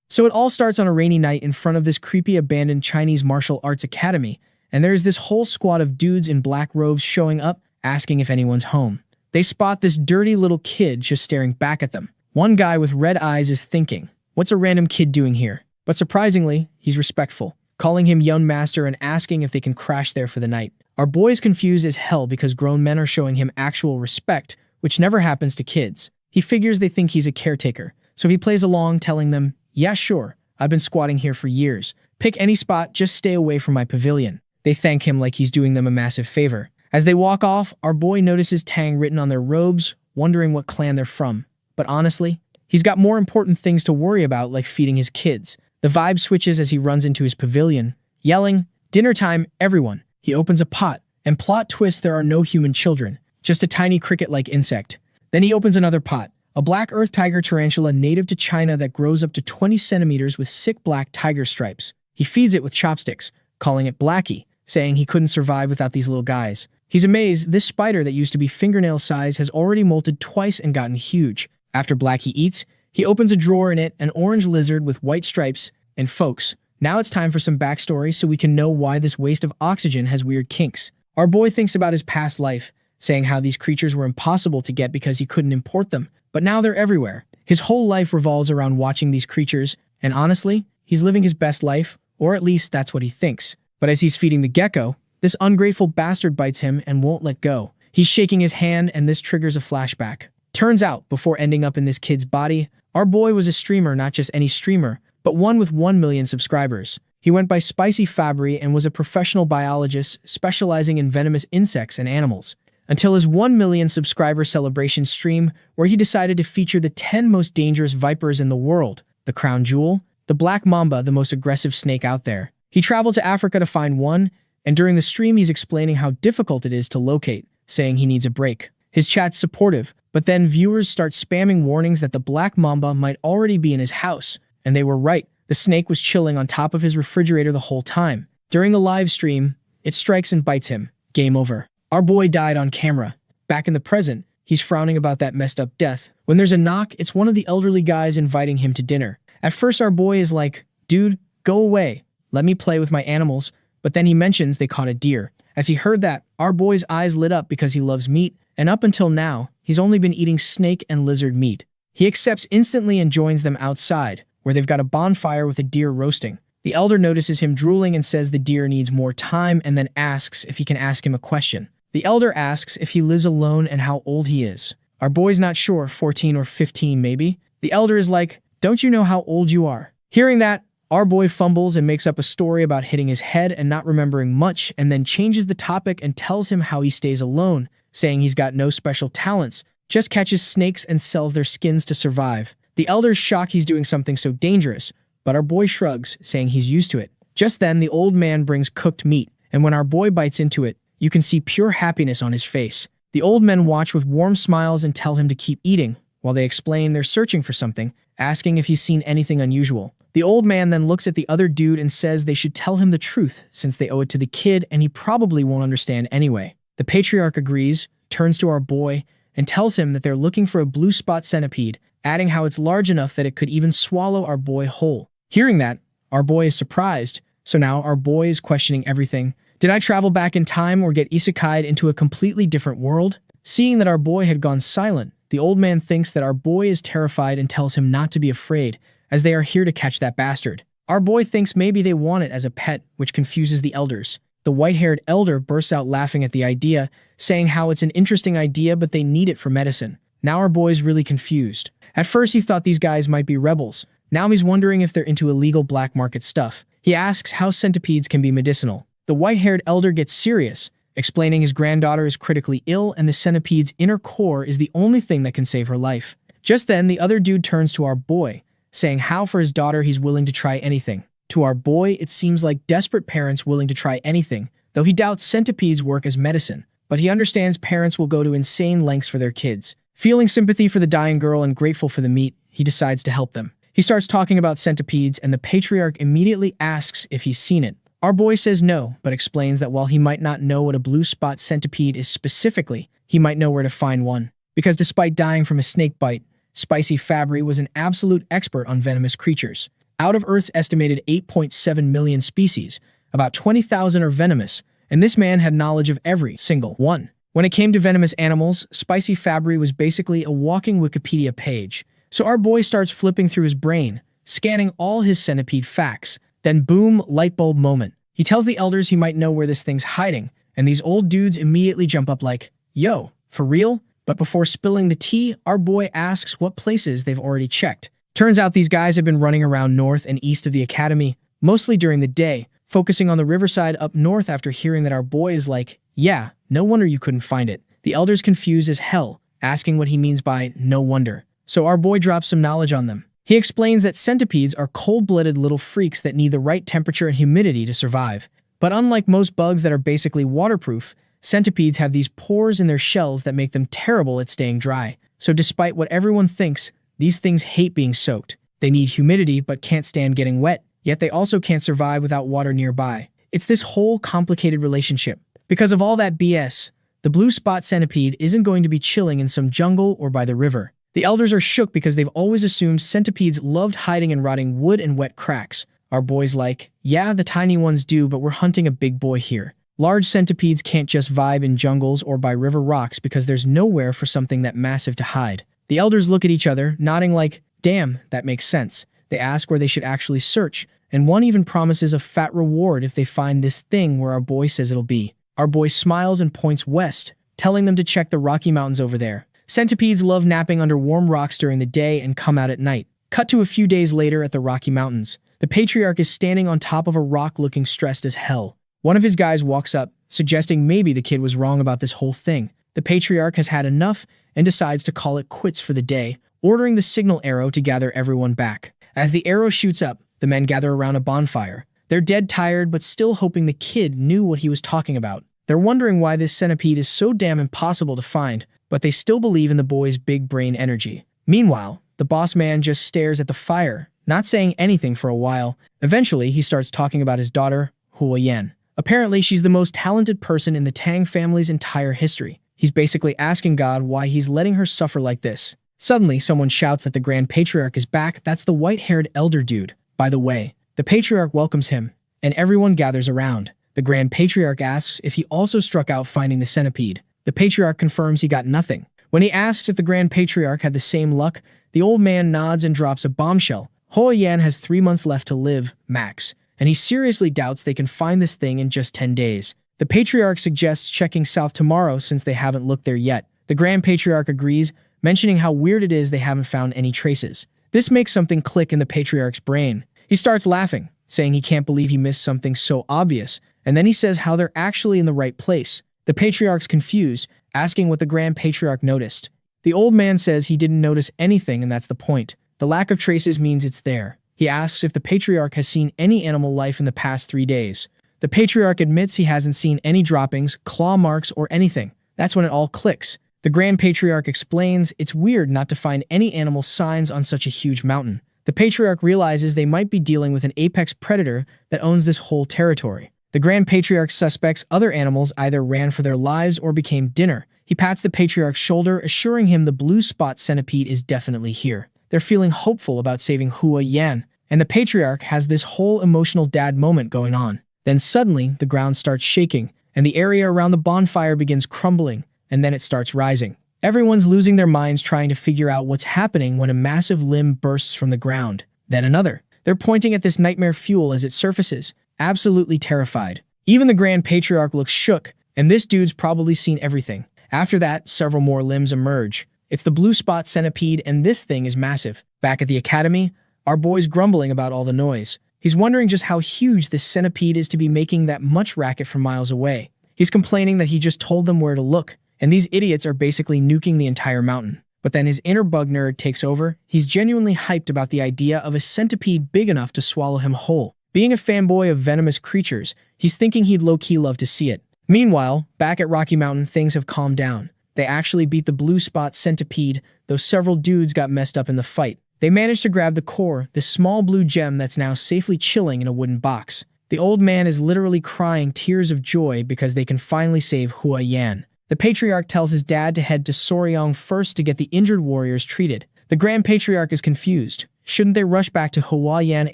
So it all starts on a rainy night in front of this creepy abandoned Chinese martial arts academy, and there's this whole squad of dudes in black robes showing up, asking if anyone's home. They spot this dirty little kid just staring back at them. One guy with red eyes is thinking, "What's a random kid doing here?" But surprisingly, he's respectful, calling him young master and asking if they can crash there for the night. Our boy's confused as hell because grown men are showing him actual respect, which never happens to kids. He figures they think he's a caretaker, so he plays along, telling them, "Yeah, sure, I've been squatting here for years. Pick any spot, just stay away from my pavilion." They thank him like he's doing them a massive favor. As they walk off, our boy notices Tang written on their robes, wondering what clan they're from. But honestly, he's got more important things to worry about, like feeding his kids. The vibe switches as he runs into his pavilion, yelling, "Dinner time, everyone." He opens a pot, and plot twist, there are no human children, just a tiny cricket-like insect. Then he opens another pot, a black earth tiger tarantula native to China that grows up to 20 centimeters with sick black tiger stripes. He feeds it with chopsticks, calling it Blackie, saying he couldn't survive without these little guys. He's amazed this spider that used to be fingernail size has already molted twice and gotten huge. After Blackie eats, he opens a drawer in it, an orange lizard with white stripes, and folks, now it's time for some backstory so we can know why this waste of oxygen has weird kinks. Our boy thinks about his past life, saying how these creatures were impossible to get because he couldn't import them, but now they're everywhere. His whole life revolves around watching these creatures, and honestly, he's living his best life, or at least that's what he thinks. But as he's feeding the gecko, this ungrateful bastard bites him and won't let go. He's shaking his hand, and this triggers a flashback. Turns out, before ending up in this kid's body, our boy was a streamer, not just any streamer, but one with 1 million subscribers. He went by Spicy Fabry and was a professional biologist specializing in venomous insects and animals, until his 1 million subscriber celebration stream where he decided to feature the 10 most dangerous vipers in the world, the crown jewel, the black mamba, the most aggressive snake out there. He traveled to Africa to find one, and during the stream he's explaining how difficult it is to locate, saying he needs a break. His chat's supportive, but then viewers start spamming warnings that the black mamba might already be in his house. And they were right. The snake was chilling on top of his refrigerator the whole time. During the live stream, it strikes and bites him. Game over. Our boy died on camera. Back in the present, he's frowning about that messed up death. When there's a knock, it's one of the elderly guys inviting him to dinner. At first, our boy is like, "Dude, go away. Let me play with my animals." But then he mentions they caught a deer. As he heard that, our boy's eyes lit up because he loves meat, and up until now, he's only been eating snake and lizard meat. He accepts instantly and joins them outside, where they've got a bonfire with a deer roasting. The elder notices him drooling and says the deer needs more time, and then asks if he can ask him a question. The elder asks if he lives alone and how old he is. Our boy's not sure, 14 or 15 maybe. The elder is like, "Don't you know how old you are?" Hearing that, our boy fumbles and makes up a story about hitting his head and not remembering much, and then changes the topic and tells him how he stays alone, saying he's got no special talents, just catches snakes and sells their skins to survive. The elder's shocked he's doing something so dangerous, but our boy shrugs, saying he's used to it. Just then, the old man brings cooked meat, and when our boy bites into it, you can see pure happiness on his face. The old men watch with warm smiles and tell him to keep eating, while they explain they're searching for something, asking if he's seen anything unusual. The old man then looks at the other dude and says they should tell him the truth since they owe it to the kid and he probably won't understand anyway. The patriarch agrees, turns to our boy, and tells him that they're looking for a blue spot centipede, adding how it's large enough that it could even swallow our boy whole. Hearing that, our boy is surprised, so now our boy is questioning everything. Did I travel back in time or get isekai'd into a completely different world? Seeing that our boy had gone silent, the old man thinks that our boy is terrified and tells him not to be afraid, as they are here to catch that bastard. Our boy thinks maybe they want it as a pet, which confuses the elders. The white-haired elder bursts out laughing at the idea, saying how it's an interesting idea but they need it for medicine. Now our boy's really confused. At first he thought these guys might be rebels. Now he's wondering if they're into illegal black market stuff. He asks how centipedes can be medicinal. The white-haired elder gets serious, explaining his granddaughter is critically ill and the centipede's inner core is the only thing that can save her life. Just then, the other dude turns to our boy, saying how for his daughter he's willing to try anything. To our boy, it seems like desperate parents willing to try anything, though he doubts centipedes work as medicine. But he understands parents will go to insane lengths for their kids. Feeling sympathy for the dying girl and grateful for the meat, he decides to help them. He starts talking about centipedes and the patriarch immediately asks if he's seen it. Our boy says no, but explains that while he might not know what a blue spot centipede is specifically, he might know where to find one. Because despite dying from a snake bite, Spicy Fabry was an absolute expert on venomous creatures. Out of Earth's estimated 8.7 million species, about 20,000 are venomous, and this man had knowledge of every single one. When it came to venomous animals, Spicy Fabry was basically a walking Wikipedia page. So our boy starts flipping through his brain, scanning all his centipede facts. Then boom, light bulb moment. He tells the elders he might know where this thing's hiding, and these old dudes immediately jump up like, yo, for real? But before spilling the tea, our boy asks what places they've already checked. Turns out these guys have been running around north and east of the academy, mostly during the day, focusing on the riverside up north after hearing that our boy is like, yeah, no wonder you couldn't find it. The elders confused as hell, asking what he means by no wonder. So our boy drops some knowledge on them. He explains that centipedes are cold-blooded little freaks that need the right temperature and humidity to survive. But unlike most bugs that are basically waterproof, centipedes have these pores in their shells that make them terrible at staying dry. So despite what everyone thinks, these things hate being soaked. They need humidity but can't stand getting wet, yet they also can't survive without water nearby. It's this whole complicated relationship. Because of all that BS, the blue spot centipede isn't going to be chilling in some jungle or by the river. The elders are shook because they've always assumed centipedes loved hiding in rotting wood and wet cracks. Our boy's like, yeah, the tiny ones do, but we're hunting a big boy here. Large centipedes can't just vibe in jungles or by river rocks because there's nowhere for something that massive to hide. The elders look at each other, nodding like, damn, that makes sense. They ask where they should actually search, and one even promises a fat reward if they find this thing where our boy says it'll be. Our boy smiles and points west, telling them to check the Rocky Mountains over there. Centipedes love napping under warm rocks during the day and come out at night. Cut to a few days later at the Rocky Mountains. The patriarch is standing on top of a rock looking stressed as hell. One of his guys walks up, suggesting maybe the kid was wrong about this whole thing. The patriarch has had enough and decides to call it quits for the day, ordering the signal arrow to gather everyone back. As the arrow shoots up, the men gather around a bonfire. They're dead tired but still hoping the kid knew what he was talking about. They're wondering why this centipede is so damn impossible to find, but they still believe in the boy's big brain energy. Meanwhile, the boss man just stares at the fire, not saying anything for a while. Eventually, he starts talking about his daughter, Hua Yan. Apparently, she's the most talented person in the Tang family's entire history. He's basically asking God why he's letting her suffer like this. Suddenly, someone shouts that the Grand Patriarch is back. That's the white-haired elder dude. By the way, the Patriarch welcomes him, and everyone gathers around. The Grand Patriarch asks if he also struck out finding the centipede. The Patriarch confirms he got nothing. When he asks if the Grand Patriarch had the same luck, the old man nods and drops a bombshell. Hua Yan has 3 months left to live, max, and he seriously doubts they can find this thing in just 10 days. The Patriarch suggests checking south tomorrow since they haven't looked there yet. The Grand Patriarch agrees, mentioning how weird it is they haven't found any traces. This makes something click in the Patriarch's brain. He starts laughing, saying he can't believe he missed something so obvious, and then he says how they're actually in the right place. The Patriarch's confused, asking what the Grand Patriarch noticed. The old man says he didn't notice anything and that's the point. The lack of traces means it's there. He asks if the Patriarch has seen any animal life in the past 3 days. The Patriarch admits he hasn't seen any droppings, claw marks, or anything. That's when it all clicks. The Grand Patriarch explains it's weird not to find any animal signs on such a huge mountain. The Patriarch realizes they might be dealing with an apex predator that owns this whole territory. The Grand Patriarch suspects other animals either ran for their lives or became dinner. He pats the Patriarch's shoulder, assuring him the blue spot centipede is definitely here. They're feeling hopeful about saving Hua Yan, and the Patriarch has this whole emotional dad moment going on. Then suddenly, the ground starts shaking, and the area around the bonfire begins crumbling, and then it starts rising. Everyone's losing their minds trying to figure out what's happening when a massive limb bursts from the ground. Then another. They're pointing at this nightmare fuel as it surfaces, absolutely terrified. Even the Grand Patriarch looks shook, and this dude's probably seen everything. After that, several more limbs emerge. It's the blue spot centipede, and this thing is massive. Back at the academy, our boy's grumbling about all the noise. He's wondering just how huge this centipede is to be making that much racket from miles away. He's complaining that he just told them where to look, and these idiots are basically nuking the entire mountain. But then his inner bug nerd takes over. He's genuinely hyped about the idea of a centipede big enough to swallow him whole. Being a fanboy of venomous creatures, he's thinking he'd low-key love to see it. Meanwhile, back at Rocky Mountain, things have calmed down. They actually beat the blue spot centipede, though several dudes got messed up in the fight. They managed to grab the core, this small blue gem that's now safely chilling in a wooden box. The old man is literally crying tears of joy because they can finally save Hua Yan. The Patriarch tells his dad to head to Soryong first to get the injured warriors treated. The Grand Patriarch is confused. Shouldn't they rush back to Huayan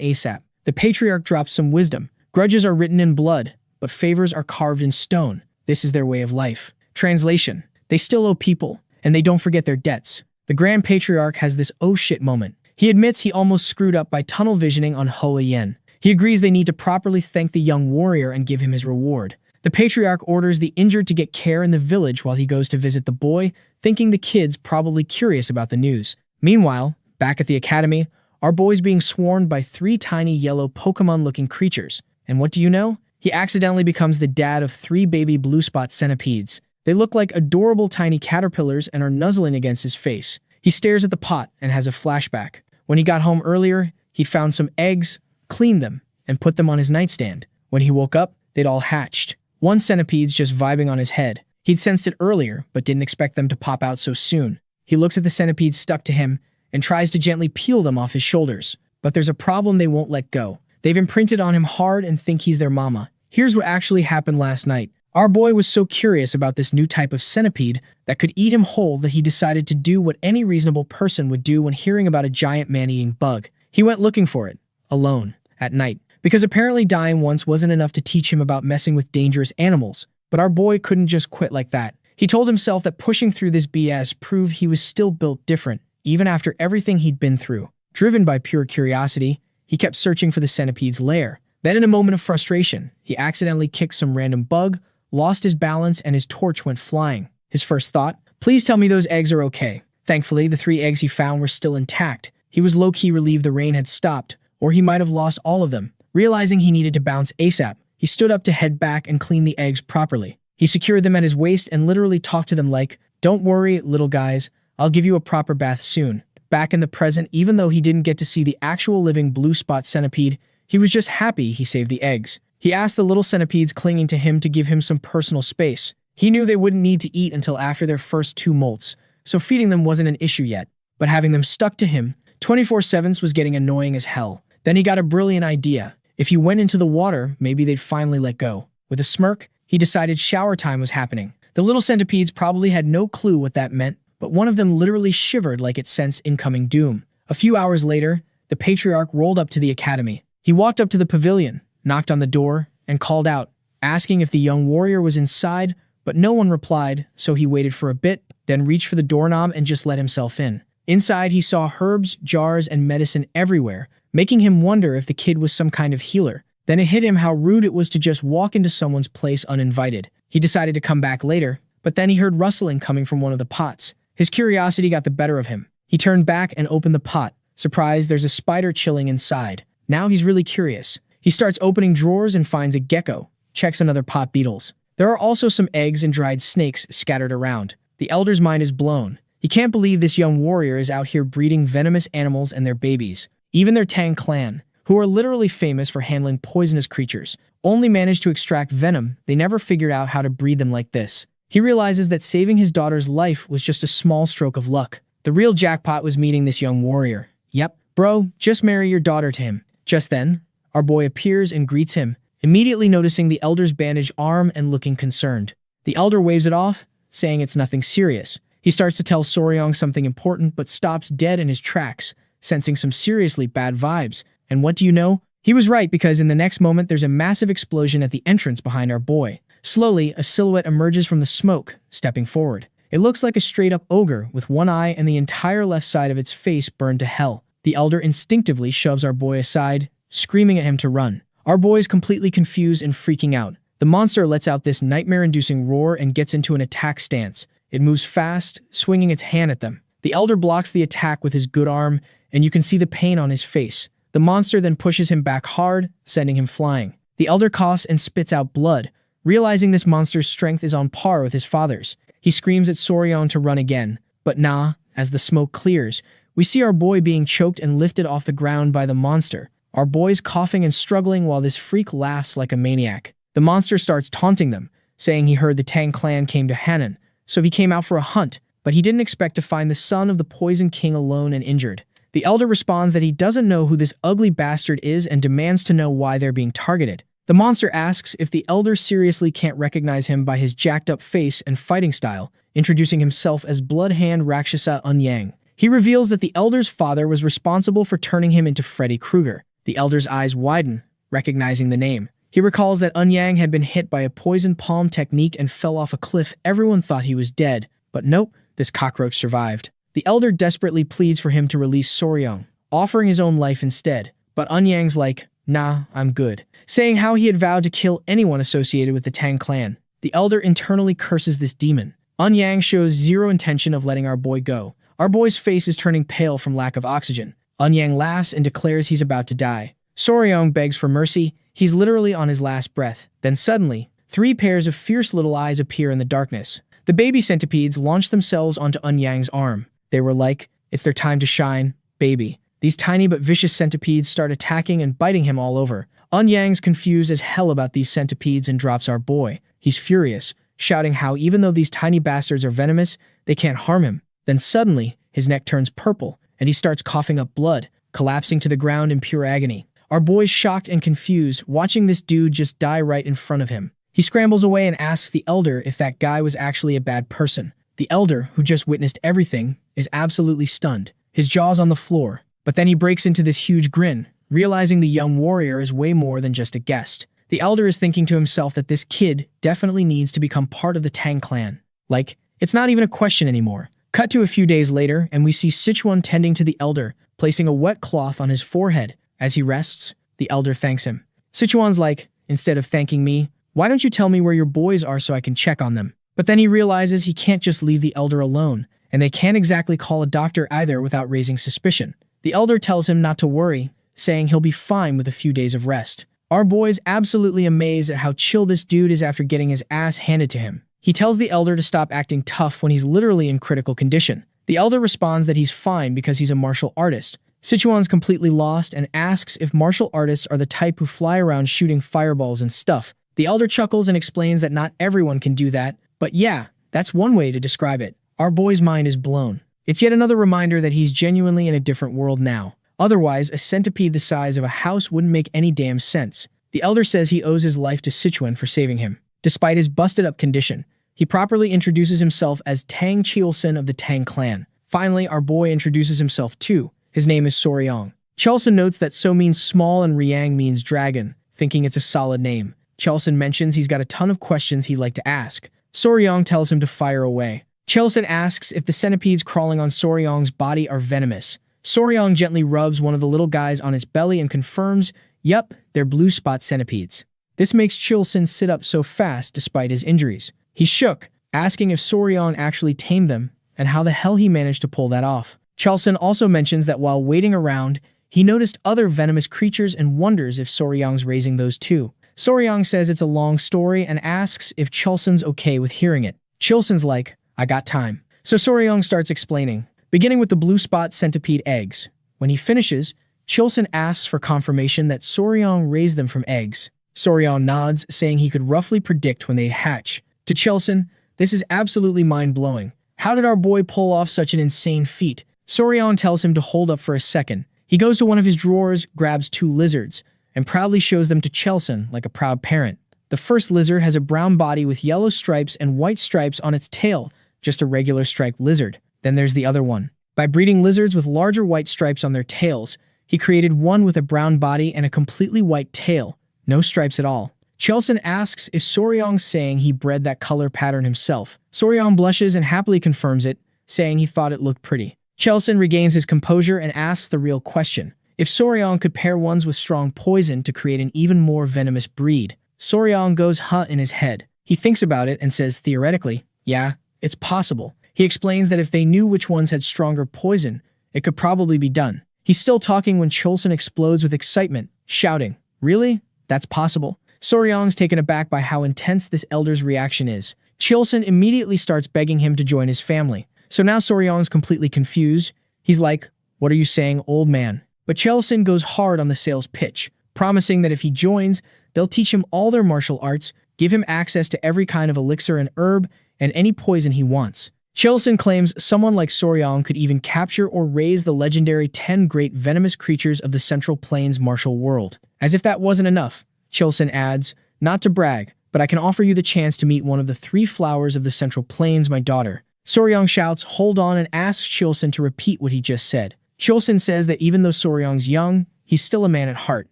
ASAP? The Patriarch drops some wisdom. Grudges are written in blood, but favors are carved in stone. This is their way of life. Translation: they still owe people, and they don't forget their debts. The Grand Patriarch has this oh shit moment. He admits he almost screwed up by tunnel visioning on Huayan. He agrees they need to properly thank the young warrior and give him his reward. The Patriarch orders the injured to get care in the village while he goes to visit the boy, thinking the kid's probably curious about the news. Meanwhile, back at the academy, our boy's being swarmed by 3 tiny yellow Pokemon-looking creatures. And what do you know? He accidentally becomes the dad of 3 baby blue spot centipedes. They look like adorable tiny caterpillars and are nuzzling against his face. He stares at the pot and has a flashback. When he got home earlier, he'd found some eggs, cleaned them, and put them on his nightstand. When he woke up, they'd all hatched. One centipede's just vibing on his head. He'd sensed it earlier, but didn't expect them to pop out so soon. He looks at the centipedes stuck to him and tries to gently peel them off his shoulders. But there's a problem: they won't let go. They've imprinted on him hard and think he's their mama. Here's what actually happened last night. Our boy was so curious about this new type of centipede that could eat him whole that he decided to do what any reasonable person would do when hearing about a giant man-eating bug. He went looking for it, alone, at night. Because apparently dying once wasn't enough to teach him about messing with dangerous animals. But our boy couldn't just quit like that. He told himself that pushing through this BS proved he was still built different, even after everything he'd been through. Driven by pure curiosity, he kept searching for the centipede's lair. Then in a moment of frustration, he accidentally kicked some random bug, lost his balance, and his torch went flying. His first thought: please tell me those eggs are okay. Thankfully, the 3 eggs he found were still intact. He was low-key relieved the rain had stopped, or he might have lost all of them. Realizing he needed to bounce ASAP, he stood up to head back and clean the eggs properly. He secured them at his waist and literally talked to them like, "Don't worry, little guys, I'll give you a proper bath soon." Back in the present, even though he didn't get to see the actual living blue spot centipede, he was just happy he saved the eggs. He asked the little centipedes clinging to him to give him some personal space. He knew they wouldn't need to eat until after their first 2 molts, so feeding them wasn't an issue yet. But having them stuck to him 24/7 was getting annoying as hell. Then he got a brilliant idea. If he went into the water, maybe they'd finally let go. With a smirk, he decided shower time was happening. The little centipedes probably had no clue what that meant, but one of them literally shivered like it sensed incoming doom. A few hours later, the Patriarch rolled up to the academy. He walked up to the pavilion, knocked on the door, and called out, asking if the young warrior was inside, but no one replied, so he waited for a bit, then reached for the doorknob and just let himself in. Inside, he saw herbs, jars, and medicine everywhere, making him wonder if the kid was some kind of healer. Then it hit him how rude it was to just walk into someone's place uninvited. He decided to come back later, but then he heard rustling coming from one of the pots. His curiosity got the better of him. He turned back and opened the pot. Surprised, there's a spider chilling inside. Now he's really curious. He starts opening drawers and finds a gecko, checks another pot beetles. There are also some eggs and dried snakes scattered around. The elder's mind is blown. He can't believe this young warrior is out here breeding venomous animals and their babies. Even their Tang clan, who are literally famous for handling poisonous creatures, only managed to extract venom. They never figured out how to breed them like this. He realizes that saving his daughter's life was just a small stroke of luck. The real jackpot was meeting this young warrior. Yep, bro, just marry your daughter to him. Just then, our boy appears and greets him, immediately noticing the elder's bandaged arm and looking concerned. The elder waves it off, saying it's nothing serious. He starts to tell Soryong something important but stops dead in his tracks, sensing some seriously bad vibes. And what do you know? He was right, because in the next moment there's a massive explosion at the entrance behind our boy. Slowly, a silhouette emerges from the smoke, stepping forward. It looks like a straight-up ogre with one eye and the entire left side of its face burned to hell. The elder instinctively shoves our boy aside, screaming at him to run. Our boy is completely confused and freaking out. The monster lets out this nightmare-inducing roar and gets into an attack stance. It moves fast, swinging its hand at them. The elder blocks the attack with his good arm, and you can see the pain on his face. The monster then pushes him back hard, sending him flying. The elder coughs and spits out blood, realizing this monster's strength is on par with his father's. He screams at Soryon to run again, but nah, as the smoke clears, we see our boy being choked and lifted off the ground by the monster. Our boy's coughing and struggling while this freak laughs like a maniac. The monster starts taunting them, saying he heard the Tang clan came to Hannan, so he came out for a hunt, but he didn't expect to find the son of the Poison King alone and injured. The elder responds that he doesn't know who this ugly bastard is and demands to know why they're being targeted. The monster asks if the elder seriously can't recognize him by his jacked up face and fighting style, introducing himself as Bloodhand Rakshasa Unyang. He reveals that the elder's father was responsible for turning him into Freddy Krueger. The elder's eyes widen, recognizing the name. He recalls that Eun-yang had been hit by a poison palm technique and fell off a cliff. Everyone thought he was dead, but nope, this cockroach survived. The elder desperately pleads for him to release Soryong, offering his own life instead. But Eun-yang's like, nah, I'm good, saying how he had vowed to kill anyone associated with the Tang clan. The elder internally curses this demon. Eun-yang shows zero intention of letting our boy go. Our boy's face is turning pale from lack of oxygen. Eun-yang laughs and declares he's about to die. Soryong begs for mercy. He's literally on his last breath. Then suddenly, 3 pairs of fierce little eyes appear in the darkness. The baby centipedes launch themselves onto Eun-yang's arm. They were like, it's their time to shine, baby. These tiny but vicious centipedes start attacking and biting him all over. Eun-yang's confused as hell about these centipedes and drops our boy. He's furious, shouting how even though these tiny bastards are venomous, they can't harm him. Then suddenly, his neck turns purple, and he starts coughing up blood, collapsing to the ground in pure agony. Our boy's shocked and confused, watching this dude just die right in front of him. He scrambles away and asks the elder if that guy was actually a bad person. The elder, who just witnessed everything, is absolutely stunned, his jaws on the floor. But then he breaks into this huge grin, realizing the young warrior is way more than just a guest. The elder is thinking to himself that this kid definitely needs to become part of the Tang clan. Like, it's not even a question anymore. Cut to a few days later, and we see Sichuan tending to the elder, placing a wet cloth on his forehead. As he rests, the elder thanks him. Sichuan's like, instead of thanking me, why don't you tell me where your boys are so I can check on them? But then he realizes he can't just leave the elder alone, and they can't exactly call a doctor either without raising suspicion. The elder tells him not to worry, saying he'll be fine with a few days of rest. Our boy's absolutely amazed at how chill this dude is after getting his ass handed to him. He tells the elder to stop acting tough when he's literally in critical condition. The elder responds that he's fine because he's a martial artist. Sichuan's completely lost and asks if martial artists are the type who fly around shooting fireballs and stuff. The elder chuckles and explains that not everyone can do that, but yeah, that's one way to describe it. Our boy's mind is blown. It's yet another reminder that he's genuinely in a different world now. Otherwise, a centipede the size of a house wouldn't make any damn sense. The elder says he owes his life to Sichuan for saving him. Despite his busted-up condition, he properly introduces himself as Tang Cheolsun of the Tang clan. Finally, our boy introduces himself too. His name is Soryong. Cheolsun notes that So means small and Riang means dragon, thinking it's a solid name. Cheolsun mentions he's got a ton of questions he'd like to ask. Soryong tells him to fire away. Cheolsun asks if the centipedes crawling on Soryong's body are venomous. Soryong gently rubs one of the little guys on his belly and confirms, yup, they're blue spot centipedes. This makes Cheolsun sit up so fast despite his injuries. He's shook, asking if Soryong actually tamed them, and how the hell he managed to pull that off. Cheolsun also mentions that while waiting around, he noticed other venomous creatures and wonders if Soryong's raising those too. Soryong says it's a long story and asks if Cheolsun's okay with hearing it. Cheolsun's like, I got time. So Soryong starts explaining, beginning with the blue spot centipede eggs. When he finishes, Cheolsun asks for confirmation that Soryong raised them from eggs. Soryong nods, saying he could roughly predict when they'd hatch. To Cheolsun, this is absolutely mind-blowing. How did our boy pull off such an insane feat? Soryong tells him to hold up for a second. He goes to one of his drawers, grabs 2 lizards, and proudly shows them to Cheolsun like a proud parent. The first lizard has a brown body with yellow stripes and white stripes on its tail, just a regular striped lizard. Then there's the other one. By breeding lizards with larger white stripes on their tails, he created one with a brown body and a completely white tail, no stripes at all. Cheolsun asks if Soryong's saying he bred that color pattern himself. Soryong blushes and happily confirms it, saying he thought it looked pretty. Cheolsun regains his composure and asks the real question. If Soryong could pair ones with strong poison to create an even more venomous breed. Soryong goes huh in his head. He thinks about it and says theoretically, yeah, it's possible. He explains that if they knew which ones had stronger poison, it could probably be done. He's still talking when Cheolsun explodes with excitement, shouting, really? That's possible? Soryong's taken aback by how intense this elder's reaction is. Cheolsun immediately starts begging him to join his family. So now Soryong's completely confused. He's like, what are you saying, old man? But Cheolsun goes hard on the sales pitch, promising that if he joins, they'll teach him all their martial arts, give him access to every kind of elixir and herb, and any poison he wants. Cheolsun claims someone like Soryong could even capture or raise the legendary 10 great venomous creatures of the Central Plains martial world. As if that wasn't enough, Cheolsun adds, not to brag, but I can offer you the chance to meet one of the 3 flowers of the Central Plains, my daughter. Soryang shouts, "Hold on," and asks Chilson to repeat what he just said. Chilson says that even though Soryang's young, he's still a man at heart.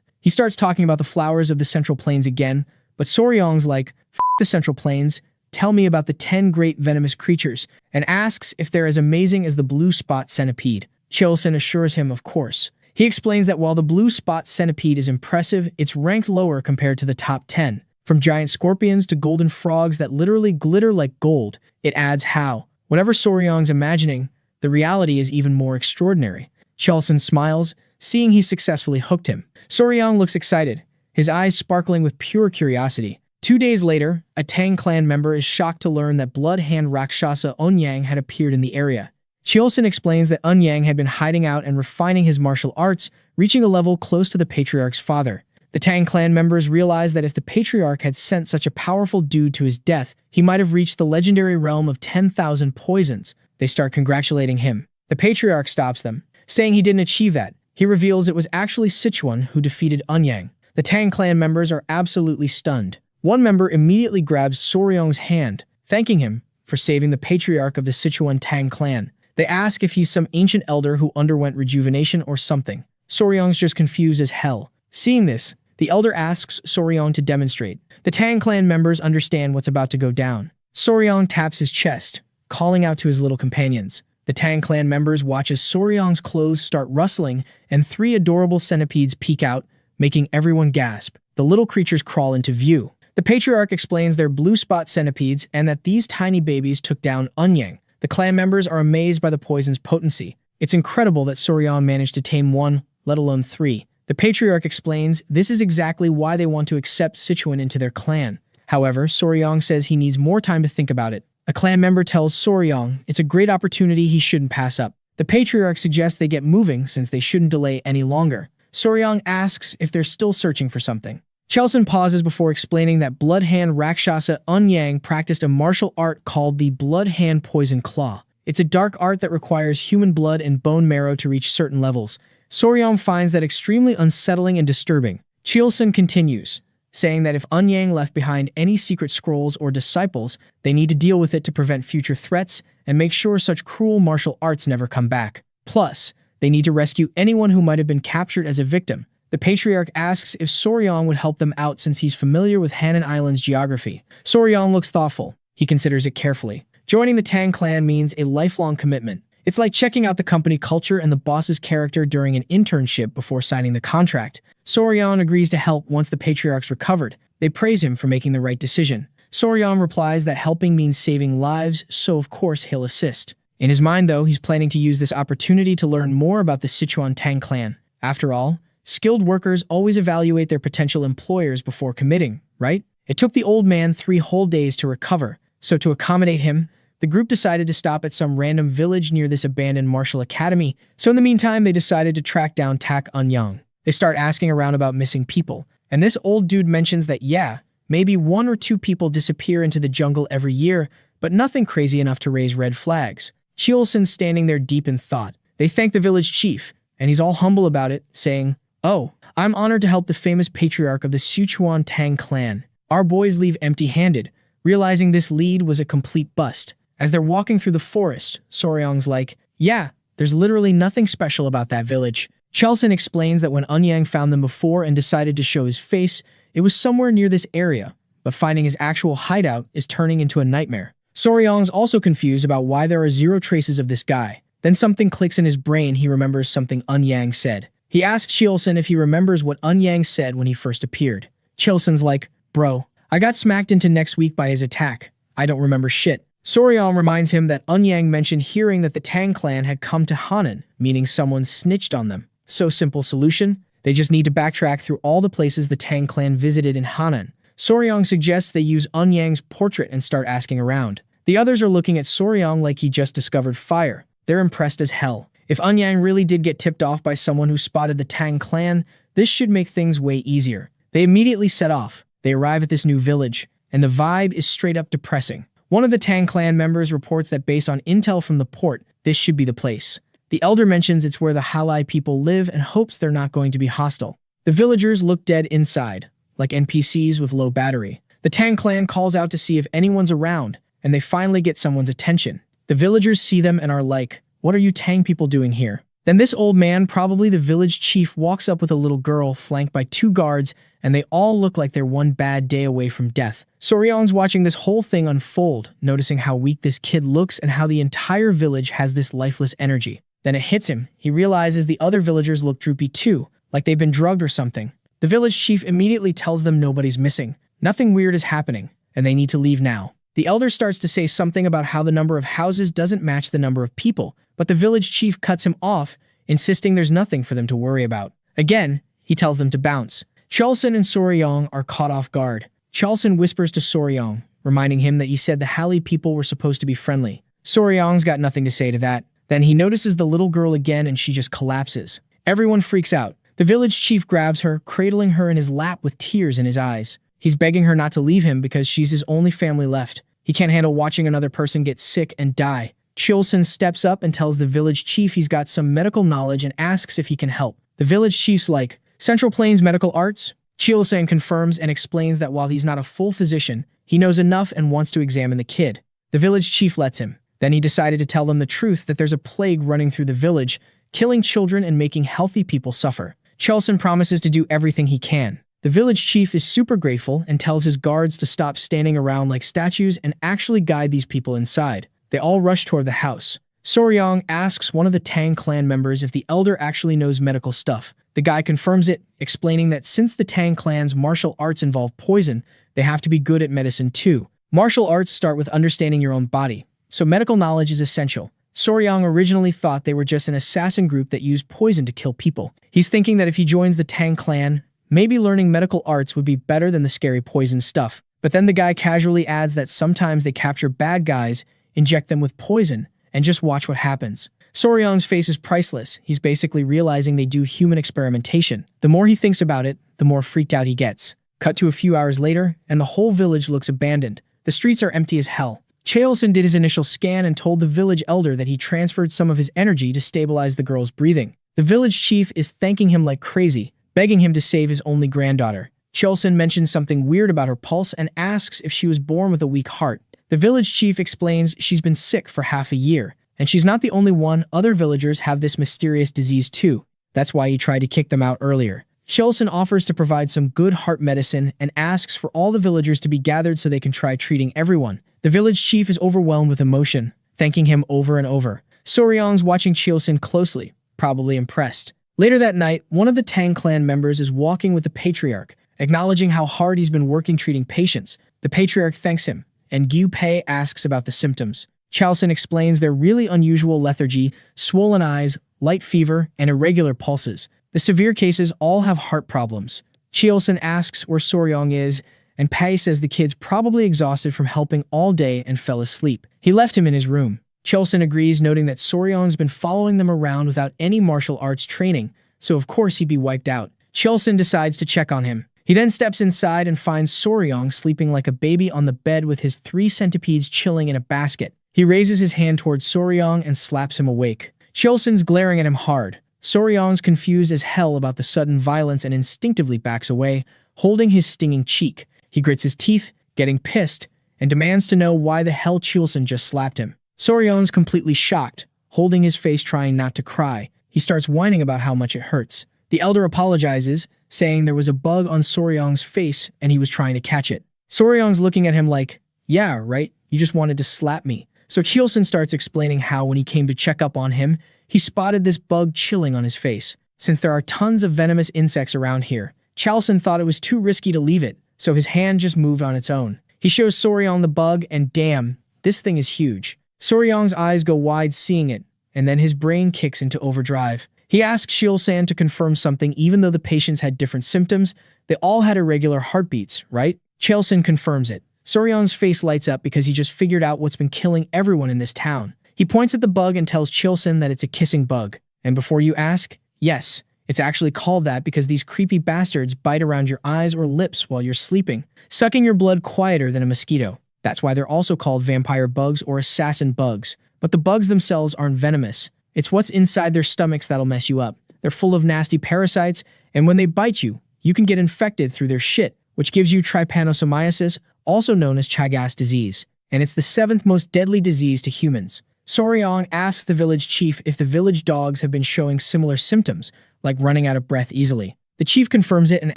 He starts talking about the flowers of the Central Plains again, but Soryang's like, "F the Central Plains, tell me about the 10 great venomous creatures," and asks if they're as amazing as the blue spot centipede. Chilson assures him, of course. He explains that while the blue spot centipede is impressive, it's ranked lower compared to the top 10. From giant scorpions to golden frogs that literally glitter like gold, it adds how. Whatever Soryang's imagining, the reality is even more extraordinary. Chilson smiles, seeing he successfully hooked him. Soryang looks excited, his eyes sparkling with pure curiosity. 2 days later, a Tang clan member is shocked to learn that blood hand Rakshasa Eunhyang had appeared in the area. Chilson explains that Eunhyang had been hiding out and refining his martial arts, reaching a level close to the patriarch's father. The Tang clan members realize that if the patriarch had sent such a powerful dude to his death, he might have reached the legendary realm of 10,000 poisons. They start congratulating him. The patriarch stops them, saying he didn't achieve that. He reveals it was actually Sichuan who defeated Eunhyang. The Tang clan members are absolutely stunned. One member immediately grabs Soryang's hand, thanking him for saving the patriarch of the Sichuan Tang clan. They ask if he's some ancient elder who underwent rejuvenation or something. Soryang's just confused as hell. Seeing this, the elder asks Soryang to demonstrate. The Tang clan members understand what's about to go down. Soryang taps his chest, calling out to his little companions. The Tang clan members watch as Soryang's clothes start rustling and 3 adorable centipedes peek out, making everyone gasp. The little creatures crawl into view. The patriarch explains they're blue spot centipedes and that these tiny babies took down Eunhyang. The clan members are amazed by the poison's potency. It's incredible that Soryang managed to tame 1, let alone 3. The patriarch explains this is exactly why they want to accept Sichuan into their clan. However, Soryang says he needs more time to think about it. A clan member tells Soryang it's a great opportunity he shouldn't pass up. The patriarch suggests they get moving since they shouldn't delay any longer. Soryang asks if they're still searching for something. Chilson pauses before explaining that blood hand Rakshasa Eunhyang practiced a martial art called the blood hand poison claw. It's a dark art that requires human blood and bone marrow to reach certain levels. Soryang finds that extremely unsettling and disturbing. Chilson continues, saying that if Eunhyang left behind any secret scrolls or disciples, they need to deal with it to prevent future threats and make sure such cruel martial arts never come back. Plus, they need to rescue anyone who might have been captured as a victim. The patriarch asks if Soryang would help them out since he's familiar with Hannan Island's geography. Soryang looks thoughtful. He considers it carefully. Joining the Tang clan means a lifelong commitment. It's like checking out the company culture and the boss's character during an internship before signing the contract. Soryang agrees to help once the patriarch's recovered. They praise him for making the right decision. Soryang replies that helping means saving lives, so of course he'll assist. In his mind, though, he's planning to use this opportunity to learn more about the Sichuan Tang clan. After all, skilled workers always evaluate their potential employers before committing, right? It took the old man 3 whole days to recover, so to accommodate him, the group decided to stop at some random village near this abandoned martial academy, so in the meantime they decided to track down Tak Eunhyang. They start asking around about missing people, and this old dude mentions that yeah, maybe 1 or 2 people disappear into the jungle every year, but nothing crazy enough to raise red flags. Chilson's standing there deep in thought. They thank the village chief, and he's all humble about it, saying, "Oh, I'm honored to help the famous patriarch of the Sichuan Tang clan. Our boys leave empty-handed," realizing this lead was a complete bust. As they're walking through the forest, Soryang's like, "Yeah, there's literally nothing special about that village." Chilson explains that when Eunhyang found them before and decided to show his face, it was somewhere near this area, but finding his actual hideout is turning into a nightmare. Soryang's also confused about why there are 0 traces of this guy. Then something clicks in his brain. He remembers something Eunhyang said. He asks Chilson if he remembers what Eunhyang said when he first appeared. Chilson's like, "Bro, I got smacked into next week by his attack. I don't remember shit." Soryang reminds him that Eunhyang mentioned hearing that the Tang clan had come to Hannan, meaning someone snitched on them. So simple solution, they just need to backtrack through all the places the Tang clan visited in Hannan. Soryang suggests they use Eunhyang's portrait and start asking around. The others are looking at Soryang like he just discovered fire. They're impressed as hell. If Eunhyang really did get tipped off by someone who spotted the Tang clan, this should make things way easier. They immediately set off. They arrive at this new village, and the vibe is straight up depressing. One of the Tang clan members reports that based on intel from the port, this should be the place. The elder mentions it's where the Halai people live and hopes they're not going to be hostile. The villagers look dead inside, like NPCs with low battery. The Tang clan calls out to see if anyone's around, and they finally get someone's attention. The villagers see them and are like, "What are you Tang people doing here?" Then this old man, probably the village chief, walks up with a little girl flanked by two guards, and they all look like they're one bad day away from death. Soryong's watching this whole thing unfold, noticing how weak this kid looks and how the entire village has this lifeless energy. Then it hits him. He realizes the other villagers look droopy too, like they've been drugged or something. The village chief immediately tells them nobody's missing. Nothing weird is happening, and they need to leave now. The elder starts to say something about how the number of houses doesn't match the number of people, but the village chief cuts him off, insisting there's nothing for them to worry about. Again, he tells them to bounce. Chulson and Soryong are caught off guard. Chulson whispers to Soryong, reminding him that he said the Halley people were supposed to be friendly. Soryong's got nothing to say to that. Then he notices the little girl again and she just collapses. Everyone freaks out. The village chief grabs her, cradling her in his lap with tears in his eyes. He's begging her not to leave him because she's his only family left. He can't handle watching another person get sick and die. Chulson steps up and tells the village chief he's got some medical knowledge and asks if he can help. The village chief's like, "Central Plains Medical Arts?" Chulson confirms and explains that while he's not a full physician, he knows enough and wants to examine the kid. The village chief lets him. Then he decided to tell them the truth that there's a plague running through the village, killing children and making healthy people suffer. Chulson promises to do everything he can. The village chief is super grateful and tells his guards to stop standing around like statues and actually guide these people inside. They all rush toward the house. Soryong asks one of the Tang clan members if the elder actually knows medical stuff. The guy confirms it, explaining that since the Tang clan's martial arts involve poison, they have to be good at medicine too. Martial arts start with understanding your own body, so medical knowledge is essential. Soryong originally thought they were just an assassin group that used poison to kill people. He's thinking that if he joins the Tang clan, maybe learning medical arts would be better than the scary poison stuff. But then the guy casually adds that sometimes they capture bad guys, inject them with poison, and just watch what happens. Soryong's face is priceless. He's basically realizing they do human experimentation. The more he thinks about it, the more freaked out he gets. Cut to a few hours later, and the whole village looks abandoned. The streets are empty as hell. Cheolson did his initial scan and told the village elder that he transferred some of his energy to stabilize the girl's breathing. The village chief is thanking him like crazy, begging him to save his only granddaughter. Cheolson mentions something weird about her pulse and asks if she was born with a weak heart. The village chief explains she's been sick for half a year, and she's not the only one. Other villagers have this mysterious disease too. That's why he tried to kick them out earlier. Cheolson offers to provide some good heart medicine and asks for all the villagers to be gathered so they can try treating everyone. The village chief is overwhelmed with emotion, thanking him over and over. Soryong's watching Cheolson closely, probably impressed. Later that night, one of the Tang clan members is walking with the patriarch, acknowledging how hard he's been working treating patients. The patriarch thanks him, and Gu Pei asks about the symptoms. Cheolson explains their really unusual lethargy, swollen eyes, light fever, and irregular pulses. The severe cases all have heart problems. Cheolson asks where Soryong is, and Pei says the kid's probably exhausted from helping all day and fell asleep. He left him in his room. Cheolson agrees, noting that Soryong's been following them around without any martial arts training, so of course he'd be wiped out. Cheolson decides to check on him. He then steps inside and finds Soryong sleeping like a baby on the bed with his 3 centipedes chilling in a basket. He raises his hand towards Soryong and slaps him awake. Cheolson's glaring at him hard. Soryong's confused as hell about the sudden violence and instinctively backs away, holding his stinging cheek. He grits his teeth, getting pissed, and demands to know why the hell Cheolson just slapped him. Soryong's completely shocked, holding his face trying not to cry. He starts whining about how much it hurts. The elder apologizes, saying there was a bug on Soryong's face and he was trying to catch it. Soryong's looking at him like, "Yeah, right, you just wanted to slap me." So Cheolson starts explaining how when he came to check up on him, he spotted this bug chilling on his face. Since there are tons of venomous insects around here, Cheolson thought it was too risky to leave it, so his hand just moved on its own. He shows Soryong the bug, and damn, this thing is huge. Soryong's eyes go wide seeing it, and then his brain kicks into overdrive. He asks Cheolson to confirm something even though the patients had different symptoms. They all had irregular heartbeats, right? Cheolson confirms it. Soryong's face lights up because he just figured out what's been killing everyone in this town. He points at the bug and tells Cheolson that it's a kissing bug. And before you ask, yes, it's actually called that because these creepy bastards bite around your eyes or lips while you're sleeping, sucking your blood quieter than a mosquito. That's why they're also called vampire bugs or assassin bugs. But the bugs themselves aren't venomous. It's what's inside their stomachs that'll mess you up. They're full of nasty parasites, and when they bite you, you can get infected through their shit, which gives you trypanosomiasis, also known as Chagas disease. And it's the 7th most deadly disease to humans. Soryang asks the village chief if the village dogs have been showing similar symptoms, like running out of breath easily. The chief confirms it and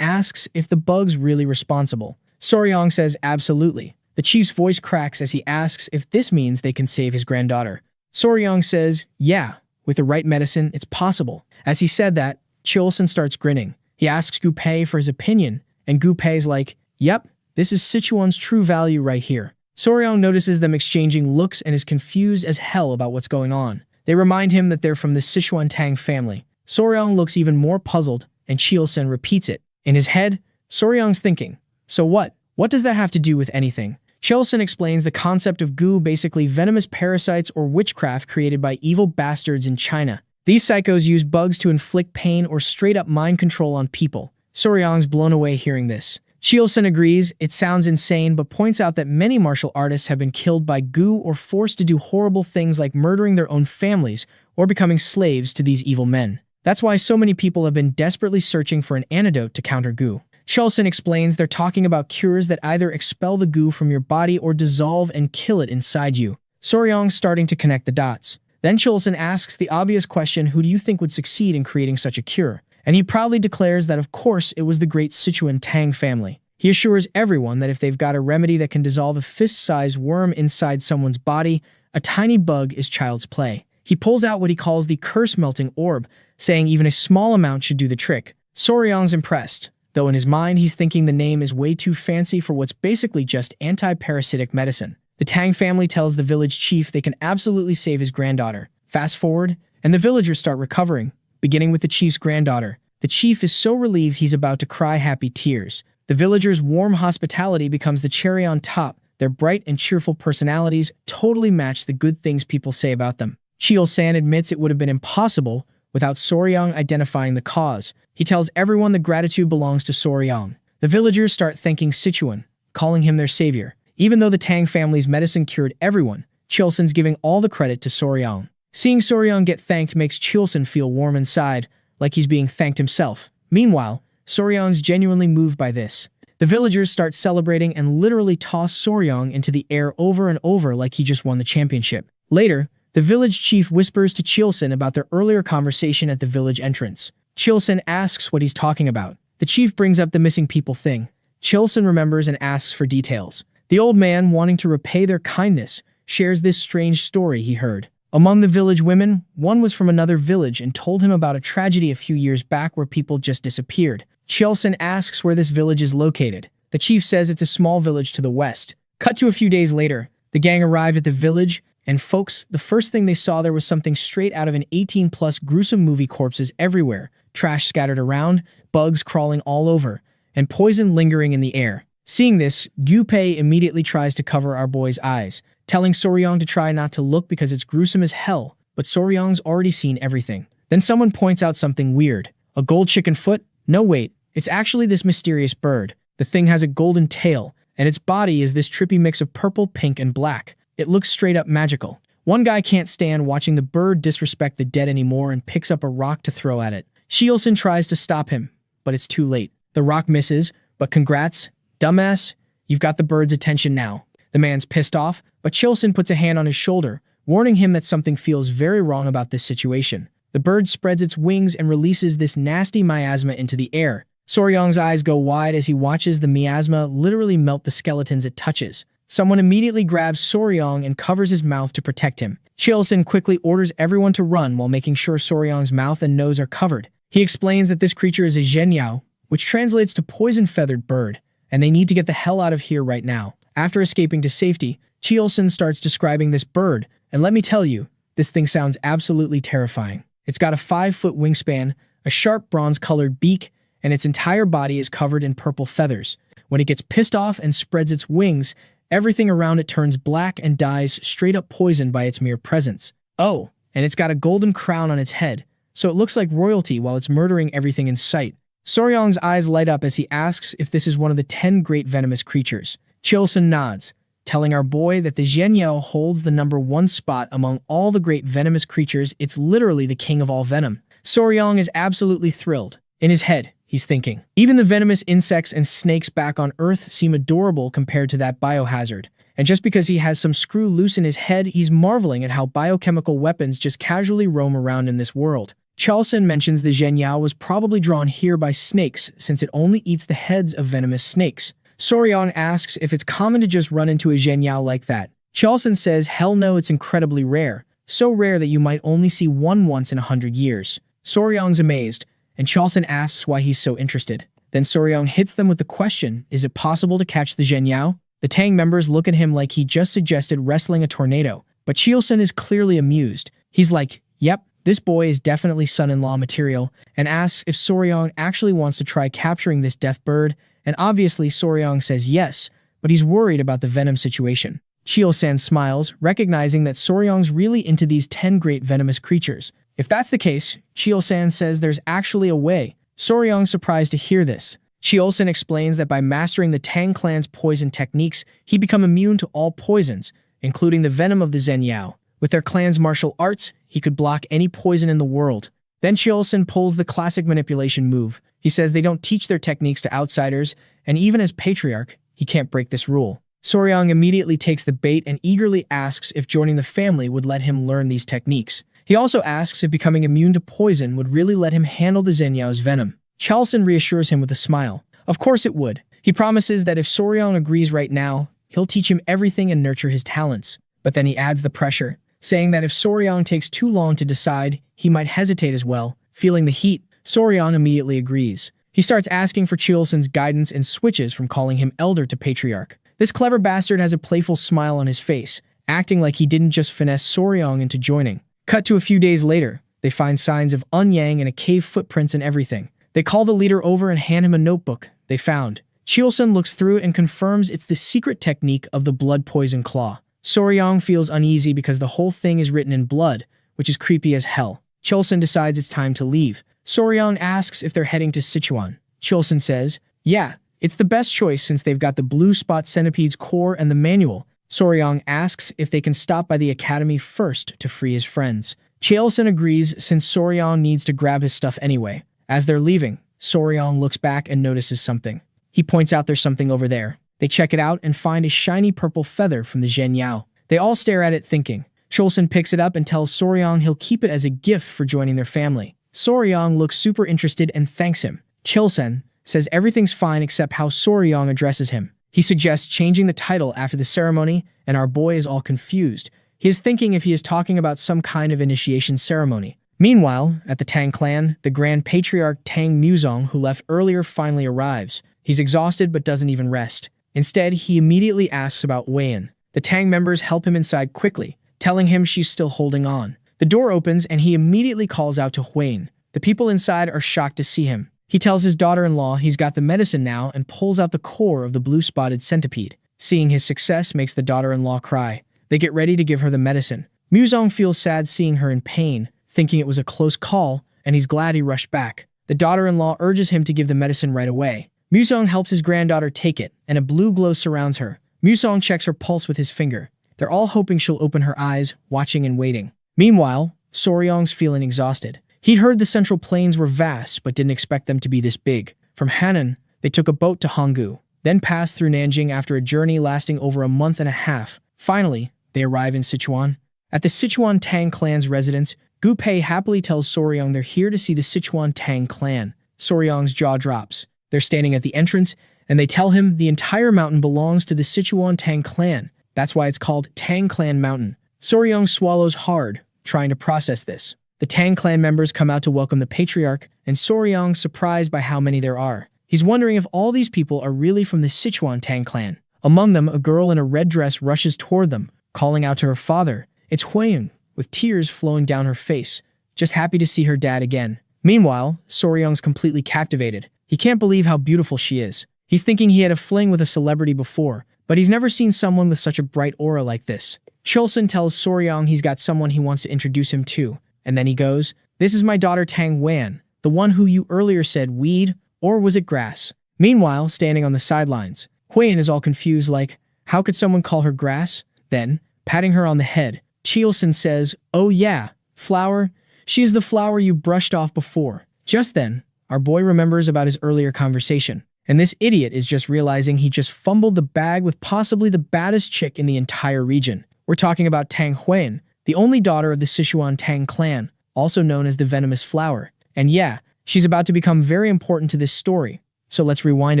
asks if the bug's really responsible. Soryang says absolutely. The chief's voice cracks as he asks if this means they can save his granddaughter. Soryang says, yeah, with the right medicine, it's possible. As he said that, Chilson starts grinning. He asks Gu Pei for his opinion, and Gu Pei's like, yep, this is Sichuan's true value right here. Soryang notices them exchanging looks and is confused as hell about what's going on. They remind him that they're from the Sichuan Tang family. Soryang looks even more puzzled, and Chilson repeats it. In his head, Soryang's thinking, so what? What does that have to do with anything? Chilson explains the concept of gu, basically venomous parasites or witchcraft created by evil bastards in China. These psychos use bugs to inflict pain or straight-up mind control on people. Soryang's blown away hearing this. Chilson agrees it sounds insane, but points out that many martial artists have been killed by gu or forced to do horrible things like murdering their own families or becoming slaves to these evil men. That's why so many people have been desperately searching for an antidote to counter gu. Chilson explains they're talking about cures that either expel the gu from your body or dissolve and kill it inside you. Soryang's starting to connect the dots. Then Chilson asks the obvious question, who do you think would succeed in creating such a cure? And he proudly declares that of course it was the great Sichuan Tang family. He assures everyone that if they've got a remedy that can dissolve a fist-sized worm inside someone's body, a tiny bug is child's play. He pulls out what he calls the curse-melting orb, saying even a small amount should do the trick. Soryang's impressed, though in his mind he's thinking the name is way too fancy for what's basically just anti-parasitic medicine. The Tang family tells the village chief they can absolutely save his granddaughter. Fast forward, and the villagers start recovering, beginning with the chief's granddaughter. The chief is so relieved he's about to cry happy tears. The villagers' warm hospitality becomes the cherry on top. Their bright and cheerful personalities totally match the good things people say about them. Chilson admits it would have been impossible without Soryang identifying the cause. He tells everyone the gratitude belongs to Soryang. The villagers start thanking Sichuan, calling him their savior. Even though the Tang family's medicine cured everyone, Chilson's giving all the credit to Soryang. Seeing Soryang get thanked makes Chilson feel warm inside, like he's being thanked himself. Meanwhile, Soryang's genuinely moved by this. The villagers start celebrating and literally toss Soryang into the air over and over like he just won the championship. Later, the village chief whispers to Chilson about their earlier conversation at the village entrance. Chilson asks what he's talking about. The chief brings up the missing people thing. Chilson remembers and asks for details. The old man, wanting to repay their kindness, shares this strange story he heard. Among the village women, one was from another village and told him about a tragedy a few years back where people just disappeared. Chilson asks where this village is located. The chief says it's a small village to the west. Cut to a few days later, the gang arrived at the village, and folks, the first thing they saw there was something straight out of an 18-plus gruesome movie. Corpses everywhere, trash scattered around, bugs crawling all over, and poison lingering in the air. Seeing this, Gu Pei immediately tries to cover our boy's eyes, telling Soryang to try not to look because it's gruesome as hell, but Soryang's already seen everything. Then someone points out something weird. A gold chicken foot? No wait, it's actually this mysterious bird. The thing has a golden tail, and its body is this trippy mix of purple, pink, and black. It looks straight up magical. One guy can't stand watching the bird disrespect the dead anymore and picks up a rock to throw at it. Chilson tries to stop him, but it's too late. The rock misses, but congrats, dumbass, you've got the bird's attention now. The man's pissed off, but Chilson puts a hand on his shoulder, warning him that something feels very wrong about this situation. The bird spreads its wings and releases this nasty miasma into the air. Soryang's eyes go wide as he watches the miasma literally melt the skeletons it touches. Someone immediately grabs Soryang and covers his mouth to protect him. Chilson quickly orders everyone to run while making sure Soryang's mouth and nose are covered. He explains that this creature is a zhenyao, which translates to poison-feathered bird, and they need to get the hell out of here right now. After escaping to safety, Chilson starts describing this bird, and let me tell you, this thing sounds absolutely terrifying. It's got a 5-foot wingspan, a sharp bronze-colored beak, and its entire body is covered in purple feathers. When it gets pissed off and spreads its wings, everything around it turns black and dies straight up poisoned by its mere presence. Oh, and it's got a golden crown on its head, so it looks like royalty while it's murdering everything in sight. Soryang's eyes light up as he asks if this is one of the 10 great venomous creatures. Chilson nods, telling our boy that the zhenyao holds the #1 spot among all the great venomous creatures. It's literally the king of all venom. Soryang is absolutely thrilled. In his head, he's thinking, even the venomous insects and snakes back on Earth seem adorable compared to that biohazard. And just because he has some screw loose in his head, he's marveling at how biochemical weapons just casually roam around in this world. Chalson mentions the Zhenyao was probably drawn here by snakes since it only eats the heads of venomous snakes. Soryong asks if it's common to just run into a Zhenyao like that. Chalson says hell no, it's incredibly rare. So rare that you might only see one once in 100 years. Soryong's amazed, and Chalson asks why he's so interested. Then Soryong hits them with the question, is it possible to catch the Zhenyao? The Tang members look at him like he just suggested wrestling a tornado, but Chalson is clearly amused. He's like, yep, this boy is definitely son-in-law material, and asks if Soryong actually wants to try capturing this death bird, and obviously Soryong says yes, but he's worried about the venom situation. Chio-san smiles, recognizing that Soryong's really into these 10 great venomous creatures. If that's the case, Chio-san says there's actually a way. Soryong's surprised to hear this. Chio-san explains that by mastering the Tang clan's poison techniques, he become immune to all poisons, including the venom of the Zhenyao. With their clan's martial arts, he could block any poison in the world. Then Chio-san pulls the classic manipulation move. He says they don't teach their techniques to outsiders, and even as patriarch, he can't break this rule. Soryong immediately takes the bait and eagerly asks if joining the family would let him learn these techniques. He also asks if becoming immune to poison would really let him handle the Zhenyao's venom. Chalson reassures him with a smile. Of course it would. He promises that if Soryong agrees right now, he'll teach him everything and nurture his talents. But then he adds the pressure, saying that if Soryong takes too long to decide, he might hesitate as well. Feeling the heat, Soryong immediately agrees. He starts asking for Chilson's guidance and switches from calling him elder to patriarch. This clever bastard has a playful smile on his face, acting like he didn't just finesse Soryong into joining. Cut to a few days later, they find signs of Unyang and a cave footprints and everything. They call the leader over and hand him a notebook they found. Chilson looks through it and confirms it's the secret technique of the blood poison claw. Soryong feels uneasy because the whole thing is written in blood, which is creepy as hell. Chilson decides it's time to leave. Soryong asks if they're heading to Sichuan. Chilson says, yeah, it's the best choice since they've got the blue spot centipede's core and the manual. Soryong asks if they can stop by the academy first to free his friends. Chilson agrees since Soryong needs to grab his stuff anyway. As they're leaving, Soryong looks back and notices something. He points out there's something over there. They check it out and find a shiny purple feather from the Zhenyao. They all stare at it thinking. Chilson picks it up and tells Soryong he'll keep it as a gift for joining their family. Soryong looks super interested and thanks him. Chilson says everything's fine except how Soryong addresses him. He suggests changing the title after the ceremony, and our boy is all confused. He is thinking if he is talking about some kind of initiation ceremony. Meanwhile, at the Tang clan, the Grand Patriarch Tang Muzong, who left earlier, finally arrives. He's exhausted but doesn't even rest. Instead, he immediately asks about Weian. The Tang members help him inside quickly, telling him she's still holding on. The door opens and he immediately calls out to Weian. The people inside are shocked to see him. He tells his daughter-in-law he's got the medicine now and pulls out the core of the blue-spotted centipede. Seeing his success makes the daughter-in-law cry. They get ready to give her the medicine. Muzong feels sad seeing her in pain, thinking it was a close call, and he's glad he rushed back. The daughter-in-law urges him to give the medicine right away. Muzong helps his granddaughter take it, and a blue glow surrounds her. Muzong checks her pulse with his finger. They're all hoping she'll open her eyes, watching and waiting. Meanwhile, Soryong's feeling exhausted. He'd heard the Central Plains were vast, but didn't expect them to be this big. From Hannan, they took a boat to Hanggu, then passed through Nanjing after a journey lasting over a month and a half. Finally, they arrive in Sichuan. At the Sichuan Tang clan's residence, Gu Pei happily tells Soryong they're here to see the Sichuan Tang clan. Soryong's jaw drops. They're standing at the entrance, and they tell him the entire mountain belongs to the Sichuan Tang clan. That's why it's called Tang Clan Mountain. Soryong swallows hard, trying to process this. The Tang clan members come out to welcome the patriarch, and Soryong's surprised by how many there are. He's wondering if all these people are really from the Sichuan Tang clan. Among them, a girl in a red dress rushes toward them, calling out to her father. It's Huiyun, with tears flowing down her face, just happy to see her dad again. Meanwhile, Soryong's completely captivated. He can't believe how beautiful she is. He's thinking he had a fling with a celebrity before, but he's never seen someone with such a bright aura like this. Chulson tells Soryong he's got someone he wants to introduce him to, and then he goes, "This is my daughter Tang Wan, the one who you earlier said weed, or was it grass?" Meanwhile, standing on the sidelines, Huiyan is all confused like, how could someone call her grass? Then, patting her on the head, Chulson says, "Oh yeah, flower. She is the flower you brushed off before." Just then, our boy remembers about his earlier conversation, And this idiot is just realizing he just fumbled the bag with possibly the baddest chick in the entire region. We're talking about Tang Huan, the only daughter of the Sichuan Tang clan, also known as the Venomous Flower. And yeah, she's about to become very important to this story. So let's rewind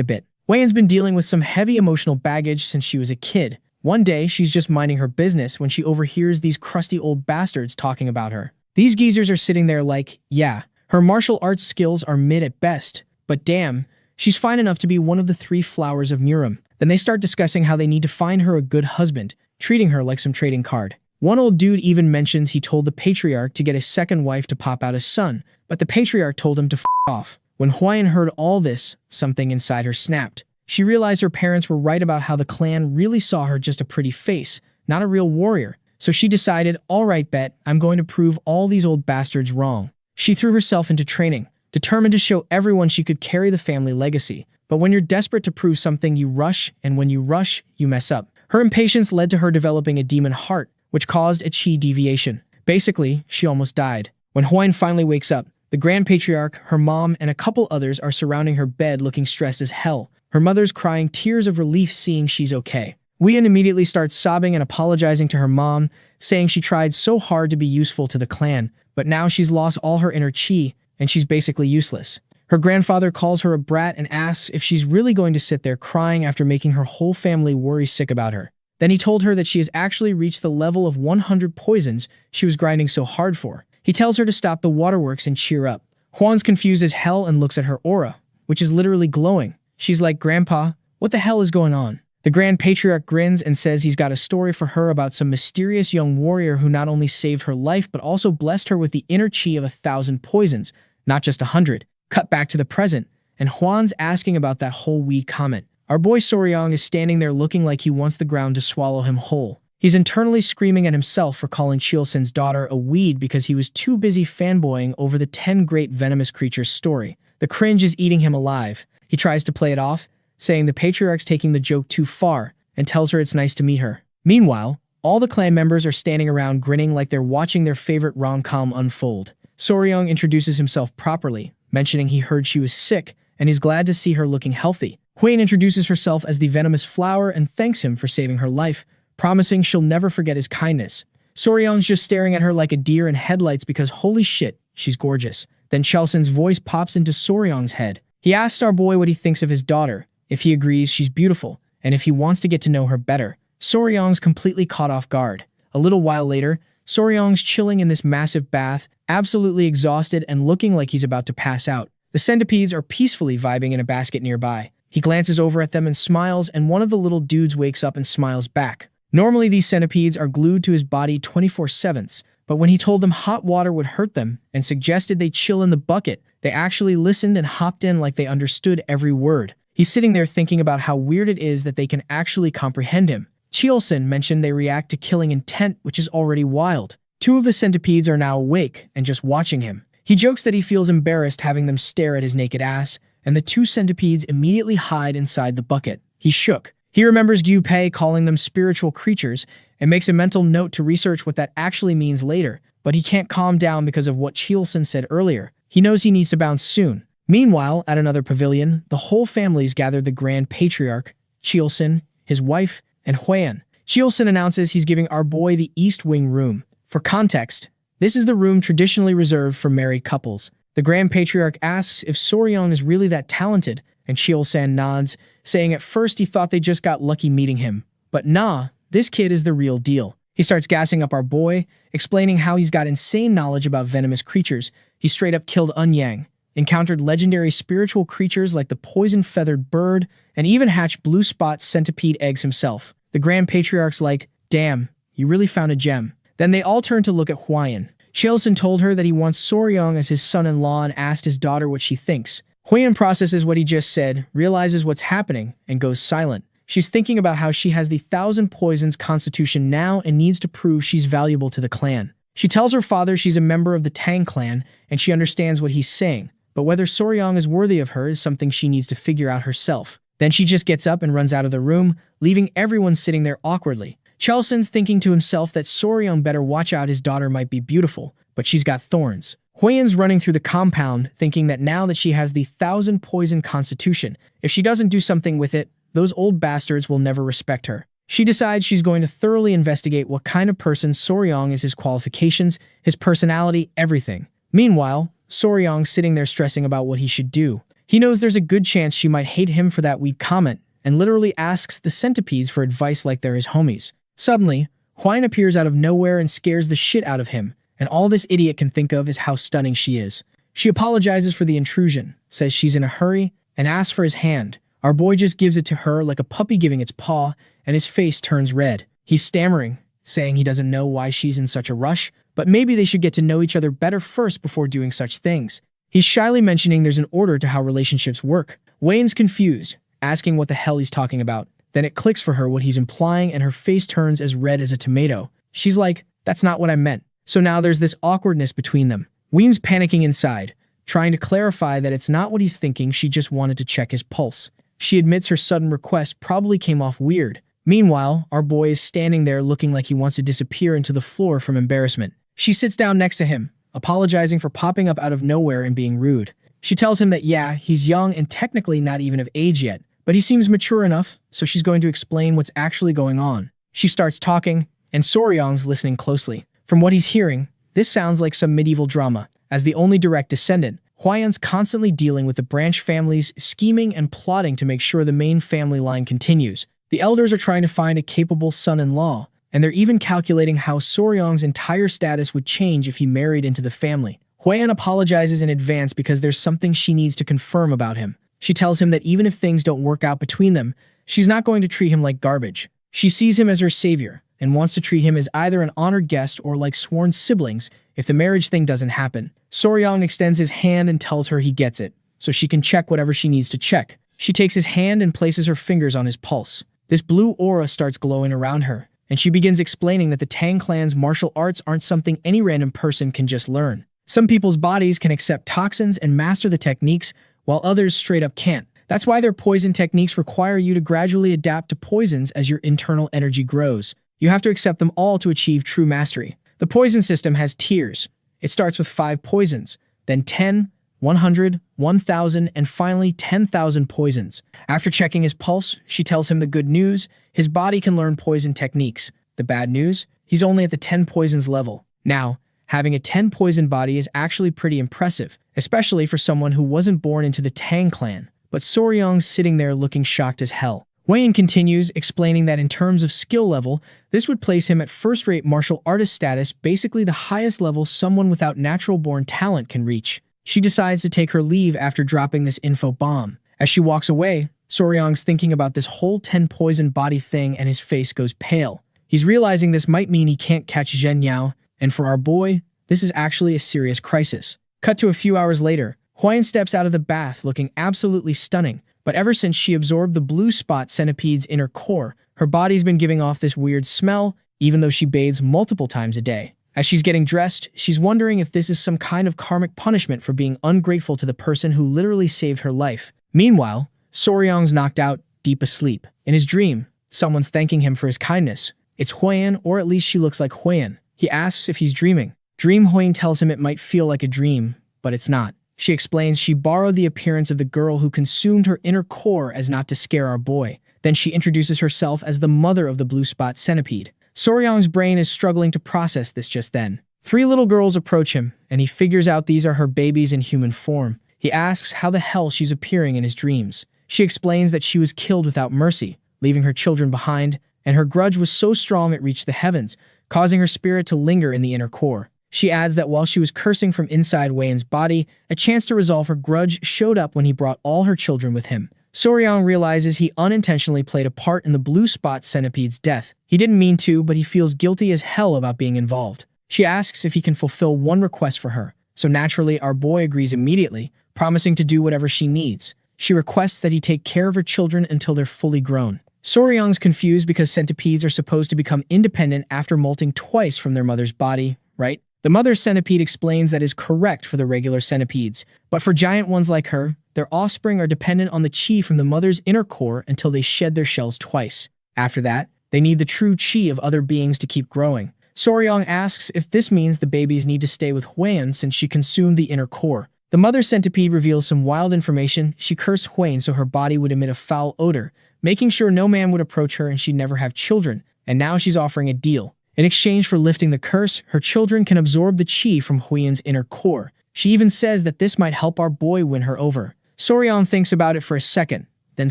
a bit. Huan's been dealing with some heavy emotional baggage since she was a kid. One day, she's just minding her business when she overhears these crusty old bastards talking about her. These geezers are sitting there like, yeah, her martial arts skills are mid at best, but damn, she's fine enough to be one of the 3 flowers of Murim. Then they start discussing how they need to find her a good husband, treating her like some trading card. One old dude even mentions he told the patriarch to get a second wife to pop out a son, but the patriarch told him to f off. When Huan heard all this, something inside her snapped. She realized her parents were right about how the clan really saw her just a pretty face, not a real warrior. So she decided, alright bet, I'm going to prove all these old bastards wrong. She threw herself into training, determined to show everyone she could carry the family legacy. But when you're desperate to prove something, you rush, and when you rush, you mess up. Her impatience led to her developing a demon heart, which caused a chi deviation. Basically, she almost died. When Huan finally wakes up, the Grand Patriarch, her mom, and a couple others are surrounding her bed looking stressed as hell. Her mother's crying tears of relief seeing she's okay. Huan immediately starts sobbing and apologizing to her mom, saying she tried so hard to be useful to the clan, but now she's lost all her inner chi, and she's basically useless. Her grandfather calls her a brat and asks if she's really going to sit there crying after making her whole family worry sick about her. Then he told her that she has actually reached the level of 100 poisons she was grinding so hard for. He tells her to stop the waterworks and cheer up. Huan's confused as hell and looks at her aura, which is literally glowing. She's like, "Grandpa, what the hell is going on?" The Grand Patriarch grins and says he's got a story for her about some mysterious young warrior who not only saved her life but also blessed her with the inner chi of 1,000 poisons, not just 100. Cut back to the present, and Huan's asking about that whole weed comment. Our boy Soryong is standing there looking like he wants the ground to swallow him whole. He's internally screaming at himself for calling Chilsin's daughter a weed because he was too busy fanboying over the 10 great venomous creatures story. The cringe is eating him alive. He tries to play it off, saying the patriarch's taking the joke too far, and tells her it's nice to meet her. Meanwhile, all the clan members are standing around grinning like they're watching their favorite rom-com unfold. Soryong introduces himself properly, mentioning he heard she was sick, and he's glad to see her looking healthy. Huan introduces herself as the Venomous Flower and thanks him for saving her life, promising she'll never forget his kindness. Soryong's just staring at her like a deer in headlights because holy shit, she's gorgeous. Then Chelsin's voice pops into Soryong's head. He asks our boy what he thinks of his daughter, if he agrees she's beautiful, and if he wants to get to know her better. Soryong's completely caught off guard. A little while later, Soryong's chilling in this massive bath, absolutely exhausted and looking like he's about to pass out. The centipedes are peacefully vibing in a basket nearby. He glances over at them and smiles, and one of the little dudes wakes up and smiles back. Normally, these centipedes are glued to his body 24/7, but when he told them hot water would hurt them and suggested they chill in the bucket, they actually listened and hopped in like they understood every word. He's sitting there thinking about how weird it is that they can actually comprehend him. Chilsin mentioned they react to killing intent, which is already wild. 2 of the centipedes are now awake and just watching him. He jokes that he feels embarrassed having them stare at his naked ass, and the 2 centipedes immediately hide inside the bucket. He's shook. He remembers Gu Pei calling them spiritual creatures and makes a mental note to research what that actually means later, but he can't calm down because of what Chilsin said earlier. He knows he needs to bounce soon. Meanwhile, at another pavilion, the whole family's gathered the Grand Patriarch, Chilsin, his wife, and Huan. Chilsin announces he's giving our boy the East Wing room. For context, this is the room traditionally reserved for married couples. The Grand Patriarch asks if Soryong is really that talented, and Chilsin nods, saying at first he thought they just got lucky meeting him. But nah, this kid is the real deal. He starts gassing up our boy, explaining how he's got insane knowledge about venomous creatures. He straight up killed Eun-Yang, encountered legendary spiritual creatures like the poison-feathered bird, and even hatched blue spot centipede eggs himself. The Grand Patriarch's like, damn, you really found a gem. Then they all turn to look at Huan. Chilsin told her that he wants Soryong as his son-in-law and asked his daughter what she thinks. Huan processes what he just said, realizes what's happening, and goes silent. She's thinking about how she has the 1,000 poisons constitution now and needs to prove she's valuable to the clan. She tells her father she's a member of the Tang clan, and she understands what he's saying, but whether Soryong is worthy of her is something she needs to figure out herself. Then she just gets up and runs out of the room, leaving everyone sitting there awkwardly. Chelsin's thinking to himself that Soryong better watch out, his daughter might be beautiful, but she's got thorns. Huiyan's running through the compound, thinking that now that she has the 1,000 poison constitution, if she doesn't do something with it, those old bastards will never respect her. She decides she's going to thoroughly investigate what kind of person Soryong is, his qualifications, his personality, everything. Meanwhile, Soryong's sitting there stressing about what he should do. He knows there's a good chance she might hate him for that weak comment, and literally asks the centipedes for advice like they're his homies. Suddenly, Huiyan appears out of nowhere and scares the shit out of him, and all this idiot can think of is how stunning she is. She apologizes for the intrusion, says she's in a hurry, and asks for his hand. Our boy just gives it to her like a puppy giving its paw, and his face turns red. He's stammering, saying he doesn't know why she's in such a rush, but maybe they should get to know each other better first before doing such things. He's shyly mentioning there's an order to how relationships work. Wayne's confused, asking what the hell he's talking about. Then it clicks for her what he's implying, and her face turns as red as a tomato. She's like, that's not what I meant. So now there's this awkwardness between them. Weem's panicking inside, trying to clarify that it's not what he's thinking, she just wanted to check his pulse. She admits her sudden request probably came off weird. Meanwhile, our boy is standing there looking like he wants to disappear into the floor from embarrassment. She sits down next to him, apologizing for popping up out of nowhere and being rude. She tells him that yeah, he's young and technically not even of age yet, but he seems mature enough, so she's going to explain what's actually going on. She starts talking, and Soryong's listening closely. From what he's hearing, this sounds like some medieval drama. As the only direct descendant, Huiyan's constantly dealing with the branch families, scheming and plotting to make sure the main family line continues. The elders are trying to find a capable son-in-law, and they're even calculating how Soryong's entire status would change if he married into the family. Huiyan apologizes in advance because there's something she needs to confirm about him. She tells him that even if things don't work out between them, she's not going to treat him like garbage. She sees him as her savior, and wants to treat him as either an honored guest or like sworn siblings if the marriage thing doesn't happen. Soryong extends his hand and tells her he gets it, so she can check whatever she needs to check. She takes his hand and places her fingers on his pulse. This blue aura starts glowing around her, and she begins explaining that the Tang clan's martial arts aren't something any random person can just learn. Some people's bodies can accept toxins and master the techniques, while others straight up can't. That's why their poison techniques require you to gradually adapt to poisons as your internal energy grows. You have to accept them all to achieve true mastery. The poison system has tiers. It starts with 5 poisons, then 10, 100, 1,000, and finally 10,000 poisons. After checking his pulse, she tells him the good news: his body can learn poison techniques. The bad news? He's only at the 10 poisons level. Now, having a 10 poison body is actually pretty impressive, especially for someone who wasn't born into the Tang clan. But Soryong's sitting there looking shocked as hell. Huiyan continues, explaining that in terms of skill level, this would place him at first-rate martial artist status, basically the highest level someone without natural-born talent can reach. She decides to take her leave after dropping this info bomb. As she walks away, Soryong's thinking about this whole 10 poison body thing and his face goes pale. He's realizing this might mean he can't catch Zhen Yao, and for our boy, this is actually a serious crisis. Cut to a few hours later, Huiyan steps out of the bath looking absolutely stunning, but ever since she absorbed the blue spot centipede's inner core, her body's been giving off this weird smell, even though she bathes multiple times a day. As she's getting dressed, she's wondering if this is some kind of karmic punishment for being ungrateful to the person who literally saved her life. Meanwhile, Soryong's knocked out, deep asleep. In his dream, someone's thanking him for his kindness. It's Huiyan, or at least she looks like Huiyan. He asks if he's dreaming. Huiyan tells him it might feel like a dream, but it's not. She explains she borrowed the appearance of the girl who consumed her inner core as not to scare our boy. Then she introduces herself as the mother of the blue spot centipede. Soryong's brain is struggling to process this just then. 3 little girls approach him, and he figures out these are her babies in human form. He asks how the hell she's appearing in his dreams. She explains that she was killed without mercy, leaving her children behind, and her grudge was so strong it reached the heavens, causing her spirit to linger in the inner core. She adds that while she was cursing from inside Huiyan's body, a chance to resolve her grudge showed up when he brought all her children with him. Soryong realizes he unintentionally played a part in the blue spot centipede's death. He didn't mean to, but he feels guilty as hell about being involved. She asks if he can fulfill one request for her, so naturally our boy agrees immediately, promising to do whatever she needs. She requests that he take care of her children until they're fully grown. Soryong's confused because centipedes are supposed to become independent after molting twice from their mother's body, right? The mother centipede explains that is correct for the regular centipedes, but for giant ones like her, their offspring are dependent on the chi from the mother's inner core until they shed their shells twice. After that, they need the true chi of other beings to keep growing. Soryong asks if this means the babies need to stay with Hwaeun since she consumed the inner core. The mother centipede reveals some wild information. She cursed Hwaeun so her body would emit a foul odor, making sure no man would approach her and she'd never have children. And now she's offering a deal. In exchange for lifting the curse, her children can absorb the chi from Hwaeun's inner core. She even says that this might help our boy win her over. Soryong thinks about it for a second, then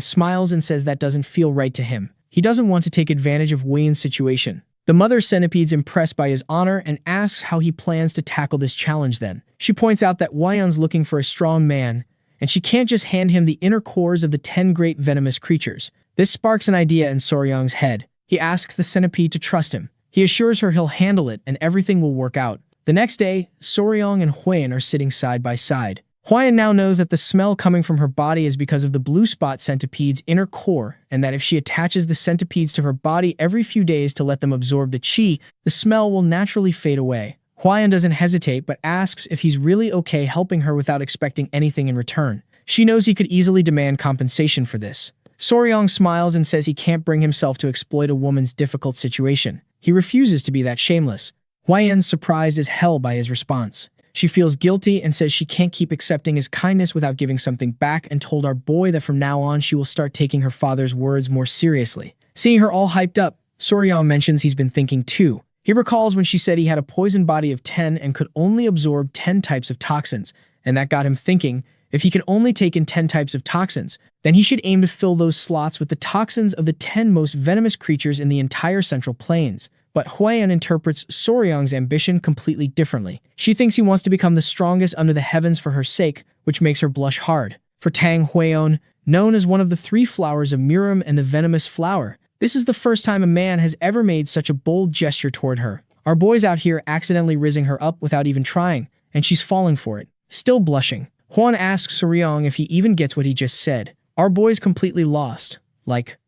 smiles and says that doesn't feel right to him. He doesn't want to take advantage of Hwaeun's situation. The mother centipede's impressed by his honor and asks how he plans to tackle this challenge then. She points out that Hwaeun's looking for a strong man, and she can't just hand him the inner cores of the 10 great venomous creatures. This sparks an idea in Soryong's head. He asks the centipede to trust him. He assures her he'll handle it and everything will work out. The next day, Soryong and Hwaeun are sitting side by side. Hwaeun now knows that the smell coming from her body is because of the blue spot centipede's inner core, and that if she attaches the centipedes to her body every few days to let them absorb the chi, the smell will naturally fade away. Hwaeun doesn't hesitate but asks if he's really okay helping her without expecting anything in return. She knows he could easily demand compensation for this. Soryong smiles and says he can't bring himself to exploit a woman's difficult situation. He refuses to be that shameless. Hwaeun's surprised as hell by his response. She feels guilty and says she can't keep accepting his kindness without giving something back and told our boy that from now on she will start taking her father's words more seriously. Seeing her all hyped up, Soryong mentions he's been thinking too. He recalls when she said he had a poison body of 10 and could only absorb 10 types of toxins, and that got him thinking, if he could only take in 10 types of toxins, then he should aim to fill those slots with the toxins of the 10 most venomous creatures in the entire Central Plains. But Hwaeun interprets Soryong's ambition completely differently. She thinks he wants to become the strongest under the heavens for her sake, which makes her blush hard. For Tang Hwaeun, known as one of the 3 flowers of Murim and the venomous flower, this is the first time a man has ever made such a bold gesture toward her. Our boy's out here accidentally rizzing her up without even trying, and she's falling for it. Still blushing, Hwaeun asks Soryong if he even gets what he just said. Our boy's completely lost. Like,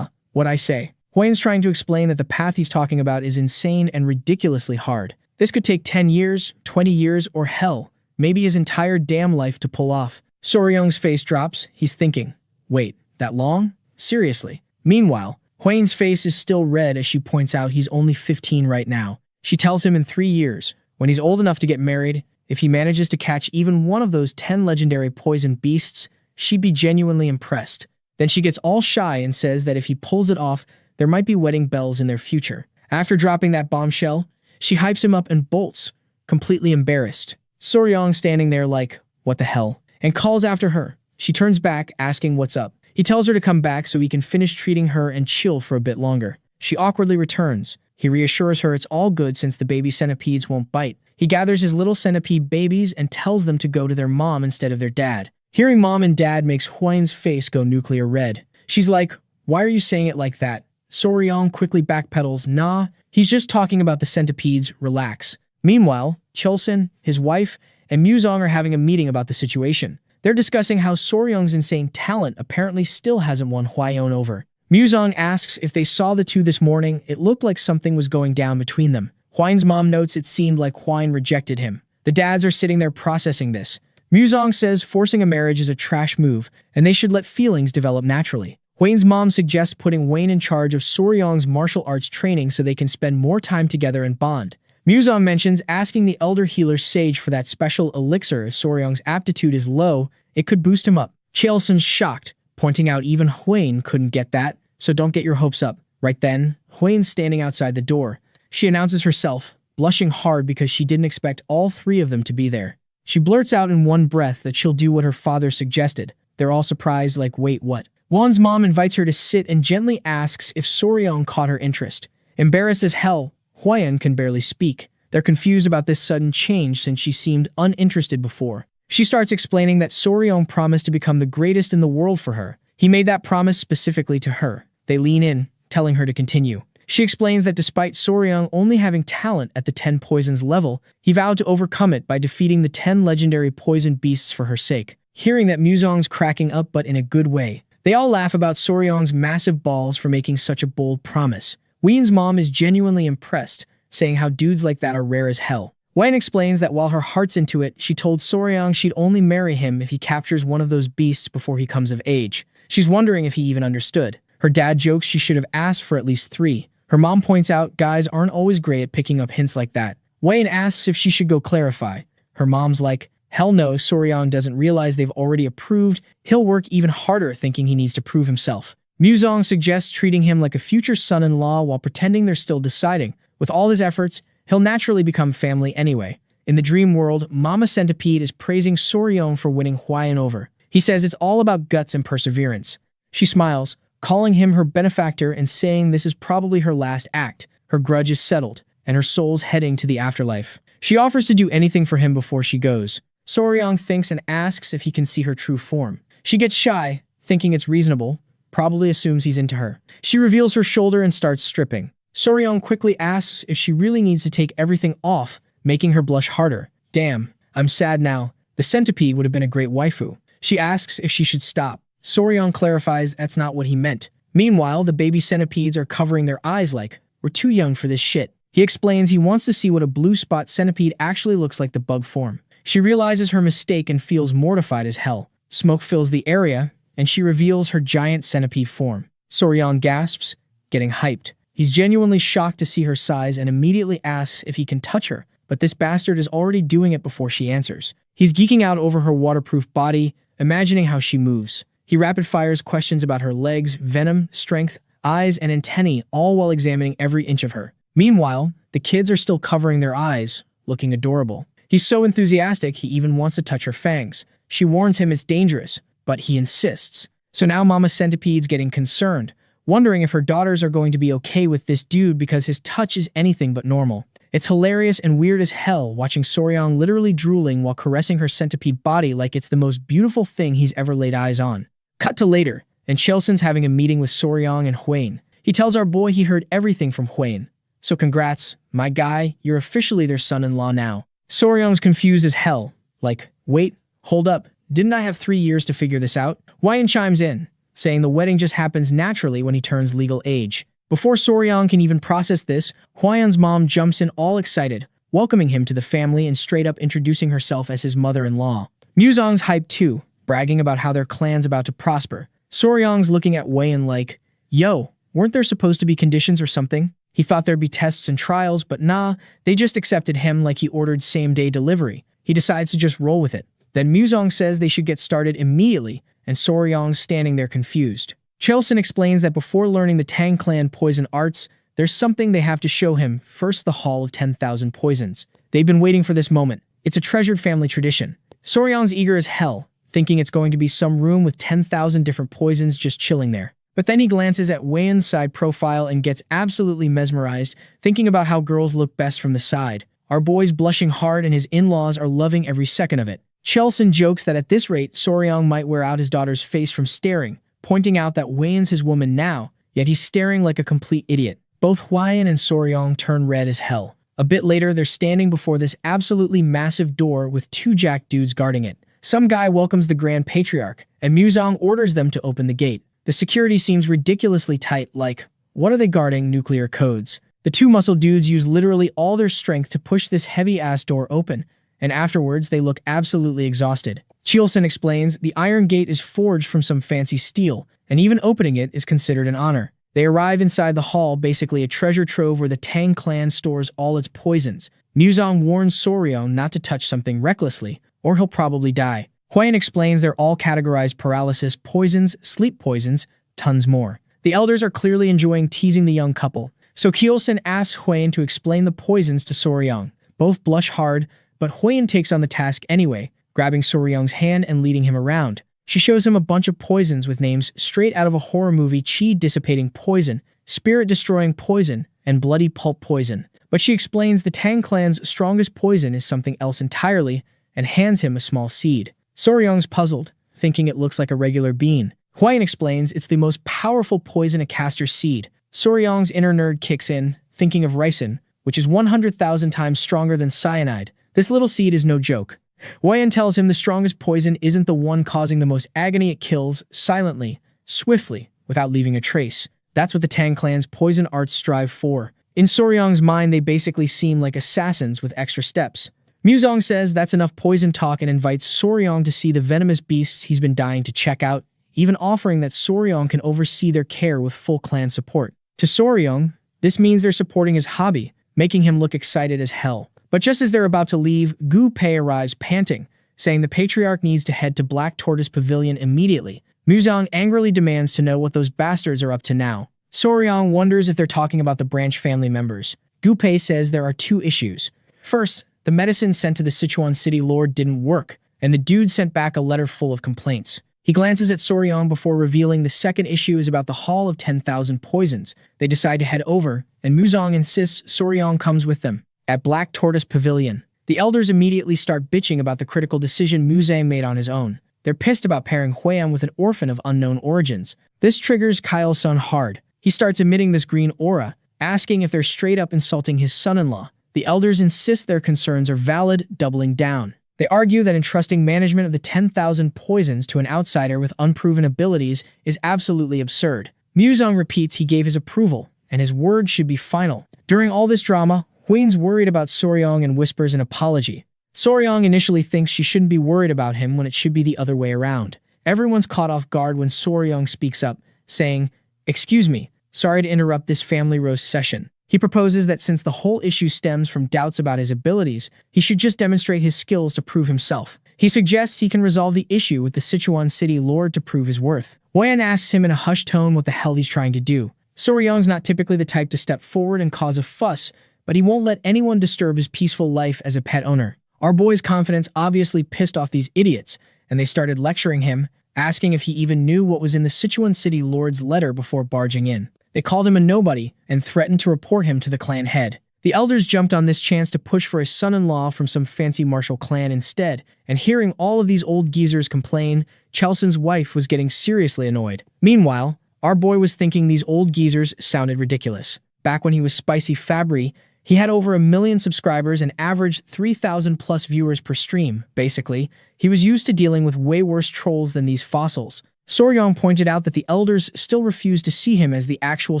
what'd I say? Hwaeun's trying to explain that the path he's talking about is insane and ridiculously hard. This could take 10 years, 20 years, or hell, maybe his entire damn life to pull off. Soryong's face drops. He's thinking, wait, that long? Seriously. Meanwhile, Hwaeun's face is still red as she points out he's only 15 right now. She tells him in 3 years, when he's old enough to get married, if he manages to catch even one of those 10 legendary poison beasts, she'd be genuinely impressed. Then she gets all shy and says that if he pulls it off, there might be wedding bells in their future. After dropping that bombshell, she hypes him up and bolts, completely embarrassed. Soryong standing there like, what the hell? And calls after her. She turns back, asking what's up. He tells her to come back so he can finish treating her and chill for a bit longer. She awkwardly returns. He reassures her it's all good since the baby centipedes won't bite. He gathers his little centipede babies and tells them to go to their mom instead of their dad. Hearing mom and dad makes Hwaeun's face go nuclear red. She's like, why are you saying it like that? Soryong quickly backpedals, nah, he's just talking about the centipedes, relax. Meanwhile, Chulsun, his wife, and Muzong are having a meeting about the situation. They're discussing how Soryong's insane talent apparently still hasn't won Hwaeun over. Muzong asks if they saw the two this morning. It looked like something was going down between them. Hwaeun's mom notes it seemed like Hwaeun rejected him. The dads are sitting there processing this. Muzong says forcing a marriage is a trash move, and they should let feelings develop naturally. Hwaeun's mom suggests putting Hwaeun in charge of Soryong's martial arts training so they can spend more time together and bond. Muzong mentions asking the elder healer Sage for that special elixir if Soryong's aptitude is low, it could boost him up. Chulsun's shocked, pointing out even Hwaeun couldn't get that, so don't get your hopes up. Right then, Hwaeun's standing outside the door. She announces herself, blushing hard because she didn't expect all 3 of them to be there. She blurts out in one breath that she'll do what her father suggested. They're all surprised like, wait, what? Hwaeun's mom invites her to sit and gently asks if Soryong caught her interest. Embarrassed as hell, Hwaeun can barely speak. They're confused about this sudden change since she seemed uninterested before. She starts explaining that Soryong promised to become the greatest in the world for her. He made that promise specifically to her. They lean in, telling her to continue. She explains that despite Soryong only having talent at the 10 poisons level, he vowed to overcome it by defeating the 10 legendary poison beasts for her sake. Hearing that, Muzong's cracking up, but in a good way. They all laugh about Soryong's massive balls for making such a bold promise. Hwaeun's mom is genuinely impressed, saying how dudes like that are rare as hell. Hwaeun explains that while her heart's into it, she told Soryong she'd only marry him if he captures one of those beasts before he comes of age. She's wondering if he even understood. Her dad jokes she should have asked for at least 3. Her mom points out guys aren't always great at picking up hints like that. Wayne asks if she should go clarify. Her mom's like, hell no, Soryong doesn't realize they've already approved. He'll work even harder thinking he needs to prove himself. Muzong suggests treating him like a future son-in-law while pretending they're still deciding. With all his efforts, he'll naturally become family anyway. In the dream world, Mama Centipede is praising Soryong for winning Hwayan over. He says it's all about guts and perseverance. She smiles, calling him her benefactor and saying this is probably her last act. Her grudge is settled, and her soul's heading to the afterlife. She offers to do anything for him before she goes. Soryong thinks and asks if he can see her true form. She gets shy, thinking it's reasonable, probably assumes he's into her. She reveals her shoulder and starts stripping. Soryong quickly asks if she really needs to take everything off, making her blush harder. Damn, I'm sad now. The centipede would have been a great waifu. She asks if she should stop. Soryong clarifies that's not what he meant. Meanwhile, the baby centipedes are covering their eyes like, we're too young for this shit. He explains he wants to see what a blue spot centipede actually looks like the bug form. She realizes her mistake and feels mortified as hell. Smoke fills the area, and she reveals her giant centipede form. Soryong gasps, getting hyped. He's genuinely shocked to see her size and immediately asks if he can touch her, but this bastard is already doing it before she answers. He's geeking out over her waterproof body, imagining how she moves. He rapid-fires questions about her legs, venom, strength, eyes, and antennae, all while examining every inch of her. Meanwhile, the kids are still covering their eyes, looking adorable. He's so enthusiastic he even wants to touch her fangs. She warns him it's dangerous, but he insists. So now Mama Centipede's getting concerned, wondering if her daughters are going to be okay with this dude because his touch is anything but normal. It's hilarious and weird as hell watching Soryong literally drooling while caressing her centipede body like it's the most beautiful thing he's ever laid eyes on. Cut to later, and Chelsen's having a meeting with Soryong and Hwain. He tells our boy he heard everything from Hwain. So congrats, my guy, you're officially their son-in-law now. Soryong's confused as hell. Like, wait, hold up, didn't I have 3 years to figure this out? Hwain chimes in, saying the wedding just happens naturally when he turns legal age. Before Soryong can even process this, Hwayan's mom jumps in all excited, welcoming him to the family and straight up introducing herself as his mother-in-law. Muzong's hyped too, bragging about how their clan's about to prosper. Soryong's looking at Hwayan like, yo, weren't there supposed to be conditions or something? He thought there'd be tests and trials, but nah, they just accepted him like he ordered same-day delivery. He decides to just roll with it. Then Muzong says they should get started immediately, and Soryong's standing there confused. Chelsen explains that before learning the Tang clan poison arts, there's something they have to show him, first the Hall of 10,000 Poisons. They've been waiting for this moment. It's a treasured family tradition. Soryong's eager as hell, thinking it's going to be some room with 10,000 different poisons just chilling there. But then he glances at Hwayan's side profile and gets absolutely mesmerized, thinking about how girls look best from the side. Our boy's blushing hard and his in-laws are loving every second of it. Chelsen jokes that at this rate, Soryong might wear out his daughter's face from staring, pointing out that Hwayan's his woman now, yet he's staring like a complete idiot. Both Hwayan and Soryong turn red as hell. A bit later, they're standing before this absolutely massive door with 2 jack dudes guarding it. Some guy welcomes the Grand Patriarch, and Muzong orders them to open the gate. The security seems ridiculously tight, like, what are they guarding, nuclear codes? The 2 muscle dudes use literally all their strength to push this heavy-ass door open, and afterwards they look absolutely exhausted. Chelsen explains the iron gate is forged from some fancy steel, and even opening it is considered an honor. They arrive inside the hall, basically a treasure trove where the Tang clan stores all its poisons. Muzong warns Soryong not to touch something recklessly, or he'll probably die. Hwayan explains they're all categorized paralysis, poisons, sleep poisons, tons more. The elders are clearly enjoying teasing the young couple, so Chelsen asks Hwayan to explain the poisons to Soryong. Both blush hard, but Hwayan takes on the task anyway, grabbing Soryong's hand and leading him around. She shows him a bunch of poisons with names straight out of a horror movie: chi-dissipating poison, spirit-destroying poison, and bloody pulp poison. But she explains the Tang clan's strongest poison is something else entirely, and hands him a small seed. Soryong's puzzled, thinking it looks like a regular bean. Hwayan explains it's the most powerful poison, a castor seed. Soryong's inner nerd kicks in, thinking of ricin, which is 100,000 times stronger than cyanide. This little seed is no joke. Hwayan tells him the strongest poison isn't the one causing the most agony. It kills silently, swiftly, without leaving a trace. That's what the Tang clan's poison arts strive for. In Soryong's mind, they basically seem like assassins with extra steps. Muzong says that's enough poison talk and invites Soryong to see the venomous beasts he's been dying to check out, even offering that Soryong can oversee their care with full clan support. To Soryong, This means they're supporting his hobby, making him look excited as hell. But just as they're about to leave, Gu Pei arrives panting, saying the patriarch needs to head to Black Tortoise Pavilion immediately. Muzong angrily demands to know what those bastards are up to now. Soryang wonders if they're talking about the branch family members. Gu Pei says there are two issues. First, the medicine sent to the Sichuan City Lord didn't work, and the dude sent back a letter full of complaints. He glances at Soryang before revealing the second issue is about the Hall of 10,000 Poisons. They decide to head over, and Muzong insists Soryang comes with them. At Black Tortoise Pavilion, the elders immediately start bitching about the critical decision Muzong made on his own. They're pissed about pairing Huiyang with an orphan of unknown origins. This triggers Kyle's son hard. He starts emitting this green aura, asking if they're straight up insulting his son-in-law. The elders insist their concerns are valid, doubling down. They argue that entrusting management of the 10,000 poisons to an outsider with unproven abilities is absolutely absurd. Muzong repeats he gave his approval, and his word should be final. During all this drama, Huiyang's worried about Soryang and whispers an apology. Soryang initially thinks she shouldn't be worried about him when it should be the other way around. Everyone's caught off guard when Soryang speaks up, saying, "Excuse me, sorry to interrupt this family roast session." He proposes that since the whole issue stems from doubts about his abilities, he should just demonstrate his skills to prove himself. He suggests he can resolve the issue with the Sichuan City Lord to prove his worth. Huiyang asks him in a hushed tone what the hell he's trying to do. Soryang's not typically the type to step forward and cause a fuss, but he won't let anyone disturb his peaceful life as a pet owner. Our boy's confidence obviously pissed off these idiots, and they started lecturing him, asking if he even knew what was in the Sichuan City Lord's letter before barging in. They called him a nobody and threatened to report him to the clan head. The elders jumped on this chance to push for his son-in-law from some fancy martial clan instead, and hearing all of these old geezers complain, Chelson's wife was getting seriously annoyed. Meanwhile, our boy was thinking these old geezers sounded ridiculous. Back when he was Spicy Fabry, he had over 1 million subscribers and averaged 3,000 plus viewers per stream. Basically, he was used to dealing with way worse trolls than these fossils. Soryang pointed out that the elders still refused to see him as the actual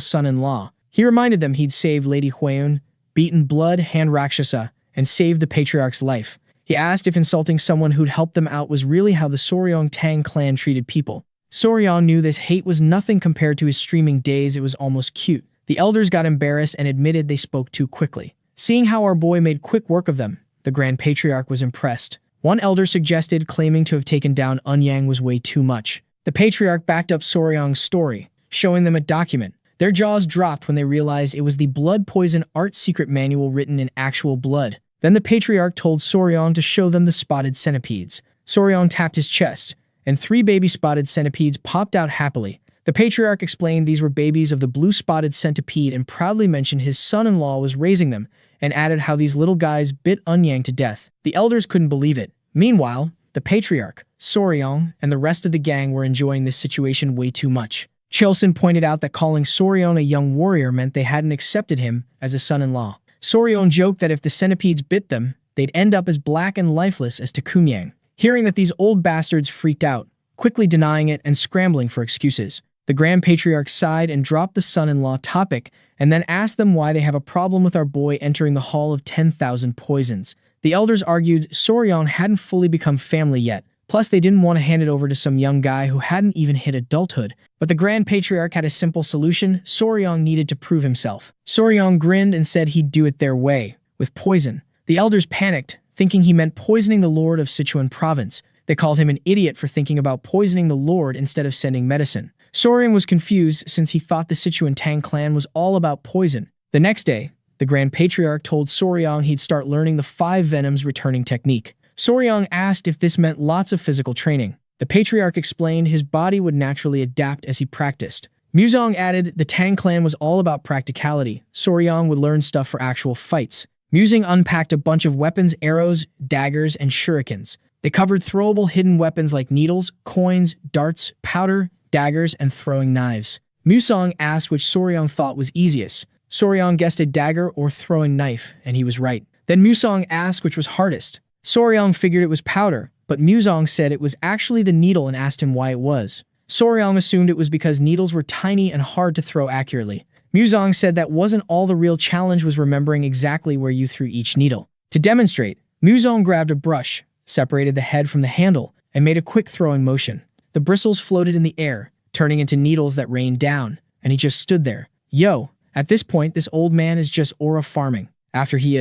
son-in-law. He reminded them he'd saved Lady Huiyang, beaten Blood Hand Rakshasa, and saved the patriarch's life. He asked if insulting someone who'd helped them out was really how the Soryang Tang clan treated people. Soryang knew this hate was nothing compared to his streaming days. It was almost cute. The elders got embarrassed and admitted they spoke too quickly. Seeing how our boy made quick work of them, the Grand Patriarch was impressed. One elder suggested claiming to have taken down Enyang was way too much. The Patriarch backed up Soryang's story, showing them a document. Their jaws dropped when they realized it was the blood poison art secret manual written in actual blood. Then the Patriarch told Soryang to show them the spotted centipedes. Soryang tapped his chest, and 3 baby spotted centipedes popped out happily. The Patriarch explained these were babies of the blue spotted centipede and proudly mentioned his son-in-law was raising them, and added how these little guys bit Enyang to death. The elders couldn't believe it. Meanwhile, the Patriarch, Soryang, and the rest of the gang were enjoying this situation way too much. Chilson pointed out that calling Soryang a young warrior meant they hadn't accepted him as a son-in-law. Soryang joked that if the centipedes bit them, they'd end up as black and lifeless as Takunyang. Hearing that these old bastards freaked out, quickly denying it and scrambling for excuses. The Grand Patriarch sighed and dropped the son-in-law topic, and then asked them why they have a problem with our boy entering the Hall of 10,000 Poisons. The elders argued Soryang hadn't fully become family yet, plus they didn't want to hand it over to some young guy who hadn't even hit adulthood. But the Grand Patriarch had a simple solution: Soryang needed to prove himself. Soryang grinned and said he'd do it their way, with poison. The elders panicked, thinking he meant poisoning the Lord of Sichuan Province. They called him an idiot for thinking about poisoning the Lord instead of sending medicine. Soryang was confused since he thought the Sichuan Tang clan was all about poison. The next day, the Grand Patriarch told Soryang he'd start learning the 5 Venoms returning technique. Soryang asked if this meant lots of physical training. The Patriarch explained his body would naturally adapt as he practiced. Muzong added the Tang clan was all about practicality. Soryang would learn stuff for actual fights. Muzong unpacked a bunch of weapons, arrows, daggers, and shurikens. They covered throwable hidden weapons like needles, coins, darts, powder, daggers, and throwing knives. Muzong asked which Soryang thought was easiest. Soryang guessed a dagger or throwing knife, and he was right. Then Muzong asked which was hardest. Soryang figured it was powder, but Muzong said it was actually the needle and asked him why it was. Soryang assumed it was because needles were tiny and hard to throw accurately. Muzong said that wasn't all. The real challenge was remembering exactly where you threw each needle. To demonstrate, Muzong grabbed a brush, separated the head from the handle, and made a quick throwing motion. The bristles floated in the air, turning into needles that rained down, and he just stood there. "Yo, At this point, this old man is just aura farming. After he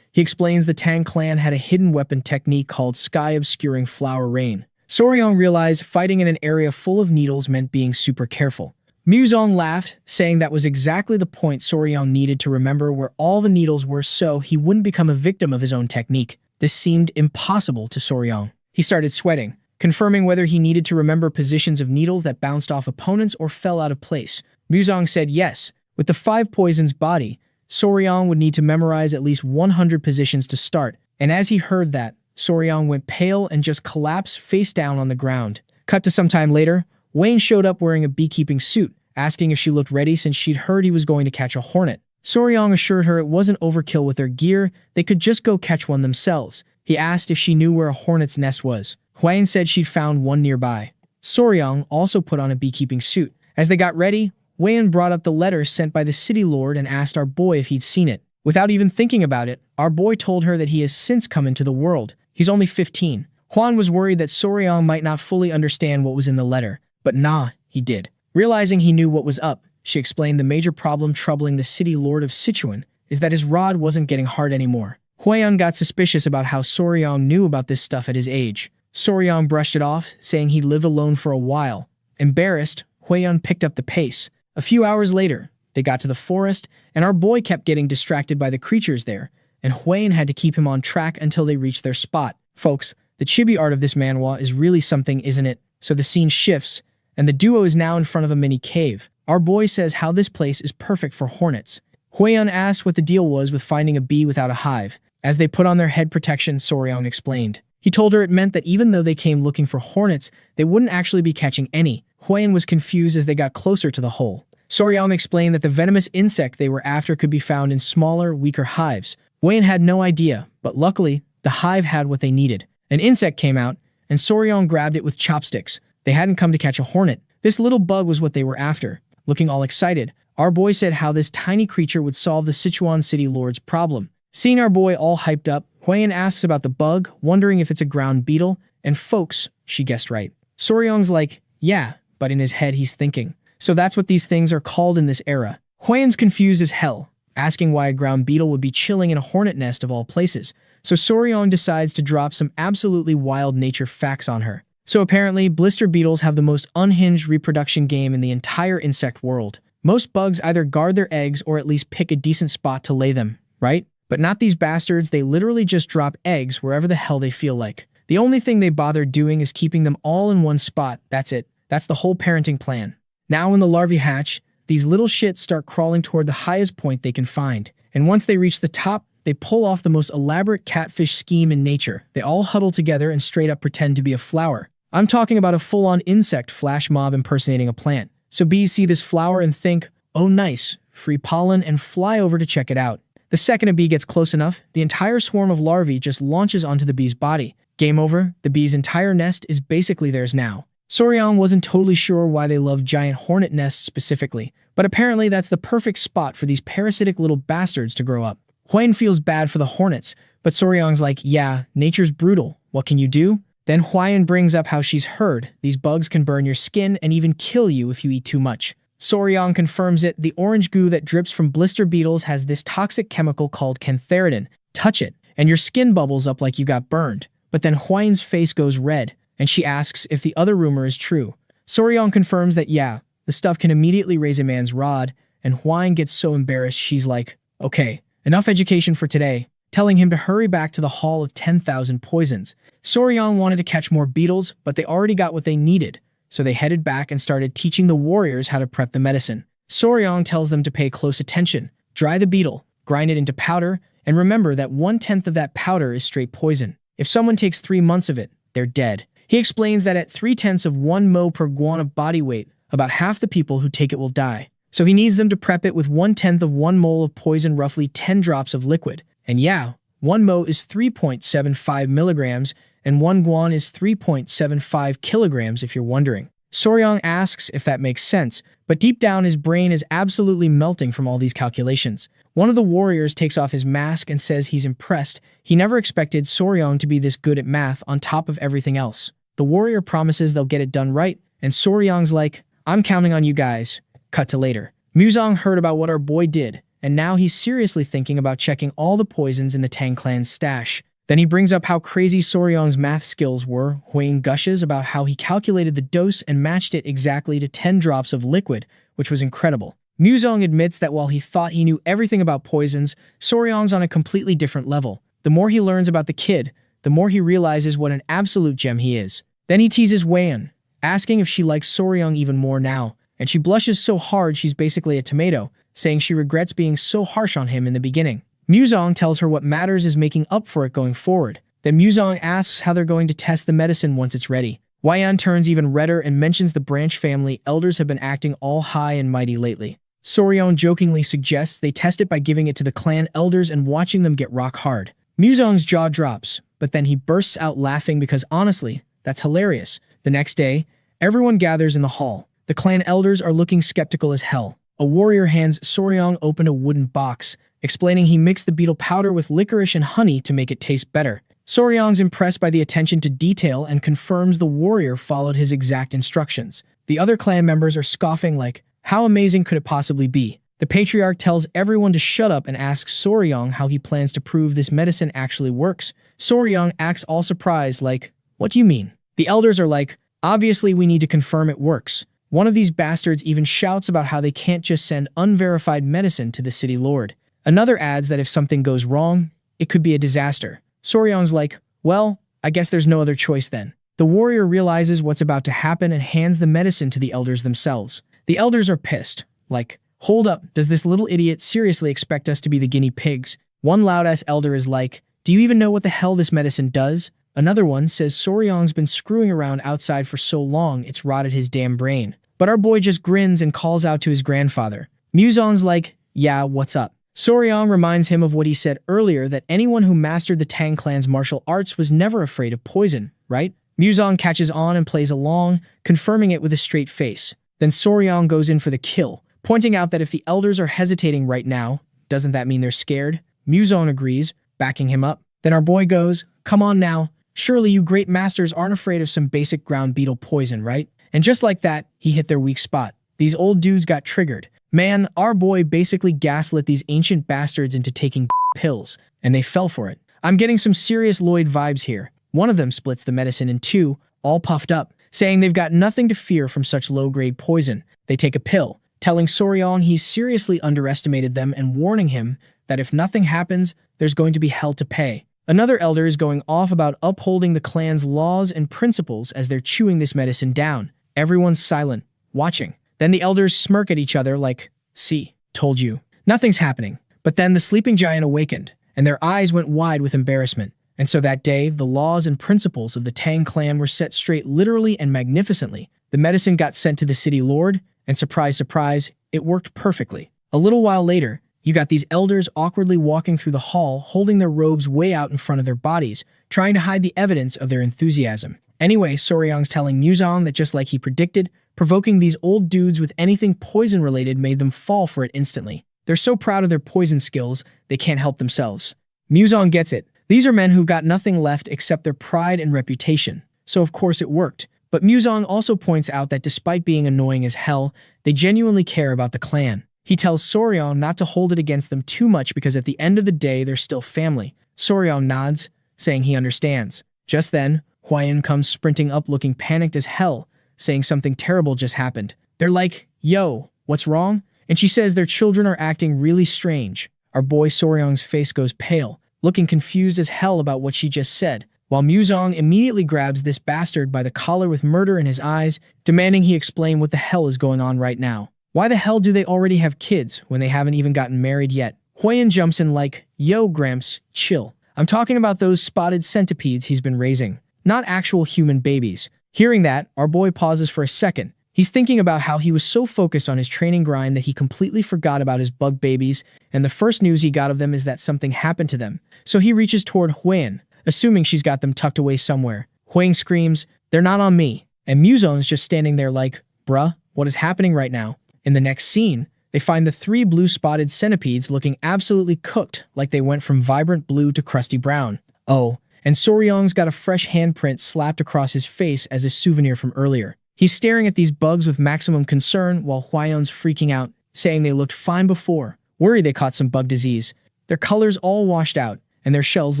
explains the Tang clan had a hidden weapon technique called Sky Obscuring Flower Rain. Soryong realized fighting in an area full of needles meant being super careful. Muzong laughed, saying that was exactly the point Soryong needed to remember where all the needles were so he wouldn't become a victim of his own technique. This seemed impossible to Soryong. He started sweating, confirming whether he needed to remember positions of needles that bounced off opponents or fell out of place. Muzong said yes. With the 5 poisons body, Soryong would need to memorize at least 100 positions to start, and as he heard that, Soryong went pale and just collapsed face down on the ground. Cut to some time later, Wayne showed up wearing a beekeeping suit, asking if she looked ready since she'd heard he was going to catch a hornet. Soryong assured her it wasn't overkill with their gear, they could just go catch one themselves. He asked if she knew where a hornet's nest was. Wayne said she'd found one nearby. Soryong also put on a beekeeping suit. As they got ready, Wayne brought up the letter sent by the city lord and asked our boy if he'd seen it. Without even thinking about it, our boy told her that he has since come into the world. He's only 15. Huan was worried that Soryong might not fully understand what was in the letter, but nah, he did. Realizing he knew what was up, she explained the major problem troubling the city lord of Sichuan is that his rod wasn't getting hard anymore. Huan got suspicious about how Soryong knew about this stuff at his age. Soryong brushed it off, saying he'd lived alone for a while. Embarrassed, Huan picked up the pace. A few hours later, they got to the forest, and our boy kept getting distracted by the creatures there, and Huan had to keep him on track until they reached their spot. Folks, the chibi art of this manhwa is really something, isn't it? So the scene shifts, and the duo is now in front of a mini cave. Our boy says how this place is perfect for hornets. Huan asked what the deal was with finding a bee without a hive. As they put on their head protection, Soryong explained. He told her it meant that even though they came looking for hornets, they wouldn't actually be catching any. Huan was confused as they got closer to the hole. Soryong explained that the venomous insect they were after could be found in smaller, weaker hives. Huan had no idea, but luckily, the hive had what they needed. An insect came out, and Soryong grabbed it with chopsticks. They hadn't come to catch a hornet. This little bug was what they were after. Looking all excited, our boy said how this tiny creature would solve the Sichuan city lord's problem. Seeing our boy all hyped up, Huan asks about the bug, wondering if it's a ground beetle, and folks, she guessed right. Soryong's like, yeah, but in his head he's thinking, so that's what these things are called in this era. Huan's confused as hell, asking why a ground beetle would be chilling in a hornet nest of all places. So Soryong decides to drop some absolutely wild nature facts on her. So apparently, blister beetles have the most unhinged reproduction game in the entire insect world. Most bugs either guard their eggs or at least pick a decent spot to lay them, right? But not these bastards, they literally just drop eggs wherever the hell they feel like. The only thing they bother doing is keeping them all in one spot, that's it. That's the whole parenting plan. Now when the larvae hatch, these little shits start crawling toward the highest point they can find. And once they reach the top, they pull off the most elaborate catfish scheme in nature. They all huddle together and straight up pretend to be a flower. I'm talking about a full-on insect flash mob impersonating a plant. So bees see this flower and think, oh nice, free pollen, and fly over to check it out. The second a bee gets close enough, the entire swarm of larvae just launches onto the bee's body. Game over, the bee's entire nest is basically theirs now. Soryong wasn't totally sure why they love giant hornet nests specifically, but apparently that's the perfect spot for these parasitic little bastards to grow up. Huan feels bad for the hornets, but Soryong's like, yeah, nature's brutal. What can you do? Then Huan brings up how she's heard these bugs can burn your skin and even kill you if you eat too much. Soryong confirms it. The orange goo that drips from blister beetles has this toxic chemical called cantharidin. Touch it, and your skin bubbles up like you got burned. But then Huan's face goes red, and she asks if the other rumor is true. Soryong confirms that yeah, the stuff can immediately raise a man's rod, and Huan gets so embarrassed she's like, okay, enough education for today, telling him to hurry back to the Hall of 10,000 Poisons. Soryong wanted to catch more beetles, but they already got what they needed, so they headed back and started teaching the warriors how to prep the medicine. Soryong tells them to pay close attention, dry the beetle, grind it into powder, and remember that 1/10 of that powder is straight poison. If someone takes 3 months of it, they're dead. He explains that at 3/10 of 1 mo per guan of body weight, about half the people who take it will die. So he needs them to prep it with 1/10 of 1 mole of poison, roughly 10 drops of liquid. And yeah, 1 mo is 3.75 milligrams, and 1 guan is 3.75 kilograms if you're wondering. Soryong asks if that makes sense, but deep down his brain is absolutely melting from all these calculations. One of the warriors takes off his mask and says he's impressed. He never expected Soryong to be this good at math on top of everything else. The warrior promises they'll get it done right, and Soryong's like, I'm counting on you guys. Cut to later. Muzong heard about what our boy did, and now he's seriously thinking about checking all the poisons in the Tang clan's stash. Then he brings up how crazy Soryong's math skills were. Huang gushes about how he calculated the dose and matched it exactly to 10 drops of liquid, which was incredible. Muzong admits that while he thought he knew everything about poisons, Soryong's on a completely different level. The more he learns about the kid, the more he realizes what an absolute gem he is. Then he teases Wan, asking if she likes Soryong even more now, and she blushes so hard she's basically a tomato, saying she regrets being so harsh on him in the beginning. Muzong tells her what matters is making up for it going forward. Then Muzong asks how they're going to test the medicine once it's ready. Huayan turns even redder and mentions the branch family elders have been acting all high and mighty lately. Soryong jokingly suggests they test it by giving it to the clan elders and watching them get rock hard. Muzong's jaw drops, but then he bursts out laughing because honestly, that's hilarious. The next day, everyone gathers in the hall. The clan elders are looking skeptical as hell. A warrior hands Soryong open a wooden box, explaining he mixed the beetle powder with licorice and honey to make it taste better. Soryong's impressed by the attention to detail and confirms the warrior followed his exact instructions. The other clan members are scoffing like, how amazing could it possibly be? The patriarch tells everyone to shut up and asks Soryong how he plans to prove this medicine actually works. Soryong acts all surprised like, what do you mean? The elders are like, obviously we need to confirm it works. One of these bastards even shouts about how they can't just send unverified medicine to the city lord. Another adds that if something goes wrong, it could be a disaster. Soryong's like, well, I guess there's no other choice then. The warrior realizes what's about to happen and hands the medicine to the elders themselves. The elders are pissed, like, hold up, does this little idiot seriously expect us to be the guinea pigs? One loud-ass elder is like, do you even know what the hell this medicine does? Another one says Soryong's been screwing around outside for so long it's rotted his damn brain. But our boy just grins and calls out to his grandfather. Muzong's like, yeah, what's up? Soryong reminds him of what he said earlier that anyone who mastered the Tang clan's martial arts was never afraid of poison, right? Muzong catches on and plays along, confirming it with a straight face. Then Soryong goes in for the kill, pointing out that if the elders are hesitating right now, doesn't that mean they're scared? Muzong agrees, backing him up. Then our boy goes, come on now, surely you great masters aren't afraid of some basic ground beetle poison, right? And just like that, he hit their weak spot. These old dudes got triggered. Man, our boy basically gaslit these ancient bastards into taking pills, and they fell for it. I'm getting some serious Lloyd vibes here. One of them splits the medicine in two, all puffed up, saying they've got nothing to fear from such low-grade poison. They take a pill, telling Soryong he's seriously underestimated them and warning him that if nothing happens, there's going to be hell to pay. Another elder is going off about upholding the clan's laws and principles as they're chewing this medicine down. Everyone's silent, watching. Then the elders smirk at each other like, see, told you. Nothing's happening. But then the sleeping giant awakened, and their eyes went wide with embarrassment. And so that day, the laws and principles of the Tang clan were set straight literally and magnificently. The medicine got sent to the city lord, and surprise, surprise, it worked perfectly. A little while later, you got these elders awkwardly walking through the hall, holding their robes way out in front of their bodies, trying to hide the evidence of their enthusiasm. Anyway, Soryong's telling Muzong that just like he predicted, provoking these old dudes with anything poison-related made them fall for it instantly. They're so proud of their poison skills, they can't help themselves. Muzong gets it. These are men who've got nothing left except their pride and reputation. So of course it worked. But Muzong also points out that despite being annoying as hell, they genuinely care about the clan. He tells Soryong not to hold it against them too much because at the end of the day, they're still family. Soryong nods, saying he understands. Just then, Huayan comes sprinting up looking panicked as hell, saying something terrible just happened. They're like, yo, what's wrong? And she says their children are acting really strange. Our boy Soryong's face goes pale, looking confused as hell about what she just said, while Muzong immediately grabs this bastard by the collar with murder in his eyes, demanding he explain what the hell is going on right now. Why the hell do they already have kids when they haven't even gotten married yet? Huayan jumps in like, yo, Gramps, chill. I'm talking about those spotted centipedes he's been raising, not actual human babies. Hearing that, our boy pauses for a second. He's thinking about how he was so focused on his training grind that he completely forgot about his bug babies, and the first news he got of them is that something happened to them. So he reaches toward Huayan, assuming she's got them tucked away somewhere. Huang screams, they're not on me. And Muzong's just standing there like, bruh, what is happening right now? In the next scene, they find the 3 blue-spotted centipedes looking absolutely cooked, like they went from vibrant blue to crusty brown. Oh, and Soryong's got a fresh handprint slapped across his face as a souvenir from earlier. He's staring at these bugs with maximum concern while Huayan's freaking out, saying they looked fine before, worried they caught some bug disease. Their colors all washed out, and their shells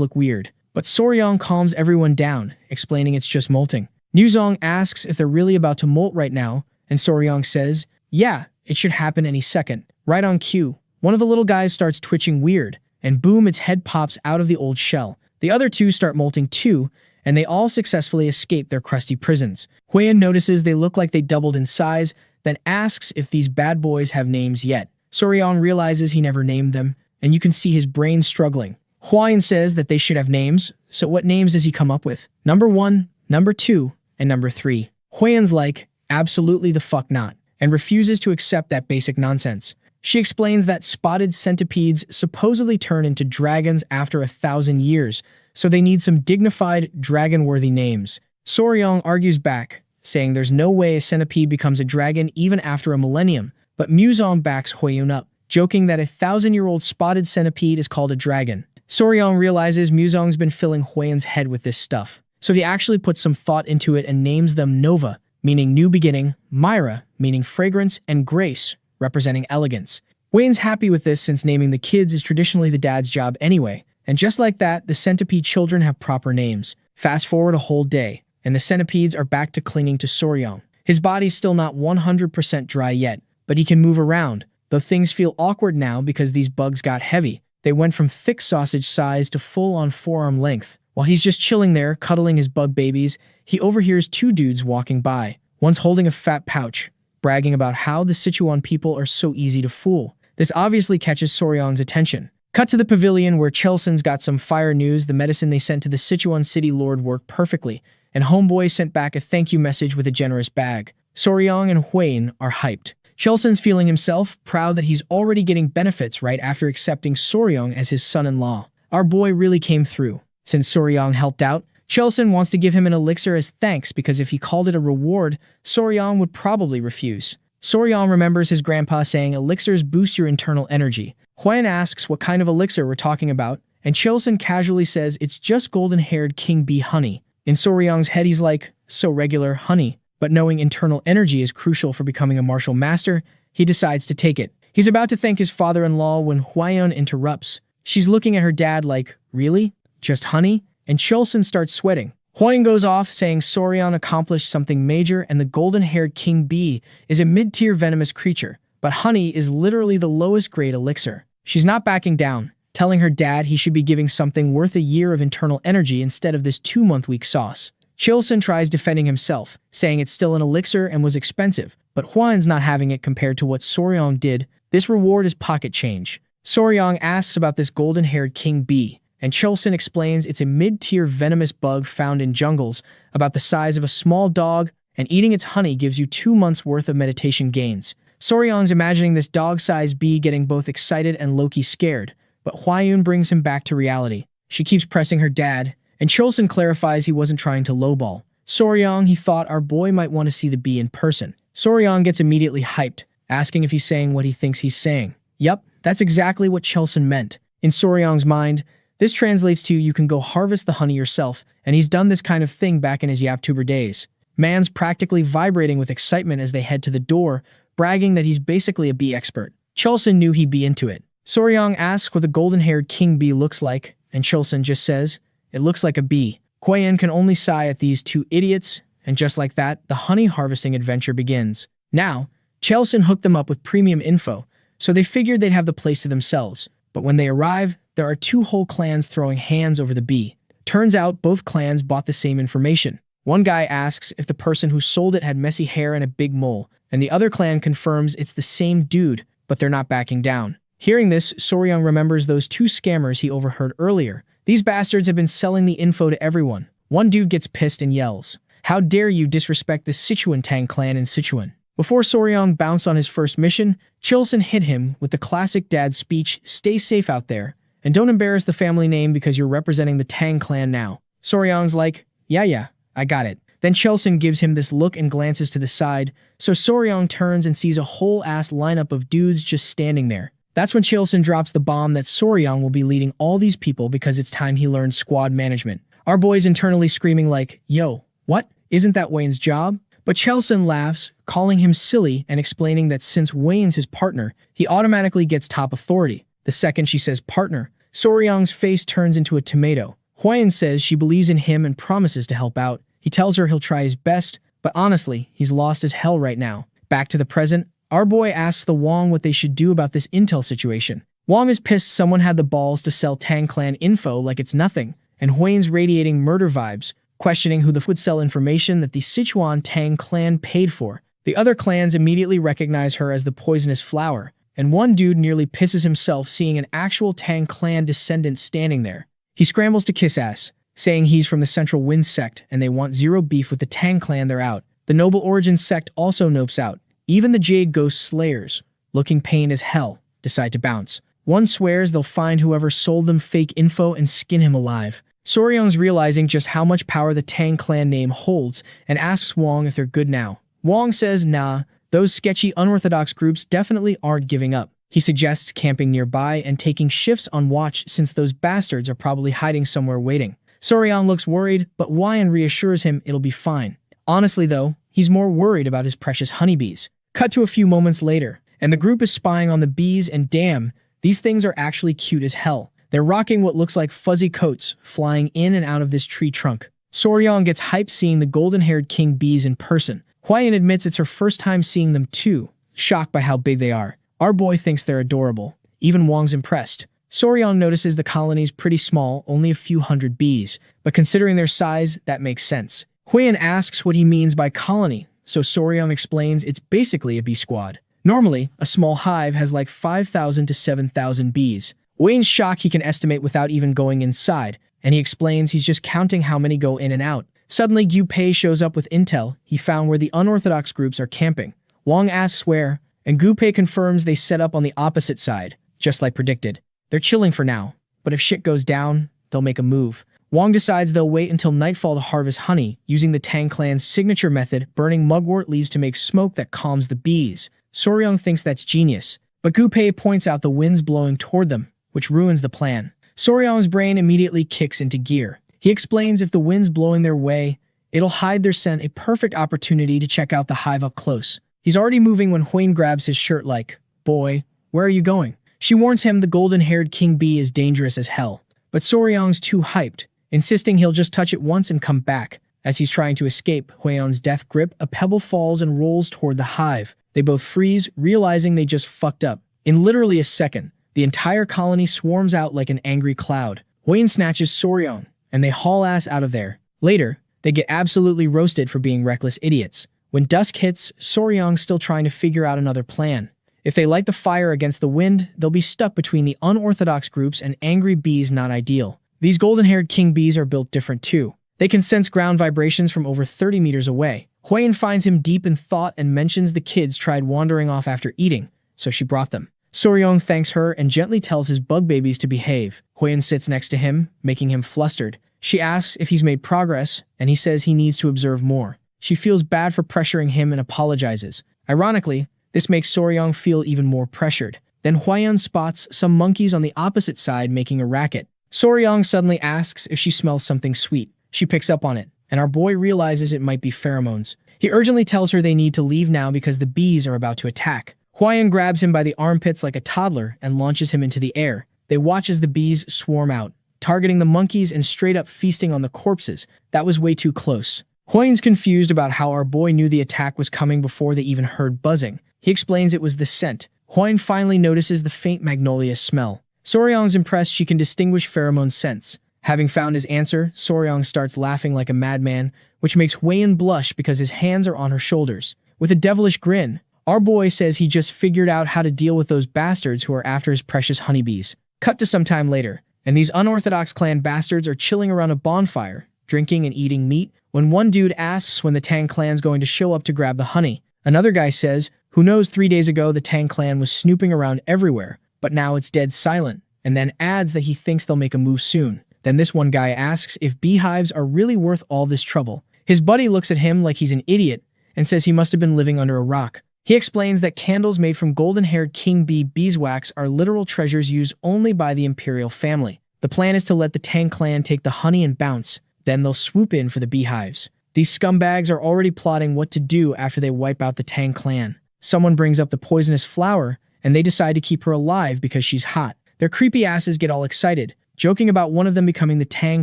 look weird. But Soryang calms everyone down, explaining it's just molting. Muzong asks if they're really about to molt right now, and Soryang says, yeah, it should happen any second. Right on cue, one of the little guys starts twitching weird, and boom, its head pops out of the old shell. The other two start molting too, and they all successfully escape their crusty prisons. Huiyan notices they look like they doubled in size, then asks if these bad boys have names yet. Soryang realizes he never named them, and you can see his brain struggling. Huiyan says that they should have names, so what names does he come up with? Number 1, number 2, and number 3. Huiyan's like, absolutely the fuck not, and refuses to accept that basic nonsense. She explains that spotted centipedes supposedly turn into dragons after 1,000 years, so they need some dignified, dragon-worthy names. Soryang argues back, saying there's no way a centipede becomes a dragon even after a millennium, but Muzong backs Huiyan up, joking that a 1,000-year-old spotted centipede is called a dragon. Soryang realizes Muzong's been filling Huiyan's head with this stuff, so he actually puts some thought into it and names them Nova, meaning new beginning, Myra, meaning fragrance, and Grace, representing elegance. Huiyan's happy with this since naming the kids is traditionally the dad's job anyway, and just like that, the centipede children have proper names. Fast forward a whole day, and the centipedes are back to clinging to Soryang. His body's still not 100% dry yet, but he can move around, though things feel awkward now because these bugs got heavy. They went from thick sausage size to full-on forearm length. While he's just chilling there, cuddling his bug babies, he overhears two dudes walking by. One's holding a fat pouch, bragging about how the Sichuan people are so easy to fool. This obviously catches Soryang's attention. Cut to the pavilion where Chelsen's got some fire news. The medicine they sent to the Sichuan city lord worked perfectly, and Homeboy sent back a thank you message with a generous bag. Soryang and Huiyan are hyped. Chelsen's feeling himself, proud that he's already getting benefits right after accepting Soryang as his son-in-law. Our boy really came through. Since Soryang helped out, Chelsen wants to give him an elixir as thanks because if he called it a reward, Soryang would probably refuse. Soryang remembers his grandpa saying elixirs boost your internal energy. Huiyan asks what kind of elixir we're talking about, and Chelsen casually says it's just golden-haired king bee honey. In Soryang's head he's like, so regular honey, but knowing internal energy is crucial for becoming a martial master, he decides to take it. He's about to thank his father-in-law when Huiyan interrupts. She's looking at her dad like, really? Just honey? And Chelsen starts sweating. Huiyan goes off saying Soryang accomplished something major and the golden-haired king bee is a mid-tier venomous creature, but honey is literally the lowest grade elixir. She's not backing down, telling her dad he should be giving something worth a year of internal energy instead of this 2-month weak sauce. Chelsen tries defending himself, saying it's still an elixir and was expensive, but Huiyan's not having it compared to what Soryang did. This reward is pocket change. Soryang asks about this golden-haired king bee, and Chelsen explains it's a mid-tier venomous bug found in jungles, about the size of a small dog, and eating its honey gives you 2 months worth of meditation gains. Soryang's imagining this dog-sized bee getting both excited and low-key scared, but Huiyan brings him back to reality. She keeps pressing her dad, and Chelsen clarifies he wasn't trying to lowball. Soryang, he thought our boy might want to see the bee in person. Soryang gets immediately hyped, asking if he's saying what he thinks he's saying. Yup, that's exactly what Chelsen meant. In Soryang's mind, this translates to you can go harvest the honey yourself, and he's done this kind of thing back in his Yaptuber days. Man's practically vibrating with excitement as they head to the door, bragging that he's basically a bee expert. Chelsen knew he'd be into it. Soryang asks what the golden-haired king bee looks like, and Chelsen just says, it looks like a bee. Huiyan can only sigh at these two idiots, and just like that, the honey harvesting adventure begins. Now, Chelsen hooked them up with premium info, so they figured they'd have the place to themselves. But when they arrive, there are 2 whole clans throwing hands over the bee. Turns out both clans bought the same information. One guy asks if the person who sold it had messy hair and a big mole, and the other clan confirms it's the same dude, but they're not backing down. Hearing this, Soryang remembers those 2 scammers he overheard earlier. These bastards have been selling the info to everyone. One dude gets pissed and yells, how dare you disrespect the Sichuan Tang clan in Sichuan? Before Soryang bounced on his first mission, Chelsen hit him with the classic dad speech, stay safe out there, and don't embarrass the family name because you're representing the Tang clan now. Soryang's like, yeah, I got it. Then Chelsen gives him this look and glances to the side, so Soryang turns and sees a whole-ass lineup of dudes just standing there. That's when Chelsen drops the bomb that Soryang will be leading all these people because it's time he learns squad management. Our boy's internally screaming like, yo, what? Isn't that Wayne's job? But Chelson laughs, calling him silly and explaining that since Wayne's his partner, he automatically gets top authority. The second she says partner, Soryang's face turns into a tomato. Hwayan says she believes in him and promises to help out. He tells her he'll try his best, but honestly, he's lost as hell right now. Back to the present, our boy asks the Wong what they should do about this intel situation. Wong is pissed someone had the balls to sell Tang Clan info like it's nothing, and Hwayan's radiating murder vibes, questioning who the f would sell information that the Sichuan Tang Clan paid for. The other clans immediately recognize her as the poisonous flower, and one dude nearly pisses himself seeing an actual Tang Clan descendant standing there. He scrambles to kiss ass, saying he's from the Central Wind sect and they want zero beef with the Tang Clan. They're out. The Noble Origin sect also nopes out. Even the Jade Ghost Slayers, looking pain as hell, decide to bounce. One swears they'll find whoever sold them fake info and skin him alive. Soryang's realizing just how much power the Tang Clan name holds and asks Wong if they're good now. Wong says nah, those sketchy unorthodox groups definitely aren't giving up. He suggests camping nearby and taking shifts on watch since those bastards are probably hiding somewhere waiting. Soryang looks worried, but Wyan reassures him it'll be fine. Honestly though, he's more worried about his precious honeybees. Cut to a few moments later, and the group is spying on the bees and damn, these things are actually cute as hell. They're rocking what looks like fuzzy coats, flying in and out of this tree trunk. Soryang gets hyped seeing the golden-haired king bees in person. Hwayan admits it's her first time seeing them too, shocked by how big they are. Our boy thinks they're adorable. Even Wong's impressed. Soryang notices the colony's pretty small, only a few hundred bees, but considering their size, that makes sense. Hwayan asks what he means by colony, so Soryang explains it's basically a bee squad. Normally, a small hive has like 5,000 to 7,000 bees. Wayne's shocked he can estimate without even going inside, and he explains he's just counting how many go in and out. Suddenly, Gu Pei shows up with intel he found where the unorthodox groups are camping. Wong asks where, and Gu Pei confirms they set up on the opposite side, just like predicted. They're chilling for now, but if shit goes down, they'll make a move. Wong decides they'll wait until nightfall to harvest honey, using the Tang Clan's signature method, burning mugwort leaves to make smoke that calms the bees. Soryang thinks that's genius, but Gu Pei points out the wind's blowing toward them, which ruins the plan. Soryang's brain immediately kicks into gear. He explains if the wind's blowing their way, it'll hide their scent, a perfect opportunity to check out the hive up close. He's already moving when Hwayan grabs his shirt like, "Boy, where are you going?" She warns him the golden-haired king bee is dangerous as hell, but Soryang's too hyped, insisting he'll just touch it once and come back. As he's trying to escape Hwayan's death grip, a pebble falls and rolls toward the hive. They both freeze, realizing they just fucked up. In literally a second, the entire colony swarms out like an angry cloud. Hwayan snatches Soryang, and they haul ass out of there. Later, they get absolutely roasted for being reckless idiots. When dusk hits, Soryang's still trying to figure out another plan. If they light the fire against the wind, they'll be stuck between the unorthodox groups and angry bees. Not ideal. These golden-haired king bees are built different too. They can sense ground vibrations from over 30 meters away. Hwayan finds him deep in thought and mentions the kids tried wandering off after eating, so she brought them. Soryang thanks her and gently tells his bug babies to behave. Hwayan sits next to him, making him flustered. She asks if he's made progress, and he says he needs to observe more. She feels bad for pressuring him and apologizes. Ironically, this makes Soryang feel even more pressured. Then Hwayan spots some monkeys on the opposite side making a racket. Soryang suddenly asks if she smells something sweet. She picks up on it, and our boy realizes it might be pheromones. He urgently tells her they need to leave now because the bees are about to attack. Hwayan grabs him by the armpits like a toddler and launches him into the air. They watch as the bees swarm out, targeting the monkeys and straight up feasting on the corpses. That was way too close. Hwayan's confused about how our boy knew the attack was coming before they even heard buzzing. He explains it was the scent. Hwayan finally notices the faint magnolia smell. Soryang's impressed she can distinguish pheromone scents. Having found his answer, Soryang starts laughing like a madman, which makes Hwayan blush because his hands are on her shoulders. With a devilish grin, our boy says he just figured out how to deal with those bastards who are after his precious honeybees. Cut to some time later, and these unorthodox clan bastards are chilling around a bonfire, drinking and eating meat, when one dude asks when the Tang clan's going to show up to grab the honey. Another guy says, who knows, 3 days ago the Tang clan was snooping around everywhere, but now it's dead silent, and then adds that he thinks they'll make a move soon. Then this one guy asks if beehives are really worth all this trouble. His buddy looks at him like he's an idiot and says he must have been living under a rock. He explains that candles made from golden-haired king bee beeswax are literal treasures used only by the imperial family. The plan is to let the Tang clan take the honey and bounce, then they'll swoop in for the beehives. These scumbags are already plotting what to do after they wipe out the Tang clan. Someone brings up the poisonous flower, and they decide to keep her alive because she's hot. Their creepy asses get all excited, joking about one of them becoming the Tang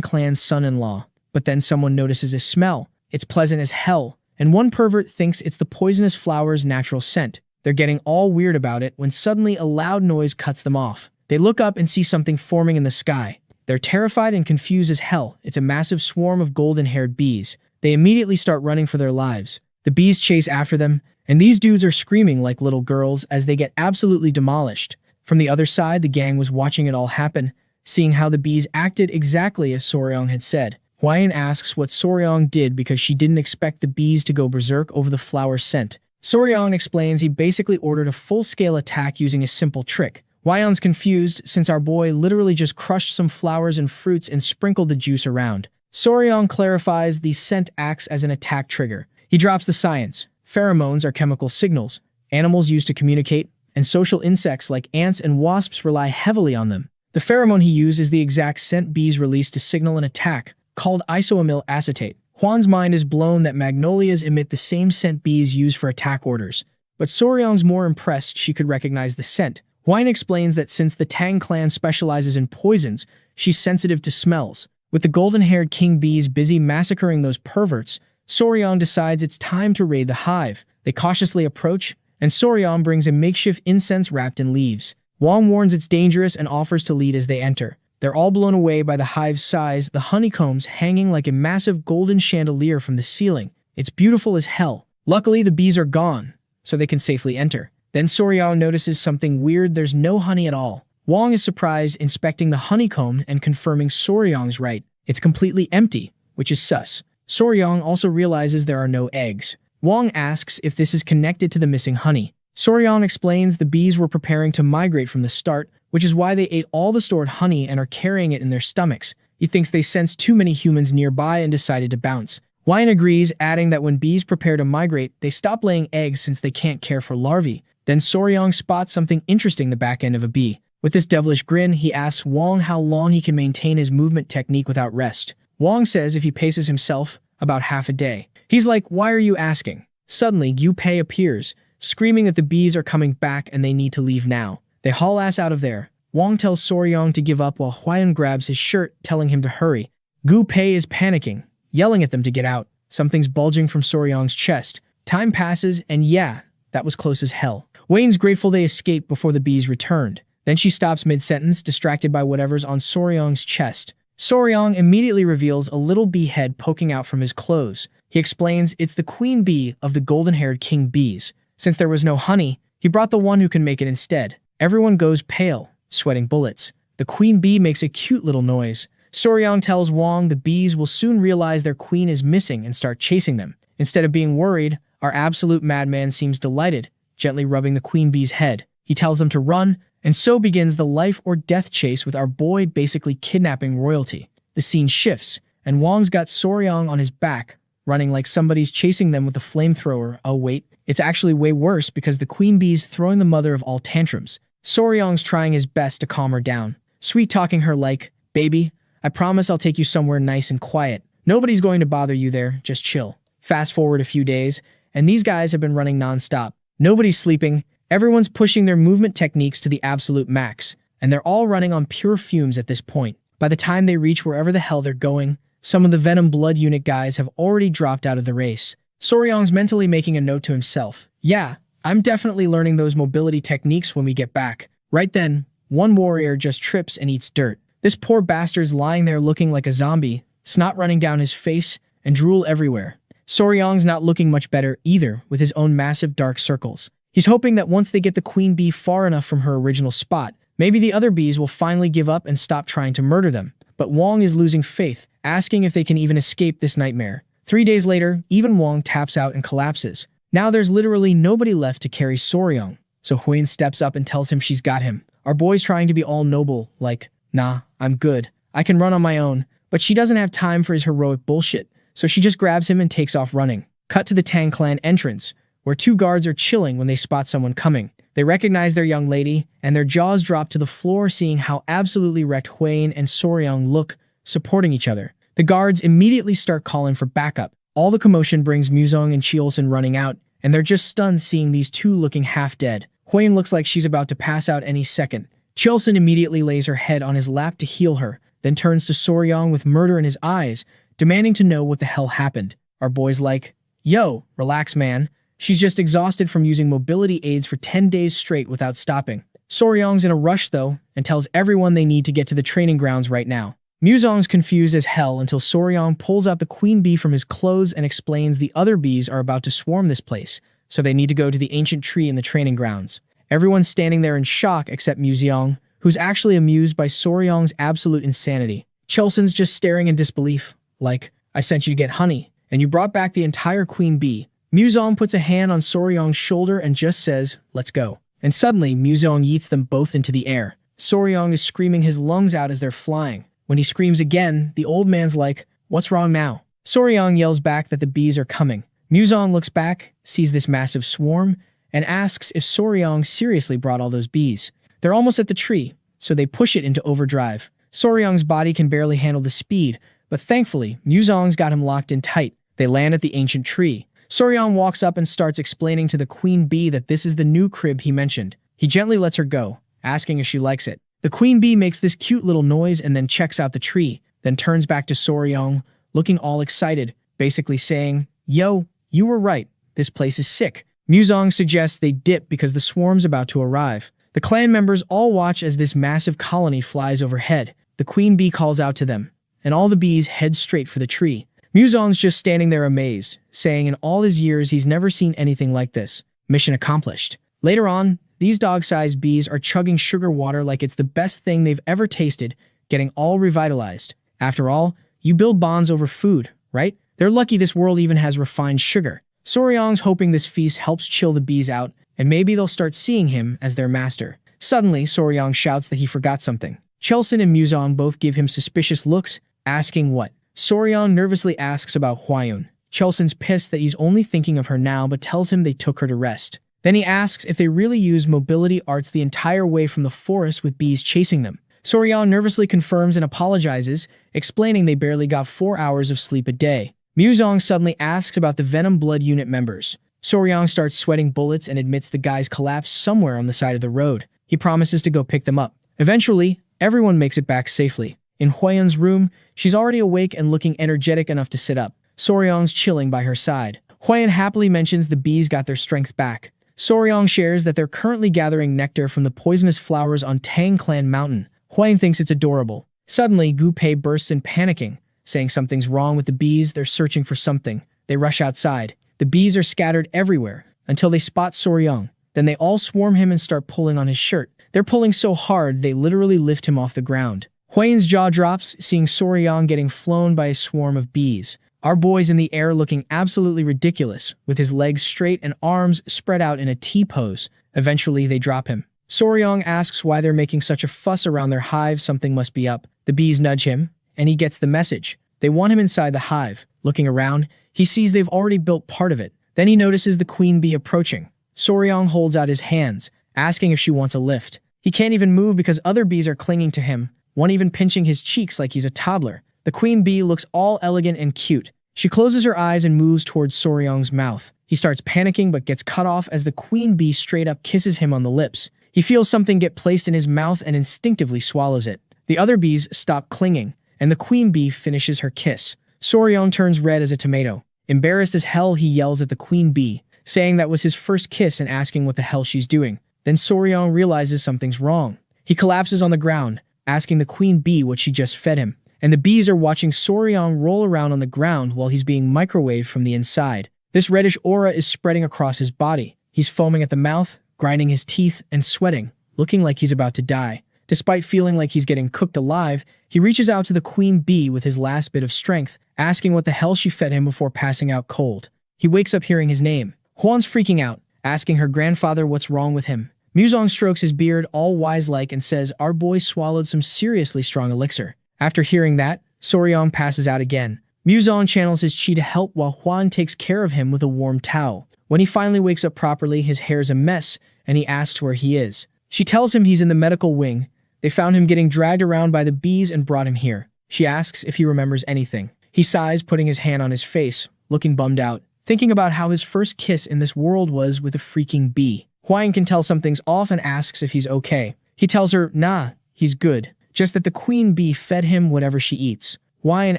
clan's son-in-law. But then someone notices a smell. It's pleasant as hell, and one pervert thinks it's the poisonous flower's natural scent. They're getting all weird about it when suddenly a loud noise cuts them off. They look up and see something forming in the sky. They're terrified and confused as hell. It's a massive swarm of golden-haired bees. They immediately start running for their lives. The bees chase after them, and these dudes are screaming like little girls as they get absolutely demolished. From the other side, the gang was watching it all happen, seeing how the bees acted exactly as Soryong had said. Hwayan asks what Soryong did because she didn't expect the bees to go berserk over the flower's scent. Soryong explains he basically ordered a full-scale attack using a simple trick. Hwayan's confused since our boy literally just crushed some flowers and fruits and sprinkled the juice around. Soryong clarifies the scent acts as an attack trigger. He drops the science. Pheromones are chemical signals animals use to communicate, and social insects like ants and wasps rely heavily on them. The pheromone he used is the exact scent bees release to signal an attack, called isoamyl acetate. Hwan's mind is blown that magnolias emit the same scent bees use for attack orders, but Soryong's more impressed she could recognize the scent. Hwan explains that since the Tang clan specializes in poisons, she's sensitive to smells. With the golden-haired king bees busy massacring those perverts, Soryong decides it's time to raid the hive. They cautiously approach, and Soryong brings a makeshift incense wrapped in leaves. Hwan warns it's dangerous and offers to lead as they enter. They're all blown away by the hive's size, the honeycombs hanging like a massive golden chandelier from the ceiling. It's beautiful as hell. Luckily, the bees are gone, so they can safely enter. Then Soryong notices something weird. There's no honey at all. Hwang is surprised, inspecting the honeycomb and confirming Soryong's right. It's completely empty, which is sus. Soryong also realizes there are no eggs. Hwang asks if this is connected to the missing honey. Soryong explains the bees were preparing to migrate from the start, which is why they ate all the stored honey and are carrying it in their stomachs. He thinks they sensed too many humans nearby and decided to bounce. Hwayan agrees, adding that when bees prepare to migrate, they stop laying eggs since they can't care for larvae. Then Soryong spots something interesting the back end of a bee. With this devilish grin, he asks Hwang how long he can maintain his movement technique without rest. Hwang says if he paces himself, about half a day. He's like, why are you asking? Suddenly, Yu Pei appears, screaming that the bees are coming back and they need to leave now. They haul ass out of there. Hwang tells Soryong to give up while Hwayan grabs his shirt, telling him to hurry. Gu Pei is panicking, yelling at them to get out. Something's bulging from Soryong's chest. Time passes, and yeah, that was close as hell. Wayne's grateful they escaped before the bees returned. Then she stops mid-sentence, distracted by whatever's on Soryong's chest. Soryong immediately reveals a little bee head poking out from his clothes. He explains it's the queen bee of the golden-haired king bees. Since there was no honey, he brought the one who can make it instead. Everyone goes pale, sweating bullets. The queen bee makes a cute little noise. Soryong tells Hwang the bees will soon realize their queen is missing and start chasing them. Instead of being worried, our absolute madman seems delighted, gently rubbing the queen bee's head. He tells them to run, and so begins the life or death chase with our boy basically kidnapping royalty. The scene shifts, and Hwang's got Soryong on his back, running like somebody's chasing them with a flamethrower. Oh wait, it's actually way worse because the queen bee's throwing the mother of all tantrums. Soryong's trying his best to calm her down, sweet-talking her like, baby, I promise I'll take you somewhere nice and quiet. Nobody's going to bother you there, just chill. Fast forward a few days, and these guys have been running non-stop. Nobody's sleeping, everyone's pushing their movement techniques to the absolute max, and they're all running on pure fumes at this point. By the time they reach wherever the hell they're going, some of the Venom Blood Unit guys have already dropped out of the race. Soryong's mentally making a note to himself. Yeah, I'm definitely learning those mobility techniques when we get back. Right then, one warrior just trips and eats dirt. This poor bastard's lying there looking like a zombie, snot running down his face, and drool everywhere. Soryong's not looking much better either, with his own massive dark circles. He's hoping that once they get the queen bee far enough from her original spot, maybe the other bees will finally give up and stop trying to murder them. But Hwang is losing faith, asking if they can even escape this nightmare. 3 days later, even Hwang taps out and collapses. Now there's literally nobody left to carry Soryong, so Hwayan steps up and tells him she's got him. Our boy's trying to be all noble, like, nah, I'm good. I can run on my own. But she doesn't have time for his heroic bullshit, so she just grabs him and takes off running. Cut to the Tang clan entrance, where 2 guards are chilling when they spot someone coming. They recognize their young lady, and their jaws drop to the floor seeing how absolutely wrecked Hwayan and Soryong look, supporting each other. The guards immediately start calling for backup. All the commotion brings Muzong and Cheolson running out, and they're just stunned seeing these two looking half dead. Huyen looks like she's about to pass out any second. Cheolson immediately lays her head on his lap to heal her, then turns to Soryong with murder in his eyes, demanding to know what the hell happened. Our boy's like, "Yo, relax man. She's just exhausted from using mobility aids for 10 days straight without stopping." Soryong's in a rush though, and tells everyone they need to get to the training grounds right now. Muzong's confused as hell until Soryong pulls out the queen bee from his clothes and explains the other bees are about to swarm this place, so they need to go to the ancient tree in the training grounds. Everyone's standing there in shock except Muzong, who's actually amused by Soryong's absolute insanity. Cheolson's just staring in disbelief, like, "I sent you to get honey, and you brought back the entire queen bee." Muzong puts a hand on Soryong's shoulder and just says, "Let's go." And suddenly, Muzong yeets them both into the air. Soryong is screaming his lungs out as they're flying. When he screams again, the old man's like, "What's wrong now?" Soryong yells back that the bees are coming. Muzong looks back, sees this massive swarm, and asks if Soryong seriously brought all those bees. They're almost at the tree, so they push it into overdrive. Soryong's body can barely handle the speed, but thankfully, Muzong's got him locked in tight. They land at the ancient tree. Soryong walks up and starts explaining to the queen bee that this is the new crib he mentioned. He gently lets her go, asking if she likes it. The queen bee makes this cute little noise and then checks out the tree, then turns back to Soryong, looking all excited, basically saying, "Yo, you were right. This place is sick." Muzong suggests they dip because the swarm's about to arrive. The clan members all watch as this massive colony flies overhead. The queen bee calls out to them, and all the bees head straight for the tree. Muzong's just standing there amazed, saying in all his years he's never seen anything like this. Mission accomplished. Later on, these dog-sized bees are chugging sugar water like it's the best thing they've ever tasted, getting all revitalized. After all, you build bonds over food, right? They're lucky this world even has refined sugar. Soryong's hoping this feast helps chill the bees out, and maybe they'll start seeing him as their master. Suddenly, Soryong shouts that he forgot something. Cheolson and Muzong both give him suspicious looks, asking what. Soryong nervously asks about Hwayun. Cheolson's pissed that he's only thinking of her now but tells him they took her to rest. Then he asks if they really use mobility arts the entire way from the forest with bees chasing them. Soryong nervously confirms and apologizes, explaining they barely got 4 hours of sleep a day. Muzong suddenly asks about the Venom Blood Unit members. Soryong starts sweating bullets and admits the guys collapsed somewhere on the side of the road. He promises to go pick them up. Eventually, everyone makes it back safely. In Hwayun's room, she's already awake and looking energetic enough to sit up. Soryong's chilling by her side. Hwayun happily mentions the bees got their strength back. Soryong shares that they're currently gathering nectar from the poisonous flowers on Tang Clan Mountain. Hwayun thinks it's adorable. Suddenly, Gu Pei bursts in panicking, saying something's wrong with the bees. They're searching for something. They rush outside. The bees are scattered everywhere until they spot Soryong. Then they all swarm him and start pulling on his shirt. They're pulling so hard they literally lift him off the ground. Hwayun's jaw drops, seeing Soryong getting flown by a swarm of bees. Our boy's in the air looking absolutely ridiculous, with his legs straight and arms spread out in a T-pose. Eventually, they drop him. Soryong asks why they're making such a fuss around their hive. Something must be up. The bees nudge him, and he gets the message. They want him inside the hive. Looking around, he sees they've already built part of it. Then he notices the queen bee approaching. Soryong holds out his hands, asking if she wants a lift. He can't even move because other bees are clinging to him, one even pinching his cheeks like he's a toddler. The queen bee looks all elegant and cute. She closes her eyes and moves towards Soryong's mouth. He starts panicking but gets cut off as the queen bee straight up kisses him on the lips. He feels something get placed in his mouth and instinctively swallows it. The other bees stop clinging, and the queen bee finishes her kiss. Soryong turns red as a tomato. Embarrassed as hell, he yells at the queen bee, saying that was his first kiss and asking what the hell she's doing. Then Soryong realizes something's wrong. He collapses on the ground, asking the queen bee what she just fed him. And the bees are watching Soryong roll around on the ground while he's being microwaved from the inside. This reddish aura is spreading across his body. He's foaming at the mouth, grinding his teeth, and sweating, looking like he's about to die. Despite feeling like he's getting cooked alive, he reaches out to the queen bee with his last bit of strength, asking what the hell she fed him before passing out cold. He wakes up hearing his name. Hwan's freaking out, asking her grandfather what's wrong with him. Muzong strokes his beard all wise-like and says our boy swallowed some seriously strong elixir. After hearing that, Soryong passes out again. Muzong channels his chi to help while Hwan takes care of him with a warm towel. When he finally wakes up properly, his hair's a mess, and he asks where he is. She tells him he's in the medical wing. They found him getting dragged around by the bees and brought him here. She asks if he remembers anything. He sighs, putting his hand on his face, looking bummed out, thinking about how his first kiss in this world was with a freaking bee. Huayan can tell something's off and asks if he's okay. He tells her, nah, he's good, just that the queen bee fed him whatever she eats. Huayan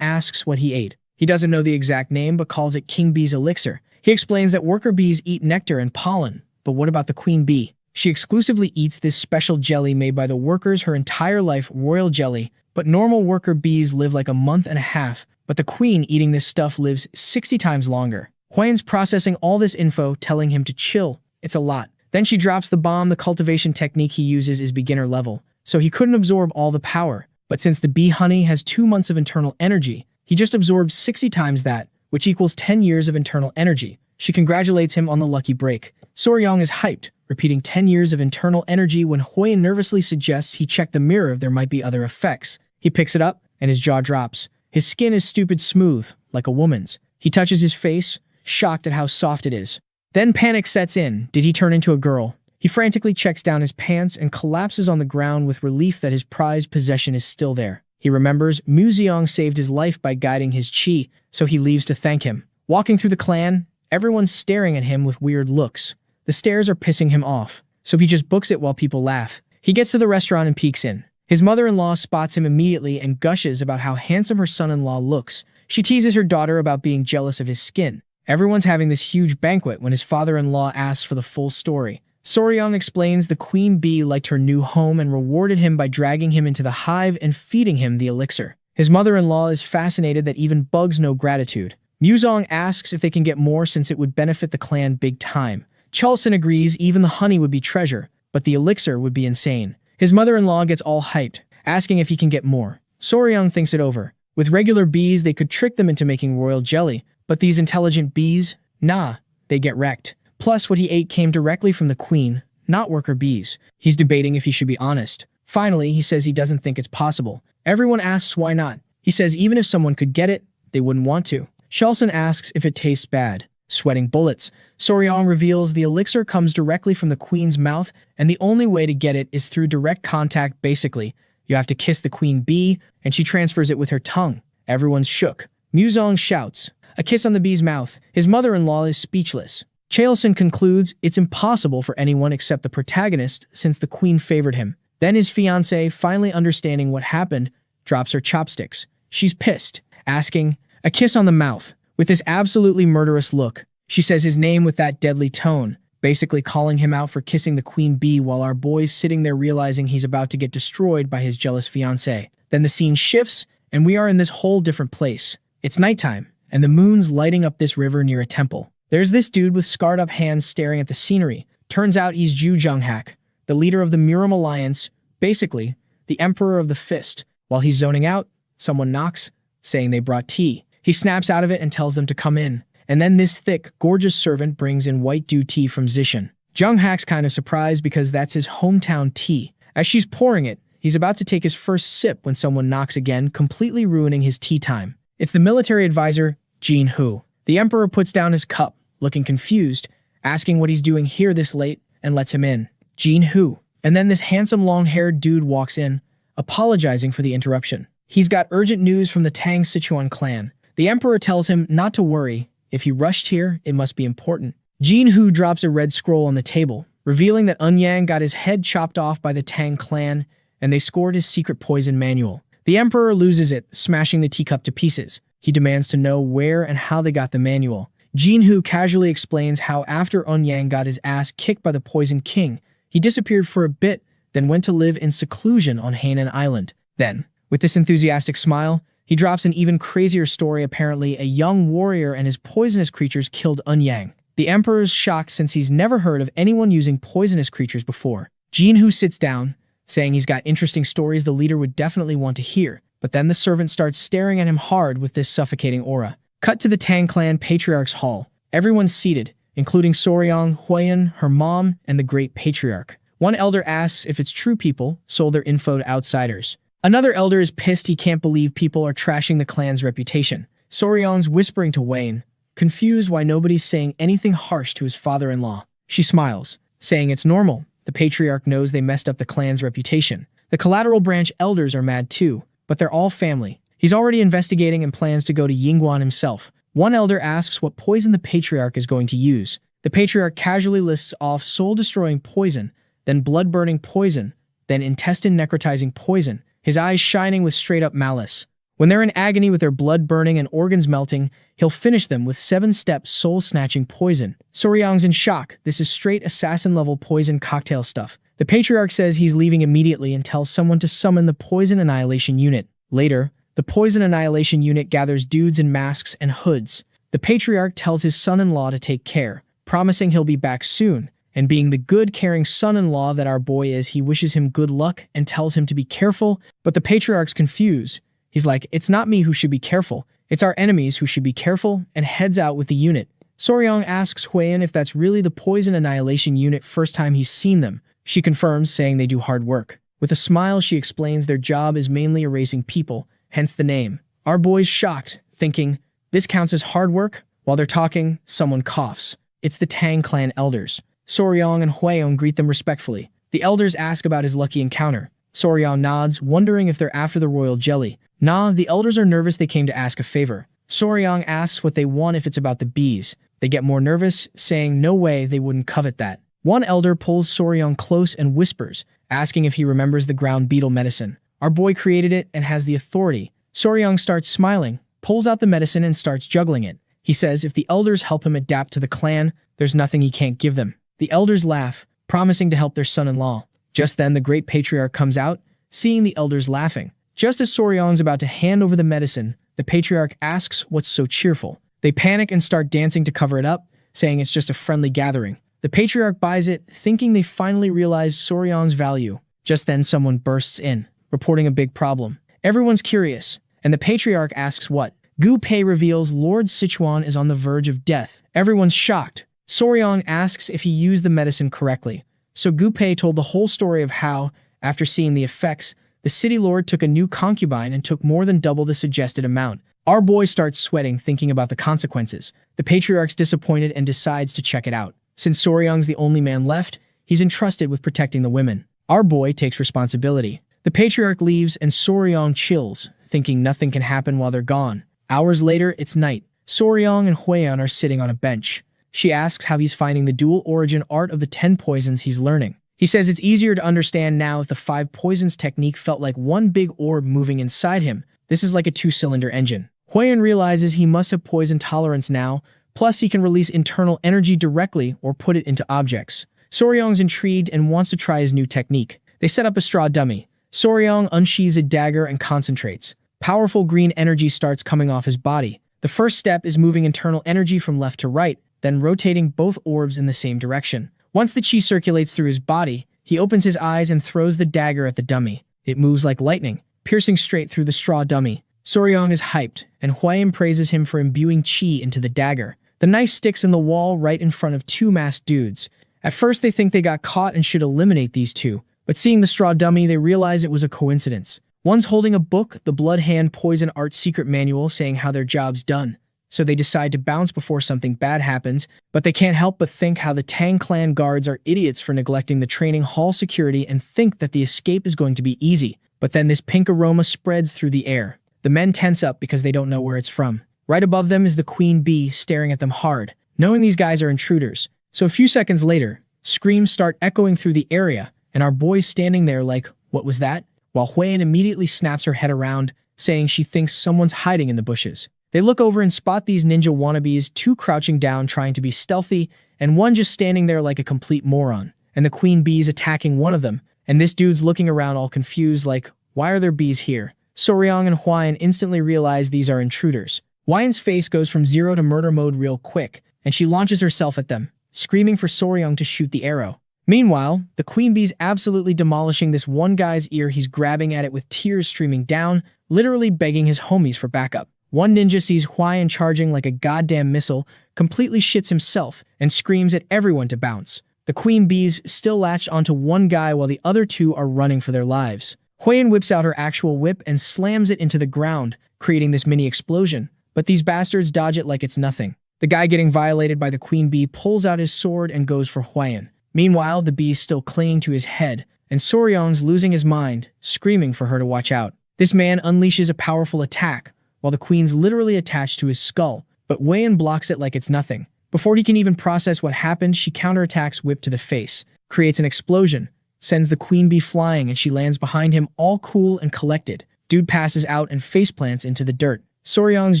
asks what he ate. He doesn't know the exact name but calls it king bee's elixir. He explains that worker bees eat nectar and pollen, but what about the queen bee? She exclusively eats this special jelly made by the workers her entire life, royal jelly, but normal worker bees live like a month and a half, but the queen eating this stuff lives 60 times longer. Huayan's processing all this info, telling him to chill. It's a lot. Then she drops the bomb. The cultivation technique he uses is beginner level, so he couldn't absorb all the power. But since the bee honey has 2 months of internal energy, he just absorbed 60 times that, which equals 10 years of internal energy. She congratulates him on the lucky break. Soryong is hyped, repeating 10 years of internal energy when Huayan nervously suggests he check the mirror if there might be other effects. He picks it up, and his jaw drops. His skin is stupid smooth, like a woman's. He touches his face, shocked at how soft it is. Then panic sets in. Did he turn into a girl? He frantically checks down his pants and collapses on the ground with relief that his prized possession is still there. He remembers Museong saved his life by guiding his chi, so he leaves to thank him. Walking through the clan, everyone's staring at him with weird looks. The stares are pissing him off, so he just books it while people laugh. He gets to the restaurant and peeks in. His mother-in-law spots him immediately and gushes about how handsome her son-in-law looks. She teases her daughter about being jealous of his skin. Everyone's having this huge banquet when his father-in-law asks for the full story. Soryong explains the queen bee liked her new home and rewarded him by dragging him into the hive and feeding him the elixir. His mother-in-law is fascinated that even bugs know gratitude. Museong asks if they can get more since it would benefit the clan big time. Chulson agrees even the honey would be treasure, but the elixir would be insane. His mother-in-law gets all hyped, asking if he can get more. Soryong thinks it over. With regular bees, they could trick them into making royal jelly, but these intelligent bees, nah, they get wrecked. Plus, what he ate came directly from the queen, not worker bees. He's debating if he should be honest. Finally, he says he doesn't think it's possible. Everyone asks why not. He says even if someone could get it, they wouldn't want to. Chulson asks if it tastes bad. Sweating bullets, Soryong reveals the elixir comes directly from the queen's mouth, and the only way to get it is through direct contact. Basically, you have to kiss the queen bee, and she transfers it with her tongue. Everyone's shook. Museong shouts, a kiss on the bee's mouth. His mother-in-law is speechless. Chulson concludes it's impossible for anyone except the protagonist since the queen favored him. Then his fiancée, finally understanding what happened, drops her chopsticks. She's pissed, asking, a kiss on the mouth. With this absolutely murderous look, she says his name with that deadly tone, basically calling him out for kissing the queen bee while our boy's sitting there realizing he's about to get destroyed by his jealous fiancée. Then the scene shifts, and we are in this whole different place. It's nighttime, and the moon's lighting up this river near a temple. There's this dude with scarred up hands staring at the scenery. Turns out he's Ju Junghak, the leader of the Muram Alliance, basically, the emperor of the fist. While he's zoning out, someone knocks, saying they brought tea. He snaps out of it and tells them to come in. And then this thick, gorgeous servant brings in white dew tea from Zishan. Junghak's kind of surprised because that's his hometown tea. As she's pouring it, he's about to take his first sip when someone knocks again, completely ruining his tea time. It's the military advisor, Jin Hu. The emperor puts down his cup, looking confused, asking what he's doing here this late, and lets him in. Jin Hu. And then this handsome long-haired dude walks in, apologizing for the interruption. He's got urgent news from the Tang Sichuan clan. The emperor tells him not to worry. If he rushed here, it must be important. Jin Hu drops a red scroll on the table, revealing that Enyang got his head chopped off by the Tang clan, and they scored his secret poison manual. The emperor loses it, smashing the teacup to pieces. He demands to know where and how they got the manual. Jin Hu casually explains how after Enyang got his ass kicked by the Poison King, he disappeared for a bit, then went to live in seclusion on Hainan Island. Then, with this enthusiastic smile, he drops an even crazier story. Apparently, a young warrior and his poisonous creatures killed Enyang. The emperor's shocked since he's never heard of anyone using poisonous creatures before. Jin Hu sits down, saying he's got interesting stories the leader would definitely want to hear, but then the servant starts staring at him hard with this suffocating aura. Cut to the Tang clan patriarch's hall. Everyone's seated, including Soryong, Huayan, her mom, and the great patriarch. One elder asks if it's true people sold their info to outsiders. Another elder is pissed he can't believe people are trashing the clan's reputation. Soryong's whispering to Wayne, confused why nobody's saying anything harsh to his father-in-law. She smiles, saying it's normal. The patriarch knows they messed up the clan's reputation. The collateral branch elders are mad too, but they're all family. He's already investigating and plans to go to Yingguan himself. One elder asks what poison the patriarch is going to use. The patriarch casually lists off soul-destroying poison, then blood-burning poison, then intestine-necrotizing poison, his eyes shining with straight-up malice. When they're in agony with their blood burning and organs melting, he'll finish them with 7-step soul-snatching poison. Soryang's in shock. This is straight assassin-level poison cocktail stuff. The patriarch says he's leaving immediately and tells someone to summon the Poison Annihilation Unit. Later, the Poison Annihilation Unit gathers dudes in masks and hoods. The patriarch tells his son-in-law to take care, promising he'll be back soon, and being the good, caring son-in-law that our boy is, he wishes him good luck and tells him to be careful, but the patriarch's confused. He's like, it's not me who should be careful, it's our enemies who should be careful, and heads out with the unit. Soryang asks Huiyan if that's really the Poison Annihilation Unit first time he's seen them. She confirms, saying they do hard work. With a smile, she explains their job is mainly erasing people, hence the name. Our boy's shocked, thinking, this counts as hard work? While they're talking, someone coughs. It's the Tang clan elders. Soryang and Huiyan greet them respectfully. The elders ask about his lucky encounter. Soryang nods, wondering if they're after the royal jelly. Nah, the elders are nervous they came to ask a favor. Soryang asks what they want if it's about the bees. They get more nervous, saying no way they wouldn't covet that. One elder pulls Soryang close and whispers, asking if he remembers the ground beetle medicine. Our boy created it and has the authority. Soryang starts smiling, pulls out the medicine and starts juggling it. He says if the elders help him adapt to the clan, there's nothing he can't give them. The elders laugh, promising to help their son-in-law. Just then, the great patriarch comes out, seeing the elders laughing. Just as Soryang's about to hand over the medicine, the patriarch asks what's so cheerful. They panic and start dancing to cover it up, saying it's just a friendly gathering. The patriarch buys it, thinking they finally realize Soryang's value. Just then, someone bursts in, reporting a big problem. Everyone's curious, and the patriarch asks what. Gu Pei reveals Lord Sichuan is on the verge of death. Everyone's shocked. Soryang asks if he used the medicine correctly. So Gu Pei told the whole story of how, after seeing the effects, the city lord took a new concubine and took more than double the suggested amount. Our boy starts sweating, thinking about the consequences. The patriarch's disappointed and decides to check it out. Since Soryang's the only man left, he's entrusted with protecting the women. Our boy takes responsibility. The patriarch leaves and Soryang chills, thinking nothing can happen while they're gone. Hours later, it's night. Soryang and Huiyan are sitting on a bench. She asks how he's finding the dual origin art of the 10 poisons he's learning. He says it's easier to understand now if the 5 poisons technique felt like one big orb moving inside him. This is like a 2-cylinder engine. Huiyan realizes he must have poison tolerance now, plus he can release internal energy directly or put it into objects. Soryang's intrigued and wants to try his new technique. They set up a straw dummy. Soryang unsheathes a dagger and concentrates. Powerful green energy starts coming off his body. The first step is moving internal energy from left to right, then rotating both orbs in the same direction. Once the chi circulates through his body, he opens his eyes and throws the dagger at the dummy. It moves like lightning, piercing straight through the straw dummy. Soryang is hyped, and Huiyan praises him for imbuing chi into the dagger. The knife sticks in the wall right in front of 2 masked dudes. At first they think they got caught and should eliminate these 2, but seeing the straw dummy they realize it was a coincidence. One's holding a book, the Blood Hand Poison Art Secret Manual, saying how their job's done. So they decide to bounce before something bad happens, but they can't help but think how the Tang clan guards are idiots for neglecting the training hall security and think that the escape is going to be easy. But then this pink aroma spreads through the air. The men tense up because they don't know where it's from. Right above them is the queen bee staring at them hard, knowing these guys are intruders. So a few seconds later, screams start echoing through the area, and our boy's standing there like, what was that? While Huiyan immediately snaps her head around, saying she thinks someone's hiding in the bushes. They look over and spot these ninja wannabes, 2 crouching down trying to be stealthy, and one just standing there like a complete moron. And the queen bee's attacking one of them, and this dude's looking around all confused like, why are there bees here? Soryang and Huiyan instantly realize these are intruders. Huiyan's face goes from 0 to murder mode real quick, and she launches herself at them, screaming for Soryang to shoot the arrow. Meanwhile, the queen bee's absolutely demolishing this one guy's ear. He's grabbing at it with tears streaming down, literally begging his homies for backup. One ninja sees Huiyan charging like a goddamn missile, completely shits himself, and screams at everyone to bounce. The queen bees still latched onto one guy while the other 2 are running for their lives. Huiyan whips out her actual whip and slams it into the ground, creating this mini explosion, but these bastards dodge it like it's nothing. The guy getting violated by the queen bee pulls out his sword and goes for Huiyan. Meanwhile, the bee's still clinging to his head, and Soryang's losing his mind, screaming for her to watch out. This man unleashes a powerful attack, while the queen's literally attached to his skull, but Wei blocks it like it's nothing. Before he can even process what happened, she counterattacks Whip to the face, creates an explosion, sends the queen bee flying, and she lands behind him all cool and collected. Dude passes out and faceplants into the dirt. Soryang's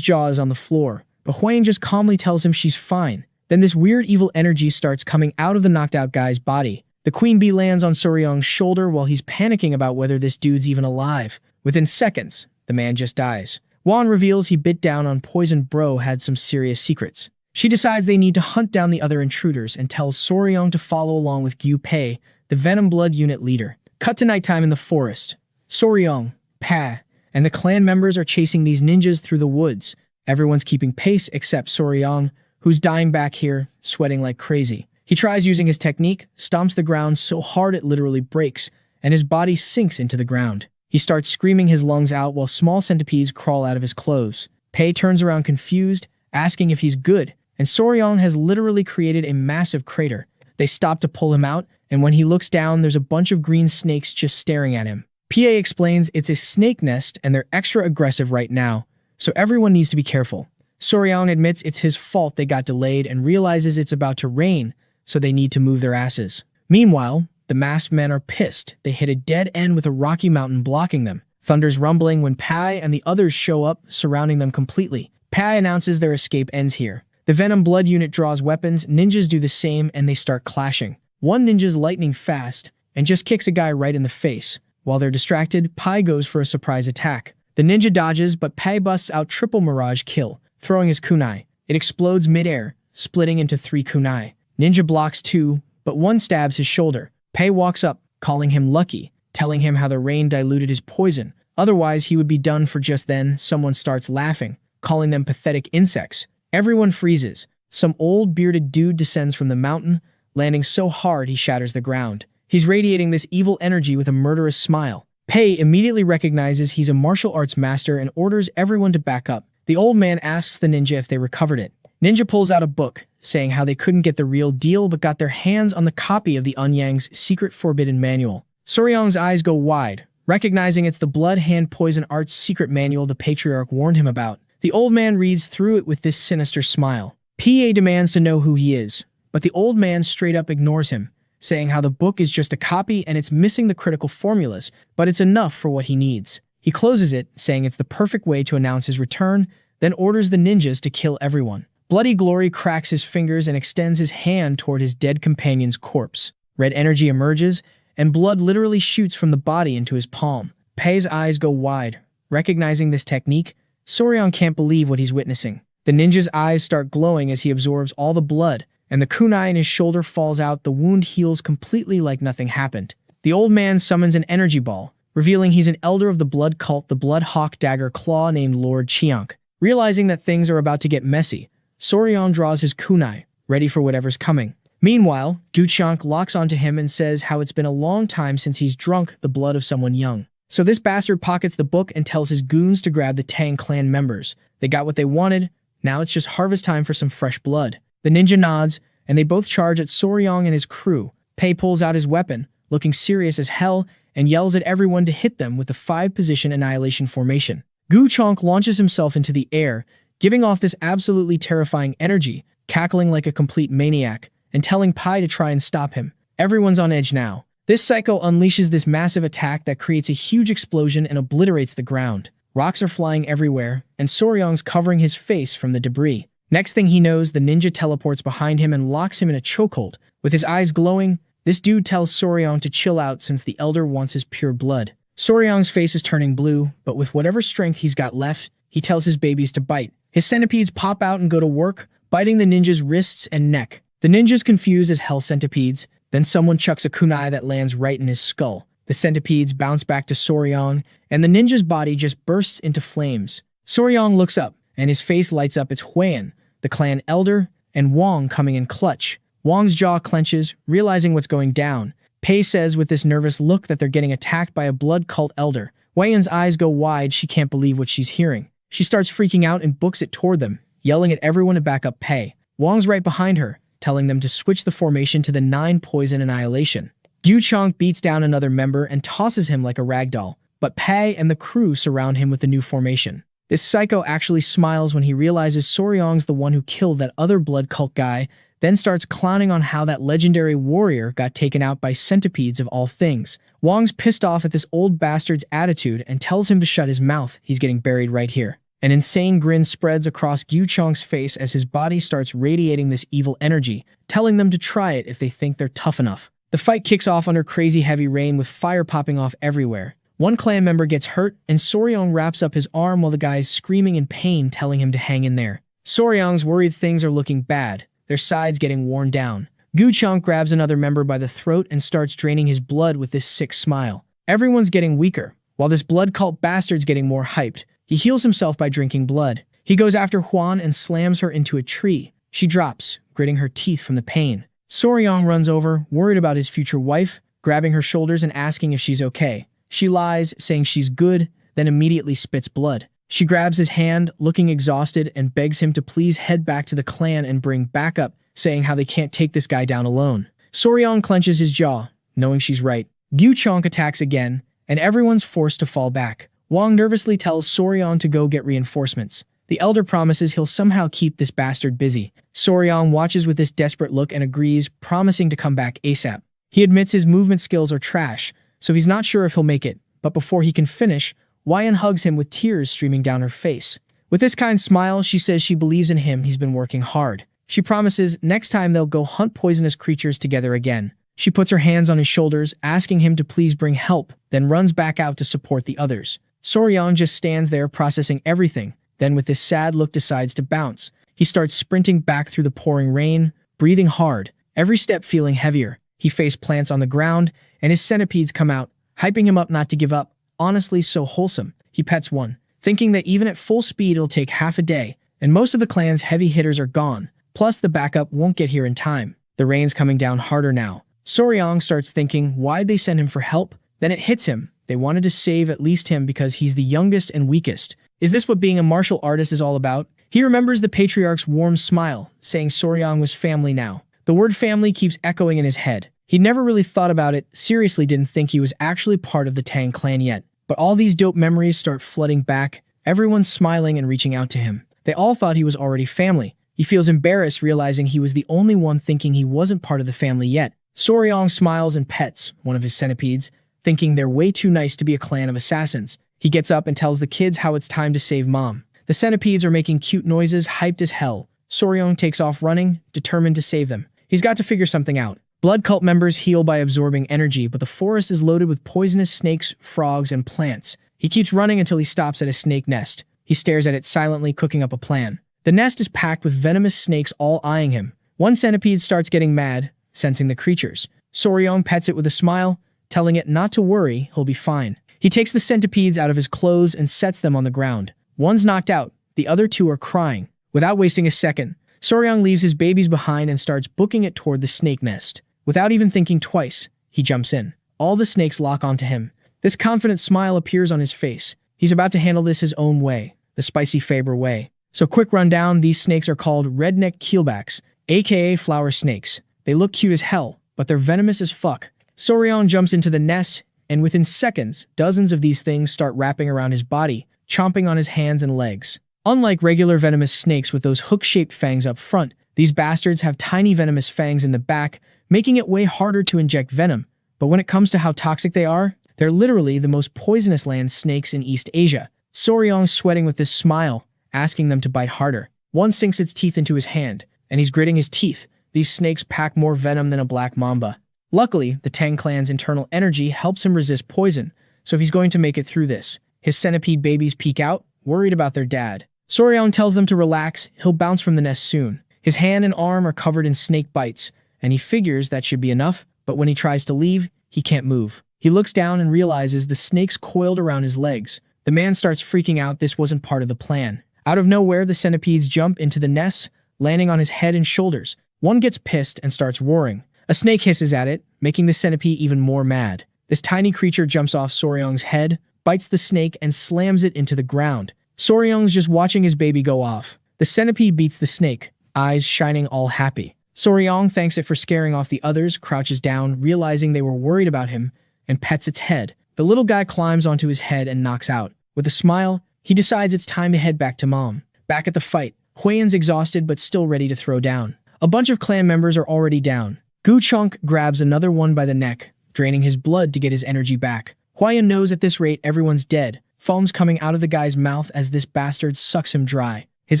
jaw is on the floor, but Huang just calmly tells him she's fine. Then this weird evil energy starts coming out of the knocked out guy's body. The queen bee lands on Soryang's shoulder while he's panicking about whether this dude's even alive. Within seconds, the man just dies. Wan reveals he bit down on Poison Bro had some serious secrets. She decides they need to hunt down the other intruders and tells Soryang to follow along with Gu Pei, the Venom Blood Unit leader. Cut to nighttime in the forest. Soryang, Pa, and the clan members are chasing these ninjas through the woods. Everyone's keeping pace except Soryang, who's dying back here, sweating like crazy. He tries using his technique, stomps the ground so hard it literally breaks, and his body sinks into the ground. He starts screaming his lungs out while small centipedes crawl out of his clothes. Pei turns around confused, asking if he's good, and Soryang has literally created a massive crater. They stop to pull him out, and when he looks down, there's a bunch of green snakes just staring at him. PA explains it's a snake nest and they're extra aggressive right now, so everyone needs to be careful. Soryang admits it's his fault they got delayed and realizes it's about to rain, so they need to move their asses. Meanwhile, the masked men are pissed. They hit a dead end with a rocky mountain blocking them. Thunder's rumbling when Pai and the others show up, surrounding them completely. Pai announces their escape ends here. The Venom Blood Unit draws weapons, ninjas do the same, and they start clashing. One ninja's lightning fast and just kicks a guy right in the face. While they're distracted, Pai goes for a surprise attack. The ninja dodges, but Pai busts out triple Mirage Kill, throwing his kunai. It explodes midair, splitting into 3 kunai. Ninja blocks 2, but one stabs his shoulder. Pai walks up, calling him lucky, telling him how the rain diluted his poison. Otherwise, he would be done. For just then, someone starts laughing, calling them pathetic insects. Everyone freezes. Some old bearded dude descends from the mountain, landing so hard he shatters the ground. He's radiating this evil energy with a murderous smile. Pai immediately recognizes he's a martial arts master and orders everyone to back up. The old man asks the ninja if they recovered it. Ninja pulls out a book, saying how they couldn't get the real deal but got their hands on the copy of the Unyang's secret forbidden manual. Soryang's eyes go wide, recognizing it's the Blood Hand Poison Arts secret manual the patriarch warned him about. The old man reads through it with this sinister smile. PA demands to know who he is, but the old man straight up ignores him, saying how the book is just a copy and it's missing the critical formulas, but it's enough for what he needs. He closes it, saying it's the perfect way to announce his return, then orders the ninjas to kill everyone. Bloody Glory cracks his fingers and extends his hand toward his dead companion's corpse. Red energy emerges, and blood literally shoots from the body into his palm. Pei's eyes go wide. Recognizing this technique, Soryang can't believe what he's witnessing. The ninja's eyes start glowing as he absorbs all the blood, and the kunai in his shoulder falls out. The wound heals completely like nothing happened. The old man summons an energy ball, revealing he's an elder of the blood cult, the Blood Hawk Dagger Claw, named Lord Chiank. Realizing that things are about to get messy, Soryang draws his kunai, ready for whatever's coming. Meanwhile, Gu Chiank locks onto him and says how it's been a long time since he's drunk the blood of someone young. So this bastard pockets the book and tells his goons to grab the Tang clan members. They got what they wanted, now it's just harvest time for some fresh blood. The ninja nods, and they both charge at Soryang and his crew. Pei pulls out his weapon, looking serious as hell, and yells at everyone to hit them with the 5-position annihilation formation. Gu Chiank launches himself into the air, giving off this absolutely terrifying energy, cackling like a complete maniac, and telling Pai to try and stop him. Everyone's on edge now. This psycho unleashes this massive attack that creates a huge explosion and obliterates the ground. Rocks are flying everywhere, and Soryang's covering his face from the debris. Next thing he knows, the ninja teleports behind him and locks him in a chokehold. With his eyes glowing, this dude tells Soryang to chill out since the elder wants his pure blood. Soryang's face is turning blue, but with whatever strength he's got left, he tells his babies to bite. His centipedes pop out and go to work, biting the ninja's wrists and neck. The ninja's confused as hell centipedes. Then someone chucks a kunai that lands right in his skull. The centipedes bounce back to Soryang, and the ninja's body just bursts into flames. Soryang looks up, and his face lights up. It's Huan, the clan elder, and Wang coming in clutch. Wang's jaw clenches, realizing what's going down. Pei says with this nervous look that they're getting attacked by a blood cult elder. Huan's eyes go wide. She can't believe what she's hearing. She starts freaking out and books it toward them, yelling at everyone to back up Pei. Wang's right behind her, telling them to switch the formation to the 9 poison annihilation. Gu Chiank beats down another member and tosses him like a ragdoll, but Pai and the crew surround him with the new formation. This psycho actually smiles when he realizes Soryong's the one who killed that other blood cult guy, then starts clowning on how that legendary warrior got taken out by centipedes of all things. Wong's pissed off at this old bastard's attitude and tells him to shut his mouth. He's getting buried right here. An insane grin spreads across Gyu Chong's face as his body starts radiating this evil energy, telling them to try it if they think they're tough enough. The fight kicks off under crazy heavy rain with fire popping off everywhere. One clan member gets hurt, and Soryong wraps up his arm while the guy is screaming in pain, telling him to hang in there. Soryong's worried things are looking bad, their sides getting worn down. Gyu Chong grabs another member by the throat and starts draining his blood with this sick smile. Everyone's getting weaker, while this blood cult bastard's getting more hyped. He heals himself by drinking blood. He goes after Huan and slams her into a tree. She drops, gritting her teeth from the pain. Soryong runs over, worried about his future wife, grabbing her shoulders and asking if she's okay. She lies, saying she's good, then immediately spits blood. She grabs his hand, looking exhausted, and begs him to please head back to the clan and bring backup, saying how they can't take this guy down alone. Soryong clenches his jaw, knowing she's right. Gyu Chong attacks again, and everyone's forced to fall back. Wong nervously tells Soryong to go get reinforcements. The elder promises he'll somehow keep this bastard busy. Soryong watches with this desperate look and agrees, promising to come back ASAP. He admits his movement skills are trash, so he's not sure if he'll make it, but before he can finish, Wyan hugs him with tears streaming down her face. With this kind smile, she says she believes in him. He's been working hard. She promises next time they'll go hunt poisonous creatures together again. She puts her hands on his shoulders, asking him to please bring help, then runs back out to support the others. Soryong just stands there processing everything, then with this sad look decides to bounce. He starts sprinting back through the pouring rain, breathing hard, every step feeling heavier. He face plants on the ground, and his centipedes come out, hyping him up not to give up. Honestly, so wholesome. He pets one, thinking that even at full speed it'll take half a day, and most of the clan's heavy hitters are gone. Plus, the backup won't get here in time. The rain's coming down harder now. Soryong starts thinking why'd they send him for help? Then it hits him. They wanted to save at least him because he's the youngest and weakest. Is this what being a martial artist is all about? He remembers the patriarch's warm smile, saying Soryong was family now. The word family keeps echoing in his head. He never really thought about it, seriously didn't think he was actually part of the Tang clan yet. But all these dope memories start flooding back, everyone's smiling and reaching out to him. They all thought he was already family. He feels embarrassed realizing he was the only one thinking he wasn't part of the family yet. Soryong smiles and pets one of his centipedes, thinking they're way too nice to be a clan of assassins. He gets up and tells the kids how it's time to save mom. The centipedes are making cute noises, hyped as hell. Soryong takes off running, determined to save them. He's got to figure something out. Blood cult members heal by absorbing energy, but the forest is loaded with poisonous snakes, frogs, and plants. He keeps running until he stops at a snake nest. He stares at it silently, cooking up a plan. The nest is packed with venomous snakes all eyeing him. One centipede starts getting mad, sensing the creatures. Soryong pets it with a smile, telling it not to worry, he'll be fine. He takes the centipedes out of his clothes and sets them on the ground. One's knocked out, the other two are crying. Without wasting a second, Soryong leaves his babies behind and starts booking it toward the snake nest. Without even thinking twice, he jumps in. All the snakes lock onto him. This confident smile appears on his face. He's about to handle this his own way, the spicy Faber way. So quick rundown, these snakes are called redneck keelbacks, aka flower snakes. They look cute as hell, but they're venomous as fuck. Soryong jumps into the nest, and within seconds, dozens of these things start wrapping around his body, chomping on his hands and legs. Unlike regular venomous snakes with those hook-shaped fangs up front, these bastards have tiny venomous fangs in the back, making it way harder to inject venom. But when it comes to how toxic they are, they're literally the most poisonous land snakes in East Asia. Soryong's sweating with this smile, asking them to bite harder. One sinks its teeth into his hand, and he's gritting his teeth. These snakes pack more venom than a black mamba. Luckily, the Tang clan's internal energy helps him resist poison, so he's going to make it through this. His centipede babies peek out, worried about their dad. Soryong tells them to relax, he'll bounce from the nest soon. His hand and arm are covered in snake bites, and he figures that should be enough, but when he tries to leave, he can't move. He looks down and realizes the snake's coiled around his legs. The man starts freaking out. This wasn't part of the plan. Out of nowhere, the centipedes jump into the nest, landing on his head and shoulders. One gets pissed and starts roaring. A snake hisses at it, making the centipede even more mad. This tiny creature jumps off Soryong's head, bites the snake, and slams it into the ground. Soryong's just watching his baby go off. The centipede beats the snake, eyes shining all happy. Soryong thanks it for scaring off the others, crouches down, realizing they were worried about him, and pets its head. The little guy climbs onto his head and knocks out. With a smile, He decides it's time to head back to mom. Back at the fight, Huiyan's exhausted but still ready to throw down. A bunch of clan members are already down. Gu Chunk grabs another one by the neck, draining his blood to get his energy back. Huiyan knows at this rate everyone's dead, foam's coming out of the guy's mouth as this bastard sucks him dry. His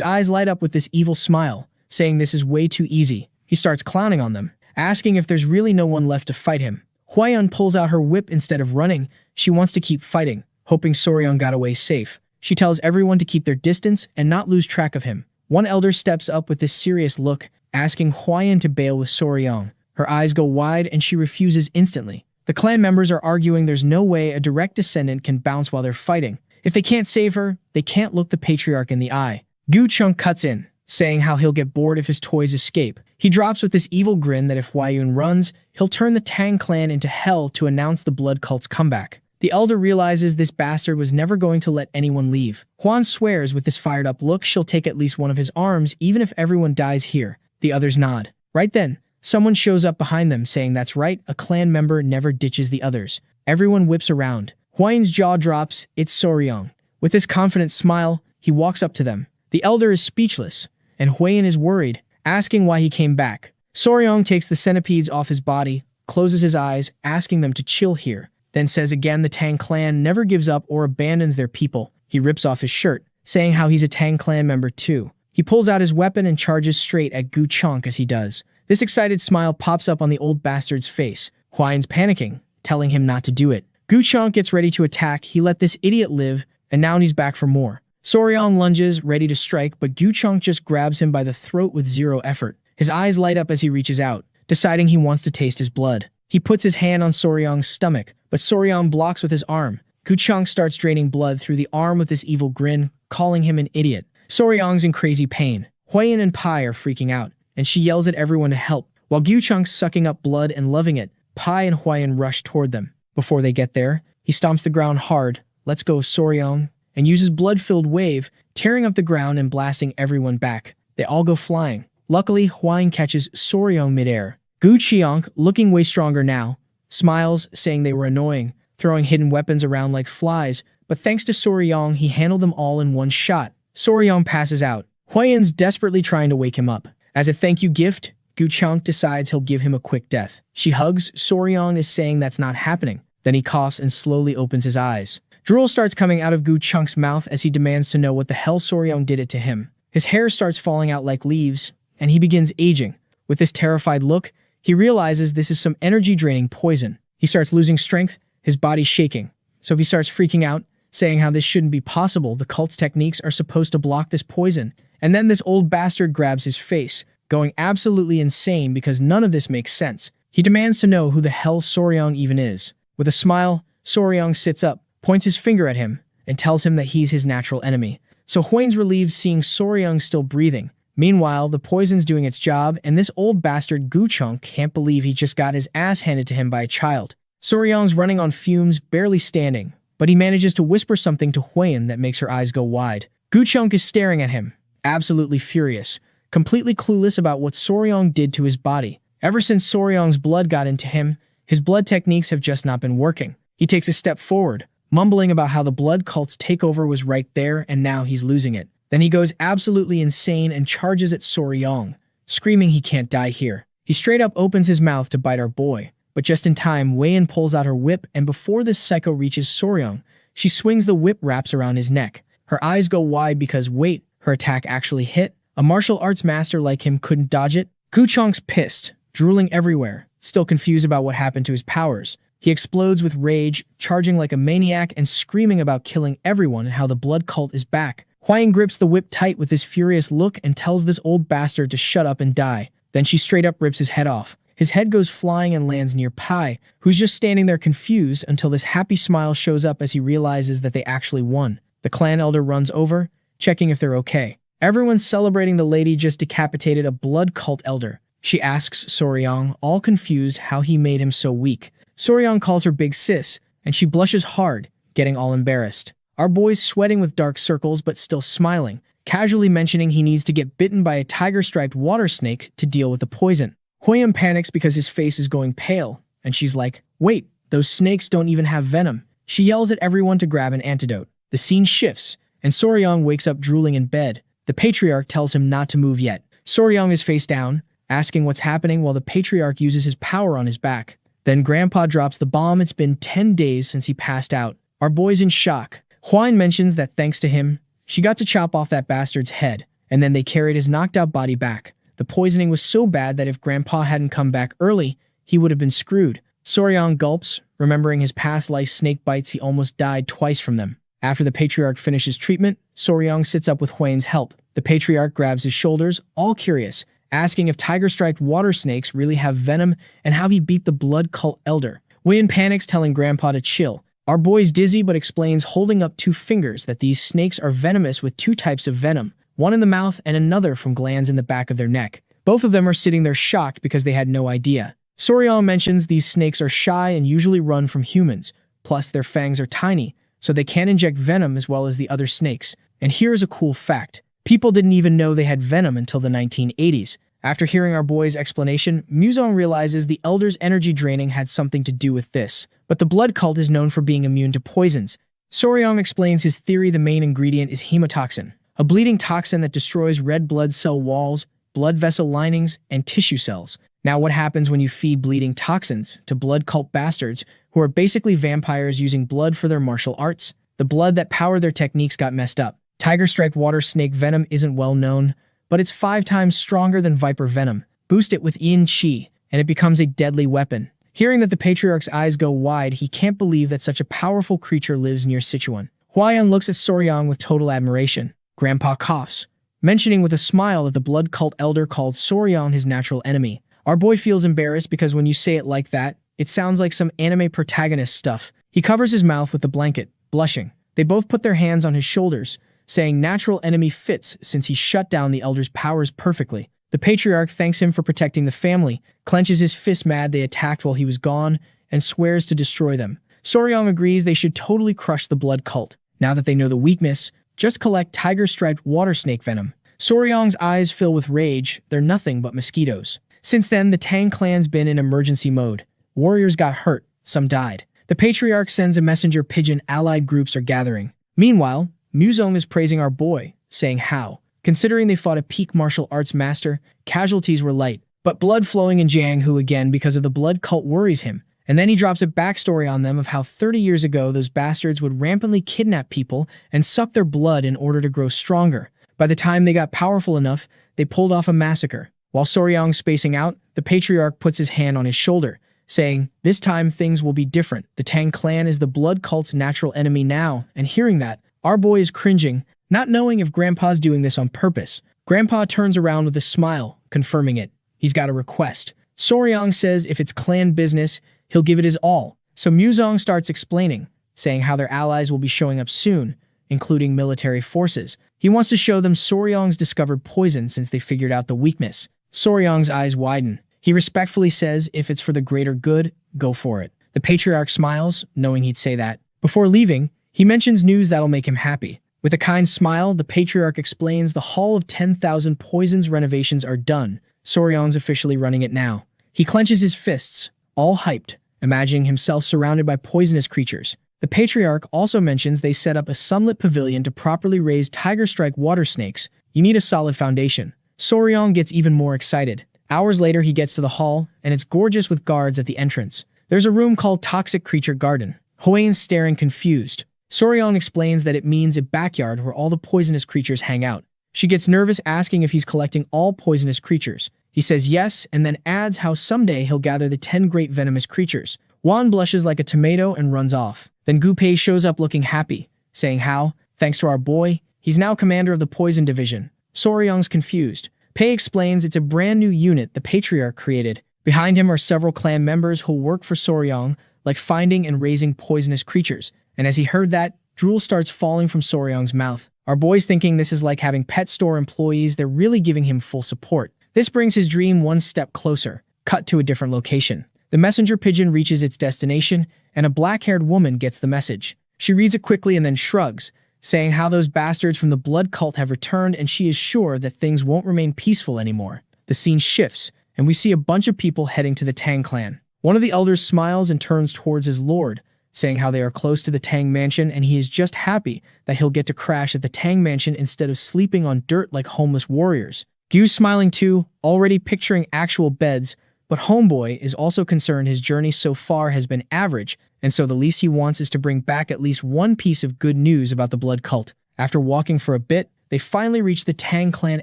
eyes light up with this evil smile, saying this is way too easy. He starts clowning on them, asking if there's really no one left to fight him. Huiyan pulls out her whip instead of running. She wants to keep fighting, hoping Soryong got away safe. She tells everyone to keep their distance and not lose track of him. One elder steps up with this serious look, asking Huiyan to bail with Soryong. Her eyes go wide and she refuses instantly. The clan members are arguing there's no way a direct descendant can bounce while they're fighting. If they can't save her, they can't look the patriarch in the eye. Gu Chunk cuts in, saying how he'll get bored if his toys escape. He drops with this evil grin that if Huiyun runs, he'll turn the Tang clan into hell to announce the blood cult's comeback. The elder realizes this bastard was never going to let anyone leave. Huan swears with this fired-up look she'll take at least one of his arms even if everyone dies here. The others nod. Right then, someone shows up behind them saying that's right, a clan member never ditches the others. Everyone whips around. Huiyun's jaw drops. It's Soryong. With this confident smile, he walks up to them. The elder is speechless, and Huiyun is worried, asking why he came back. Soryong takes the centipedes off his body, closes his eyes, asking them to chill here, then says again the Tang clan never gives up or abandons their people. He rips off his shirt, saying how he's a Tang clan member too. He pulls out his weapon and charges straight at Gu Chunk as he does. This excited smile pops up on the old bastard's face. Huiyun's panicking, telling him not to do it. Gu Chunk gets ready to attack. He let this idiot live, and now he's back for more. Soryong lunges, ready to strike, but Gu Chunk just grabs him by the throat with zero effort. His eyes light up as he reaches out, deciding he wants to taste his blood. He puts his hand on Soryong's stomach, but Soryong blocks with his arm. Gu Chunk starts draining blood through the arm with this evil grin, calling him an idiot. Soryong's in crazy pain. Huiyun and Pai are freaking out, and she yells at everyone to help. While Gu Chunk's sucking up blood and loving it, Pai and Huiyun rush toward them. Before they get there, he stomps the ground hard, lets go of Soryong, and uses blood-filled wave, tearing up the ground and blasting everyone back. They all go flying. Luckily, Huiyun catches Soryong midair. Gu Chionk, looking way stronger now, smiles, saying they were annoying, throwing hidden weapons around like flies, but thanks to Soryong, he handled them all in one shot. Soryong passes out. Huiyun's desperately trying to wake him up. As a thank you gift, Gu Chionk decides he'll give him a quick death. She hugs. Soryong is saying that's not happening. Then he coughs and slowly opens his eyes. Drool starts coming out of Gu Chunk's mouth as he demands to know what the hell Soryong did it to him. His hair starts falling out like leaves, and he begins aging. With this terrified look, he realizes this is some energy-draining poison. He starts losing strength, his body shaking. So he starts freaking out, saying how this shouldn't be possible. The cult's techniques are supposed to block this poison. And then this old bastard grabs his face, going absolutely insane because none of this makes sense. He demands to know who the hell Soryong even is. With a smile, Soryong sits up, points his finger at him, and tells him that he's his natural enemy. So Huiyun's relieved seeing Soryong still breathing. Meanwhile, the poison's doing its job, and this old bastard Gu Chunk can't believe he just got his ass handed to him by a child. Soryong's running on fumes, barely standing, but he manages to whisper something to Huiyun that makes her eyes go wide. Gu Chunk is staring at him, absolutely furious, completely clueless about what Soryong did to his body. Ever since Soryong's blood got into him, his blood techniques have just not been working. He takes a step forward, mumbling about how the blood cult's takeover was right there and now he's losing it. Then he goes absolutely insane and charges at Soryong, screaming he can't die here. He straight up opens his mouth to bite our boy, but just in time, Huiyun pulls out her whip, and before this psycho reaches Soryong, she swings the whip wraps around his neck. Her eyes go wide because, wait, her attack actually hit? A martial arts master like him couldn't dodge it? Gu Chunk's pissed, drooling everywhere, still confused about what happened to his powers. He explodes with rage, charging like a maniac and screaming about killing everyone and how the blood cult is back. Huiyun grips the whip tight with this furious look and tells this old bastard to shut up and die. Then she straight up rips his head off. His head goes flying and lands near Pai, who's just standing there confused until this happy smile shows up as he realizes that they actually won. The clan elder runs over, checking if they're okay. Everyone's celebrating the lady just decapitated a blood cult elder. She asks Soryong, all confused, how he made him so weak. Soryong calls her big sis, and she blushes hard, getting all embarrassed. Our boy's sweating with dark circles but still smiling, casually mentioning he needs to get bitten by a tiger-striped water snake to deal with the poison. Huiyun panics because his face is going pale, and she's like, wait, those snakes don't even have venom. She yells at everyone to grab an antidote. The scene shifts, and Soryang wakes up drooling in bed. The patriarch tells him not to move yet. Soryang is face down, asking what's happening while the patriarch uses his power on his back. Then Grandpa drops the bomb. It's been 10 days since he passed out. Our boy's in shock. Hwine mentions that thanks to him, she got to chop off that bastard's head, and then they carried his knocked-out body back. The poisoning was so bad that if Grandpa hadn't come back early, he would have been screwed. Soryang gulps, remembering his past life snake bites. He almost died twice from them. After the patriarch finishes treatment, Soryang sits up with Hwane's help. The patriarch grabs his shoulders, all curious, asking if tiger-striped water snakes really have venom and how he beat the blood cult elder. Hwayne panics, telling Grandpa to chill. Our boy's dizzy but explains, holding up 2 fingers, that these snakes are venomous with 2 types of venom, one in the mouth and another from glands in the back of their neck. Both of them are sitting there shocked because they had no idea. Soryang mentions these snakes are shy and usually run from humans, plus their fangs are tiny, so they can't inject venom as well as the other snakes. And here's a cool fact. People didn't even know they had venom until the 1980s. After hearing our boy's explanation, Muzong realizes the elder's energy draining had something to do with this. But the blood cult is known for being immune to poisons. Soryang explains his theory. The main ingredient is hemotoxin, a bleeding toxin that destroys red blood cell walls, blood vessel linings, and tissue cells. Now, what happens when you feed bleeding toxins to blood cult bastards who are basically vampires using blood for their martial arts? The blood that powered their techniques got messed up. Tiger-striped water snake venom isn't well known, but it's 5 times stronger than viper venom. Boost it with yin qi, and it becomes a deadly weapon. Hearing that, the patriarch's eyes go wide. He can't believe that such a powerful creature lives near Sichuan. Hwayan looks at Soryang with total admiration. Grandpa coughs, mentioning with a smile that the blood cult elder called Soryang his natural enemy. Our boy feels embarrassed because when you say it like that, it sounds like some anime protagonist stuff. He covers his mouth with the blanket, blushing. They both put their hands on his shoulders, saying natural enemy fits since he shut down the elder's powers perfectly. The patriarch thanks him for protecting the family, clenches his fist mad they attacked while he was gone, and swears to destroy them. Soryang agrees they should totally crush the blood cult. Now that they know the weakness, just collect tiger-striped water snake venom. Soryang's eyes fill with rage. They're nothing but mosquitoes. Since then, the Tang clan's been in emergency mode. Warriors got hurt, some died. The patriarch sends a messenger pigeon. Allied groups are gathering. Meanwhile, Muzong is praising our boy, saying how, considering they fought a peak martial arts master, casualties were light. But blood flowing in Jianghu again because of the blood cult worries him. And then he drops a backstory on them of how 30 years ago those bastards would rampantly kidnap people and suck their blood in order to grow stronger. By the time they got powerful enough, they pulled off a massacre. While Soryang's spacing out, the patriarch puts his hand on his shoulder, saying, this time things will be different. The Tang clan is the blood cult's natural enemy now, and hearing that, our boy is cringing, not knowing if Grandpa's doing this on purpose. Grandpa turns around with a smile, confirming it. He's got a request. Soryang says if it's clan business, he'll give it his all. So Muzong starts explaining, saying how their allies will be showing up soon, including military forces. He wants to show them Soryang's discovered poison since they figured out the weakness. Soryang's eyes widen. He respectfully says if it's for the greater good, go for it. The patriarch smiles, knowing he'd say that. Before leaving, he mentions news that'll make him happy. With a kind smile, the patriarch explains the Hall of 10,000 Poisons renovations are done. Soryang's officially running it now. He clenches his fists, all hyped, imagining himself surrounded by poisonous creatures. The patriarch also mentions they set up a sunlit pavilion to properly raise tiger-striped water snakes. You need a solid foundation. Soryang gets even more excited. Hours later, he gets to the hall, and it's gorgeous with guards at the entrance. There's a room called Toxic Creature Garden. Hwane's staring confused. Soryang explains that it means a backyard where all the poisonous creatures hang out. She gets nervous, asking if he's collecting all poisonous creatures. He says yes, and then adds how someday he'll gather the 10 great venomous creatures. Wan blushes like a tomato and runs off. Then Gu shows up looking happy, saying how, thanks to our boy, he's now commander of the poison division. Soryang's confused. Pei explains it's a brand new unit the patriarch created. Behind him are several clan members who'll work for Soryang, like finding and raising poisonous creatures. And as he heard that, drool starts falling from Soryang's mouth. Our boy's thinking this is like having pet store employees. They're really giving him full support. This brings his dream one step closer. Cut to a different location. The messenger pigeon reaches its destination, and a black-haired woman gets the message. She reads it quickly and then shrugs, saying how those bastards from the blood cult have returned, and she is sure that things won't remain peaceful anymore. The scene shifts, and we see a bunch of people heading to the Tang clan. One of the elders smiles and turns towards his lord, saying how they are close to the Tang Mansion and he is just happy that he'll get to crash at the Tang Mansion instead of sleeping on dirt like homeless warriors. Gyu's smiling too, already picturing actual beds, but Homeboy is also concerned his journey so far has been average, and so the least he wants is to bring back at least one piece of good news about the blood cult. After walking for a bit, they finally reach the Tang clan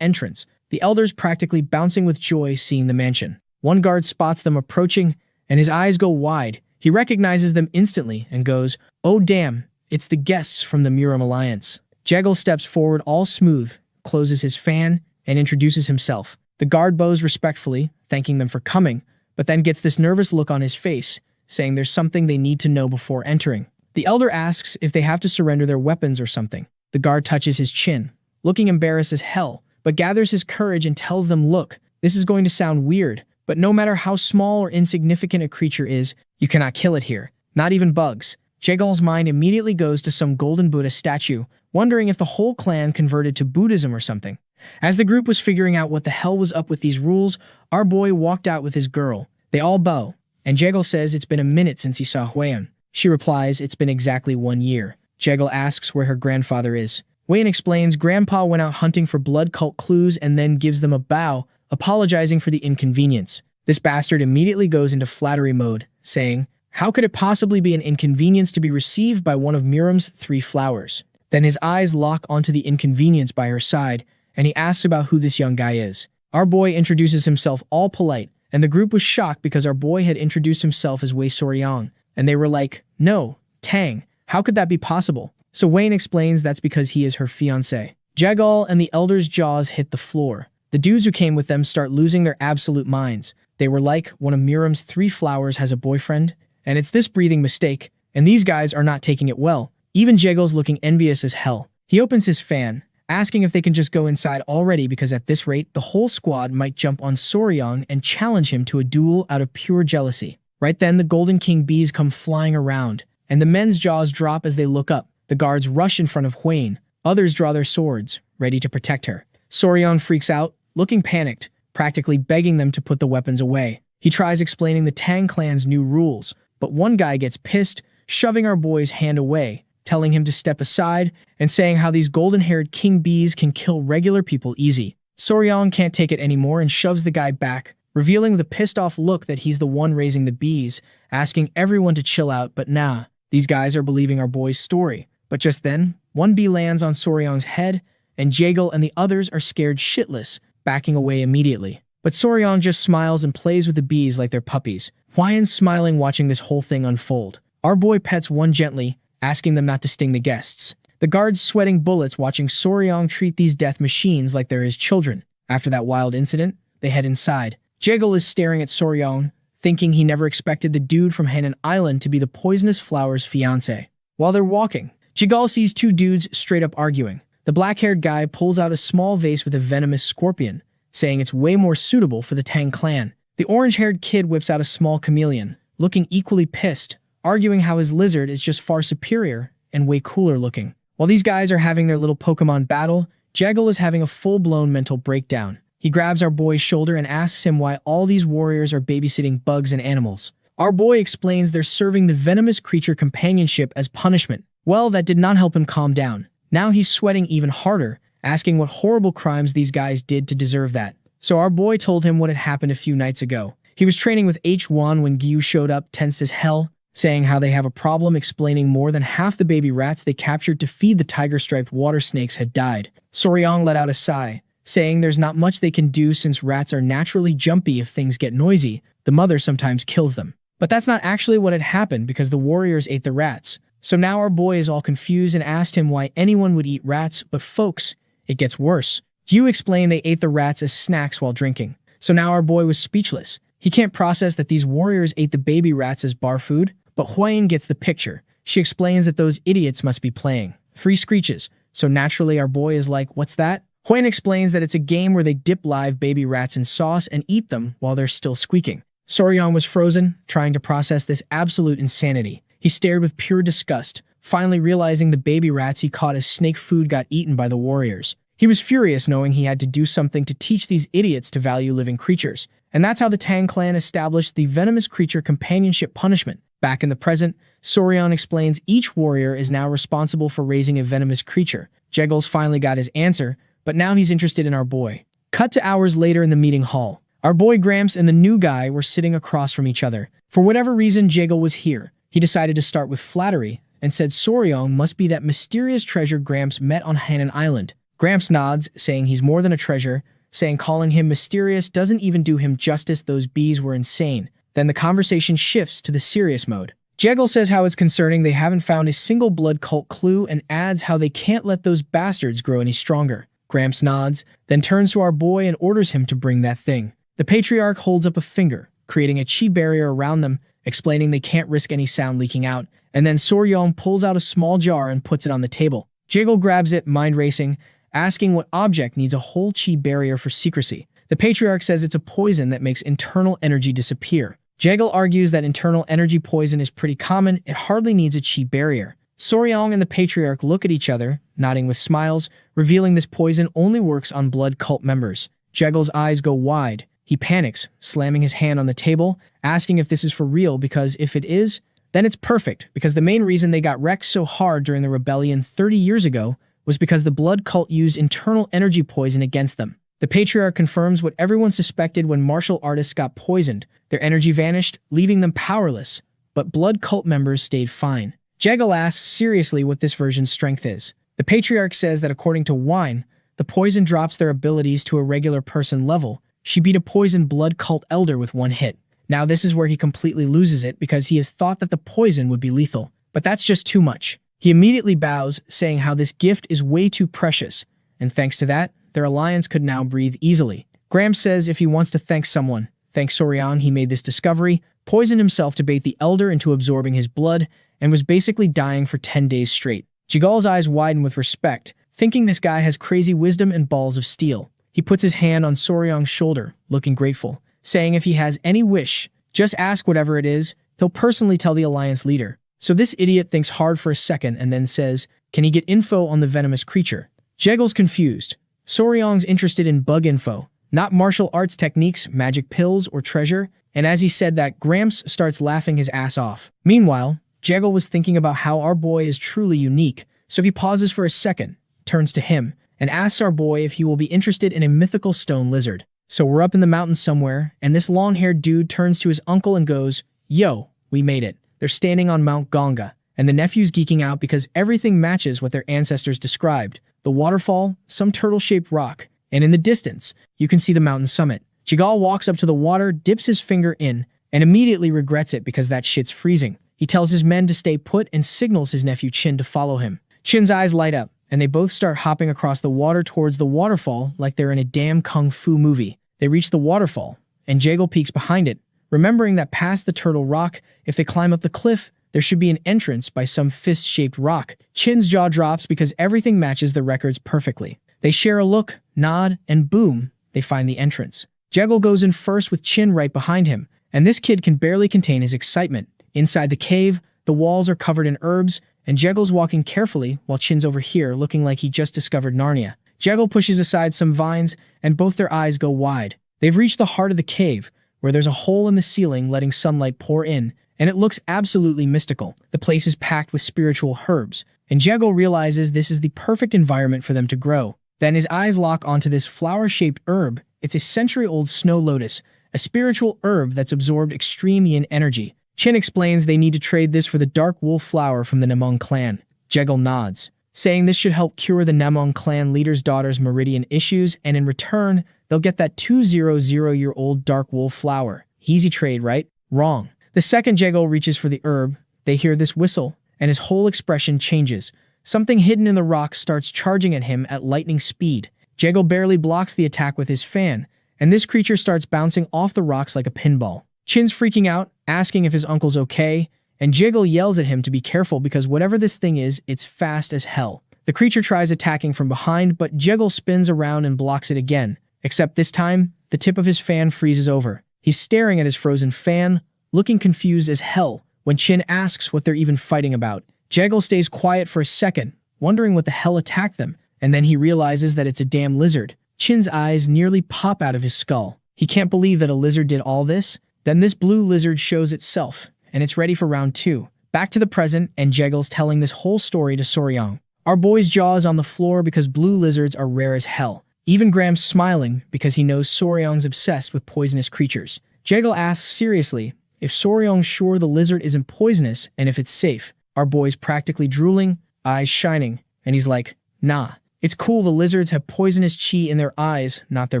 entrance, the elders practically bouncing with joy seeing the mansion. One guard spots them approaching, and his eyes go wide. He recognizes them instantly and goes, "Oh damn, it's the guests from the Muram Alliance." Jegal steps forward all smooth, closes his fan, and introduces himself. The guard bows respectfully, thanking them for coming, but then gets this nervous look on his face, saying there's something they need to know before entering. The elder asks if they have to surrender their weapons or something. The guard touches his chin, looking embarrassed as hell, but gathers his courage and tells them, "Look, this is going to sound weird, but no matter how small or insignificant a creature is, you cannot kill it here. Not even bugs." Jegal's mind immediately goes to some golden Buddha statue, wondering if the whole clan converted to Buddhism or something. As the group was figuring out what the hell was up with these rules, our boy walked out with his girl. They all bow, and Jegal says it's been a minute since he saw Huan. She replies it's been exactly 1 year. Jegal asks where her grandfather is. Wayne explains Grandpa went out hunting for blood cult clues and then gives them a bow, apologizing for the inconvenience. This bastard immediately goes into flattery mode, saying, "How could it possibly be an inconvenience to be received by one of Miram's 3 flowers?" Then his eyes lock onto the inconvenience by her side, and he asks about who this young guy is. Our boy introduces himself all polite, and the group was shocked because our boy had introduced himself as Wei Soryang, and they were like, "No, Tang, how could that be possible?" So Wayne explains that's because he is her fiancé. Jegal and the elders' jaws hit the floor. The dudes who came with them start losing their absolute minds. They were like, one of Miram's 3 flowers has a boyfriend, and it's this breathing mistake, and these guys are not taking it well. Even Jegal's looking envious as hell. He opens his fan, asking if they can just go inside already because at this rate, the whole squad might jump on Soryang and challenge him to a duel out of pure jealousy. Right then, the Golden King bees come flying around, and the men's jaws drop as they look up. The guards rush in front of Huane. Others draw their swords, ready to protect her. Soryang freaks out, looking panicked, practically begging them to put the weapons away. He tries explaining the Tang clan's new rules, but one guy gets pissed, shoving our boy's hand away, telling him to step aside, and saying how these golden-haired king bees can kill regular people easy. Soryang can't take it anymore and shoves the guy back, revealing with a pissed-off look that he's the one raising the bees, asking everyone to chill out, but nah, these guys are believing our boy's story. But just then, one bee lands on Soryang's head, and Jegal and the others are scared shitless, backing away immediately. But Soryang just smiles and plays with the bees like they're puppies. Hwayan's smiling watching this whole thing unfold. Our boy pets one gently, asking them not to sting the guests. The guards sweating bullets watching Soryang treat these death machines like they're his children. After that wild incident, they head inside. Jegal is staring at Soryang, thinking he never expected the dude from Henan Island to be the poisonous flower's fiancé. While they're walking, Jegal sees 2 dudes straight up arguing. The black-haired guy pulls out a small vase with a venomous scorpion, saying it's way more suitable for the Tang clan. The orange-haired kid whips out a small chameleon, looking equally pissed, arguing how his lizard is just far superior and way cooler looking. While these guys are having their little Pokemon battle, Jegal is having a full-blown mental breakdown. He grabs our boy's shoulder and asks him why all these warriors are babysitting bugs and animals. Our boy explains they're serving the venomous creature companionship as punishment. Well, that did not help him calm down. Now he's sweating even harder, asking what horrible crimes these guys did to deserve that. So our boy told him what had happened a few nights ago. He was training with H1 when Gyu showed up, tense as hell, saying how they have a problem explaining more than half the baby rats they captured to feed the tiger-striped water snakes had died. Soryang let out a sigh, saying there's not much they can do since rats are naturally jumpy if things get noisy. The mother sometimes kills them. But that's not actually what had happened because the warriors ate the rats. So now our boy is all confused and asked him why anyone would eat rats, but folks, it gets worse. Gyu explained they ate the rats as snacks while drinking. So now our boy was speechless. He can't process that these warriors ate the baby rats as bar food, but Huayan gets the picture. She explains that those idiots must be playing. 3 screeches. So naturally our boy is like, what's that? Huayan explains that it's a game where they dip live baby rats in sauce and eat them while they're still squeaking. Soryang was frozen, trying to process this absolute insanity. He stared with pure disgust, finally realizing the baby rats he caught as snake food got eaten by the warriors. He was furious knowing he had to do something to teach these idiots to value living creatures. And that's how the Tang clan established the venomous creature companionship punishment. Back in the present, Soryeon explains each warrior is now responsible for raising a venomous creature. Jegel's finally got his answer, but now he's interested in our boy. Cut to hours later in the meeting hall. Our boy Gramps and the new guy were sitting across from each other. For whatever reason, Jegel was here. He decided to start with flattery and said Soryeon must be that mysterious treasure Gramps met on Hanan Island. Gramps nods, saying he's more than a treasure, saying calling him mysterious doesn't even do him justice, those bees were insane. Then the conversation shifts to the serious mode. Jegel says how it's concerning they haven't found a single blood cult clue and adds how they can't let those bastards grow any stronger. Gramps nods, then turns to our boy and orders him to bring that thing. The patriarch holds up a finger, creating a chi barrier around them, explaining they can't risk any sound leaking out, and then Soryeon pulls out a small jar and puts it on the table. Jegel grabs it, mind racing, asking what object needs a whole chi barrier for secrecy. The patriarch says it's a poison that makes internal energy disappear. Jegel argues that internal energy poison is pretty common, it hardly needs a chi barrier. Soryeon and the patriarch look at each other, nodding with smiles, revealing this poison only works on blood cult members. Jegel's eyes go wide. He panics, slamming his hand on the table, asking if this is for real, because if it is, then it's perfect, because the main reason they got wrecked so hard during the rebellion 30 years ago was because the blood cult used internal energy poison against them. The patriarch confirms what everyone suspected when martial artists got poisoned. Their energy vanished, leaving them powerless, but blood cult members stayed fine. Jegel asks seriously what this version's strength is. The patriarch says that according to Wine, the poison drops their abilities to a regular person level. She beat a poisoned blood cult elder with one hit. Now this is where he completely loses it because he has thought that the poison would be lethal. But that's just too much. He immediately bows, saying how this gift is way too precious, and thanks to that, their alliance could now breathe easily. Graham says if he wants to thank someone, thank Soryeon he made this discovery, poisoned himself to bait the elder into absorbing his blood, and was basically dying for 10 days straight. Jegel's eyes widen with respect, thinking this guy has crazy wisdom and balls of steel. He puts his hand on Soryeon's shoulder, looking grateful, saying if he has any wish, just ask whatever it is, he'll personally tell the alliance leader. So this idiot thinks hard for a second and then says, can he get info on the venomous creature? Jegel's confused. Soryeon's interested in bug info, not martial arts techniques, magic pills, or treasure, and as he said that, Gramps starts laughing his ass off. Meanwhile, Jegel was thinking about how our boy is truly unique, so he pauses for a second, turns to him, and asks our boy if he will be interested in a mythical stone lizard. So we're up in the mountains somewhere, and this long-haired dude turns to his uncle and goes, yo, we made it. They're standing on Mount Ganga, and the nephew's geeking out because everything matches what their ancestors described. The waterfall, some turtle-shaped rock, and in the distance, you can see the mountain summit. Jegel walks up to the water, dips his finger in, and immediately regrets it because that shit's freezing. He tells his men to stay put and signals his nephew Chin to follow him. Chin's eyes light up, and they both start hopping across the water towards the waterfall like they're in a damn kung fu movie. They reach the waterfall, and Jegel peeks behind it, remembering that past the turtle rock, if they climb up the cliff, there should be an entrance by some fist-shaped rock. Chin's jaw drops because everything matches the records perfectly. They share a look, nod, and boom, they find the entrance. Jegel goes in first with Chin right behind him, and this kid can barely contain his excitement. Inside the cave, the walls are covered in herbs, and Jegel's walking carefully while Chin's over here looking like he just discovered Narnia. Jegel pushes aside some vines, and both their eyes go wide. They've reached the heart of the cave, where there's a hole in the ceiling letting sunlight pour in, and it looks absolutely mystical. The place is packed with spiritual herbs, and Jegel realizes this is the perfect environment for them to grow. Then his eyes lock onto this flower-shaped herb. It's a century-old snow lotus, a spiritual herb that's absorbed extreme yin energy. Chin explains they need to trade this for the dark wolf flower from the Namong clan. Jegel nods, saying this should help cure the Namong clan leader's daughter's meridian issues, and in return, they'll get that 200-year-old dark wolf flower. Easy trade, right? Wrong. The second Jegel reaches for the herb, they hear this whistle, and his whole expression changes. Something hidden in the rock starts charging at him at lightning speed. Jegel barely blocks the attack with his fan, and this creature starts bouncing off the rocks like a pinball. Chin's freaking out, asking if his uncle's okay, and Jegel yells at him to be careful because whatever this thing is, it's fast as hell. The creature tries attacking from behind, but Jegel spins around and blocks it again. Except this time, the tip of his fan freezes over. He's staring at his frozen fan, looking confused as hell, when Chin asks what they're even fighting about. Jegel stays quiet for a second, wondering what the hell attacked them, and then he realizes that it's a damn lizard. Chin's eyes nearly pop out of his skull. He can't believe that a lizard did all this. Then this blue lizard shows itself, and it's ready for round 2. Back to the present, and Jegel's telling this whole story to Soryang. Our boy's jaw is on the floor because blue lizards are rare as hell. Even Graham's smiling because he knows Soryang's obsessed with poisonous creatures. Jegel asks seriously if Soryang's sure the lizard isn't poisonous and if it's safe. Our boy's practically drooling, eyes shining, and he's like, nah. It's cool, the lizards have poisonous chi in their eyes, not their